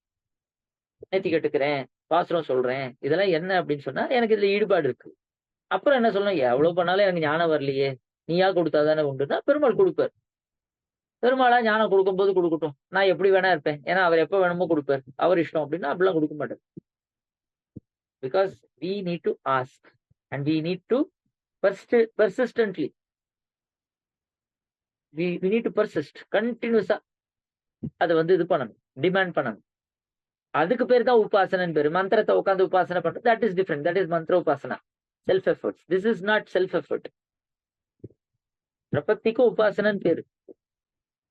நேத்தி கேட்டுக்கிறேன், பாசுரம் சொல்றேன், இதெல்லாம் என்ன அப்படின்னு சொன்னா எனக்கு இதுல ஈடுபாடு இருக்கு. அப்புறம் என்ன சொல்லணும்? எவ்வளவு பண்ணாலும் எனக்கு ஞானம் வரலையே, நீயா கொடுத்தாதானே உண்டுன்னா பெருமாள் கொடுப்பார். பெருமாளா ஞானம் கொடுக்கும்போது கொடுக்கட்டும், நான் எப்படி வேணா இருப்பேன், ஏன்னா அவர் எப்ப வேணுமோ கொடுப்பார், அவர் இஷ்டம் அப்படின்னா அப்படிலாம் கொடுக்க மாட்டார். Because we need to ask and we need to persistently we need to persist continuous-ஆ அதை வந்து இது பண்ணணும், டிமாண்ட் பண்ணணும். அதுக்கு பேர் தான் உபாசனன்னு பேரு. மந்திரத்தை உட்காந்து உபாசனை பண்றது, that is different. That is mantra upasana, self efforts. This is not self effort. பிரபத்திக்கு உபாசனன்னு பேரு,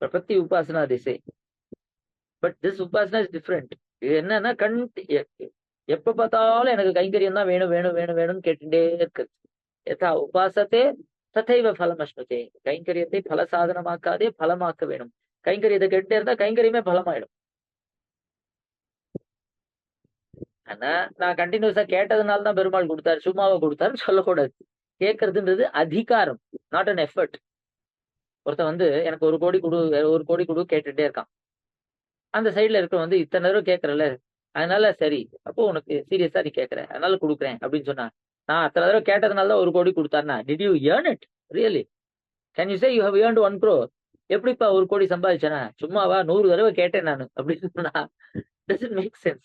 பிரபத்தி உபாசனா திசை. But this upasana is different. இது என்னன்னா எப்ப பார்த்தாலும் எனக்கு கைங்கரியம் தான் வேணும் வேணும் வேணும் வேணும்னு கேட்டுட்டே இருக்குது. யதா உபாசத்தே ததைவ பலம் அஷ்ணுதே. கைங்கரியத்தை பல சாதனமாக்காதே பலமாக்க வேணும். கைங்கரியத்தை கேட்டுட்டே இருந்தா கைங்கரியமே பலமாயிடும். ஆனா நான் கண்டினியூஸா கேட்டதுனால தான் பெருமாள் கொடுத்தாரு, சும்மாவை கொடுத்தாருன்னு சொல்லக்கூடாது. கேட்கறதுன்றது அதிகாரம், நாட் அன் எஃபர்ட். ஒருத்தன் வந்து எனக்கு 1 கோடி கொடு 1 கோடி கொடு கேட்டுட்டே இருக்கான். அந்த சைட்ல இருக்க வந்து இத்தனை நேரம் கேட்கறல, அதனால சரி அப்போ உனக்கு சீரியஸா நீ கேட்கற அதனால கொடுக்குறேன் அப்படின்னு சொன்னா, நான் அத்தனை தடவை கேட்டதுனால தான் 1 கோடி கொடுத்தாருனா, did you earn it really? Can you say you have earned 1 crore? எப்படிப்பா 1 கோடி சம்பாதிச்சேனா? சும்மாவா 100 தடவை கேட்டேன் நான் அப்படின்னு சொன்னா, doesn't make sense,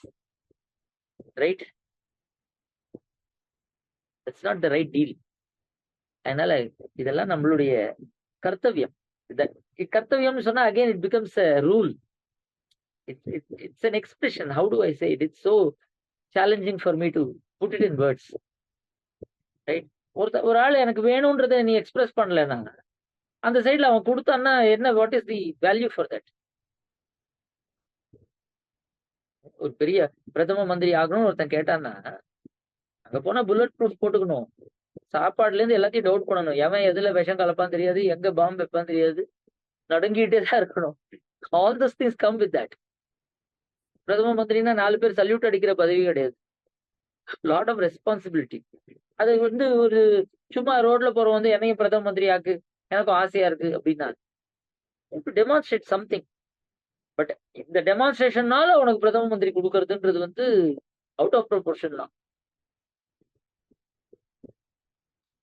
right? That's not the right deal. அதனால இதெல்லாம் நம்மளுடைய கர்த்தவியம். கர்த்தவியம்னு சொன்னா again it becomes a rule. It's an expression. How do I say it? It's so challenging for me to put it in words, right? ஒரு ஆள் எனக்கு வேணும்ன்றதை நீ express பண்ணலன்னா, அந்த சைட்ல அவன் கொடுத்தான்னா என்ன, what is the value for that? ஒரு பெரிய பிரதம மந்திரி ஆகணும்னு ஒருத்தன் கேட்டான்னா, அங்க போனா புல்லட் ப்ரூஃப் போட்டுக்கணும், சாப்பாடுல இருந்து எல்லாத்தையும் டவுட் பண்ணணும், எவன் எதுல விஷம் கலப்பான்னு தெரியாது, எங்க பாம்பு வைப்பான்னு தெரியாது, நடுங்கிட்டே தான் இருக்கணும். All those things come with that. பிரதம மந்திரினா 4 பேர் சல்யூட் அடிக்கிற பதவி கிடையாது. Lot of responsibility. அது வந்து ஒரு சும்மா ரோட்ல போறவங்க வந்து என்னையும் பிரதம மந்திரி ஆக்கு, எனக்கும் ஆசையா இருக்கு அப்படின்னா, டெமான்ஸ்ட்ரேட் சம்திங். பட் இந்த டெமான்ஸ்ட்ரேஷன்னால உனக்கு பிரதம மந்திரி கொடுக்கறதுன்றது வந்து அவுட் ஆஃப் ப்ரொபோர்ஷன் தான்,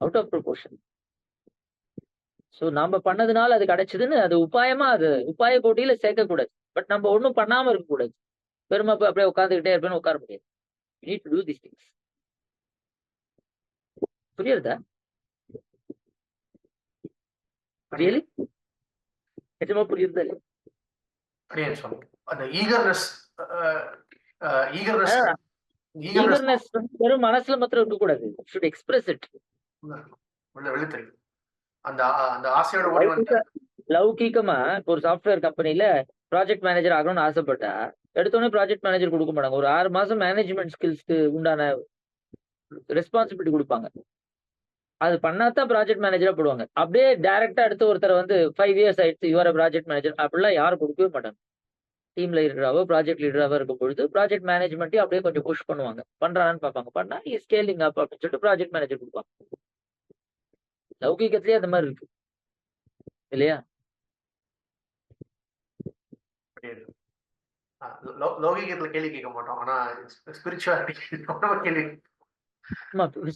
அவுட் ஆஃப் ப்ரொபோர்ஷன். ஸோ நாம பண்ணதுனால அது கிடைச்சதுன்னு அது உபாயமா, அது உபாய போட்டியில சேர்க்கக்கூடாது. பட் நம்ம ஒன்றும் பண்ணாம இருக்கக்கூடாது. பெருமை அப்படியே உட்காந்துக்கிட்டே இருப்பேன்னு உட்கார முடியாது. Need to do this things. புரியுறதா? ரியலி நிஜமா புரியுறதா? அந்த ஈகர்னஸ் வெறும் மனசுல மாத்திரம் இருக்க கூடாது. should express it. அந்த அந்த ஆசையோட ஓடி வந்து லௌகிகமா ஒரு சாஃப்ட்வேர் கம்பெனில ப்ராஜெக்ட் மேனேஜர் ஆகணும்னு ஆசைப்பட்டா எடுத்தோடனே ப்ராஜெக்ட் மேனேஜர் கொடுக்க மாட்டாங்க. ஒரு 6 மாசம் மேனேஜ்மெண்ட் ஸ்கில்ஸ்க்கு உண்டான ரெஸ்பான்சிபிலிட்டி கொடுப்பாங்க. அது பண்ணாதான் ப்ராஜெக்ட் மேனேஜரா போடுவாங்க. அப்படியே டைரக்டா எடுத்து ஒருத்தர் வந்து 5 years ஆயிடுச்சு இவர ப்ராஜெக்ட் மேனேஜர் அப்படிலாம் யாரும் கொடுக்கவே மாட்டாங்க. டீம் லீடராவோ ப்ராஜெக்ட் லீடராவோ இருக்கும் பொழுது ப்ராஜெக்ட் மேனேஜ்மெண்ட்டையும் அப்படியே கொஞ்சம் புஷ் பண்ணுவாங்க. பண்றான்னு பார்ப்பாங்க. பண்ணா ஸ்கேலிங் அப் அப்படின்னு சொல்லிட்டு ப்ராஜெக்ட் மேனேஜர் கொடுப்பாங்க. லௌகிகத்திலேயே அந்த மாதிரி இருக்கு இல்லையா? லௌகிகத்துல கேள்வி கேட்க மாட்டோம், ஆனா ஸ்பிரிச்சுவாலிட்டி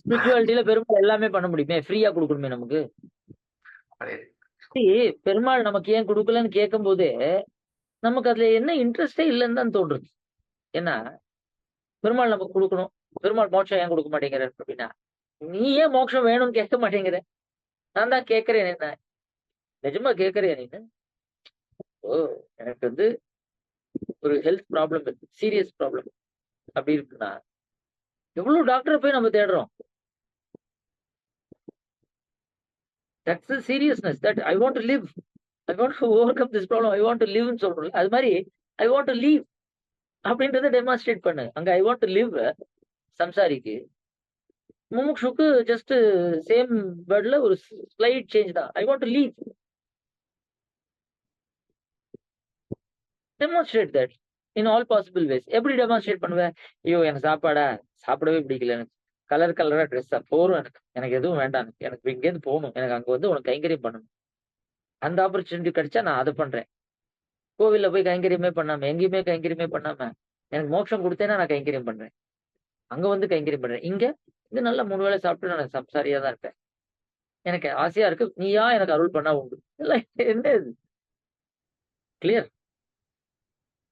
ஸ்பிரிச்சுவாலிட்டியில பெருமாள் எல்லாமே பண்ண முடியுமே, ஃப்ரீயா கொடுக்கணுமே நமக்கு. பெருமாள் நமக்கு ஏன் கொடுக்கலன்னு கேட்கும் போதே நமக்கு அதுல என்ன இன்ட்ரெஸ்டே இல்லைன்னு தான் தோன்றுது. ஏன்னா பெருமாள் நமக்கு கொடுக்கணும், பெருமாள் மோட்சம் ஏன் கொடுக்க மாட்டேங்கிற அப்படின்னா, நீ ஏன் மோட்சம் வேணும்னு கேட்க மாட்டேங்கிற? நான் தான் கேட்கிறேன். என்ன நிஜமா கேட்கறேன் நீ? ஓ எனக்கு வந்து ஒரு ஹெல்த் ப்ராப்ளம் இருக்கு, சீரியஸ் ப்ராப்ளம் அப்படி இருக்குன்னா எவ்வளவு டாக்டரை போய் நம்ம தேடுறோம். That's the seriousness that I want to live. I want to overcome this problem. I want to live ன்னு சொல்றோம். அது மாதிரி I want to live அப்படின்றத டெமான்ஸ்ட்ரேட் பண்ணு. அங்க I want to live சம்சாரிக்கு, முமுக்ஷுக்கு ஜஸ்ட் சேம் வேர்ட்ல ஒரு ஸ்லைட் சேஞ்ச் தான். I want to live. Demonstrate that in all possible ways. எப்படி டெமான்ஸ்ட்ரேட் பண்ணுவேன்? ஐயோ எனக்கு சாப்பிடவே பிடிக்கல, எனக்கு கலரா ட்ரெஸ்ஸா போறோம், எனக்கு எதுவும் வேண்டாம், எனக்கு இங்கேருந்து போகணும், எனக்கு அங்க வந்து உனக்கு கைங்கரியம் பண்ணணும், அந்த ஆப்பர்ச்சுனிட்டி கிடைச்சா நான் அதை பண்றேன். கோவில்ல போய் கைங்கரியமே பண்ணாம, எங்கேயுமே கைங்கரியமே பண்ணாம, எனக்கு மோட்சம் கொடுத்தேன்னா நான் கைங்கரியம் பண்றேன், அங்க வந்து கைங்கரியம் பண்றேன். இங்க இது நல்லா 3 வேளை சாப்பிட்டு நான் சம்சாரியா தான் இருப்பேன். எனக்கு ஆசையா இருக்கு, நீயா எனக்கு அருள் பண்ணா உண்டு. இல்ல என்ன இது? கிளியர்.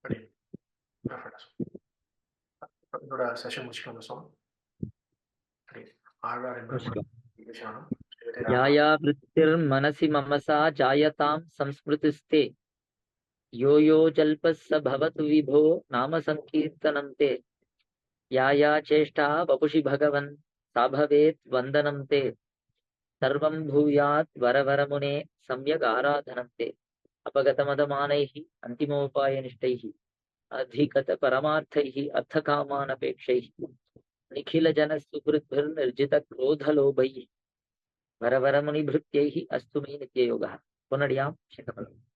அப்படி இதோட செஷன் முடிச்சுக்கோங்க சுவாமி. சரி, ஆழ்வார் என்பது விஷயம். யாயா விருத்திர் மனசி மமசா ஜாயதாம் சம்ஸ்மிருதிஸ்தே யோ யோ ஜல்பஸ் ச பவது விபோ நாம சங்கீர்த்தனம் தே யாயா சேஷ்டா வபுஷி பகவன் சா பவேத் வந்தனம் தே சர்வம் பூயாத் வரவரமுனே சம்யக் ஆராதனம் தே अपगतमदमानैः अन्तिमोपायनिष्ठैः अधिगत परमार्थैः अर्थकामानपेक्षैः निखिलजनसुहृद्भिर्निर्जितक्रोधलोभैः वरवरमुनिभृत्यैः अस्तु मे नित्ययोगः पुनर्यां शतफलम्.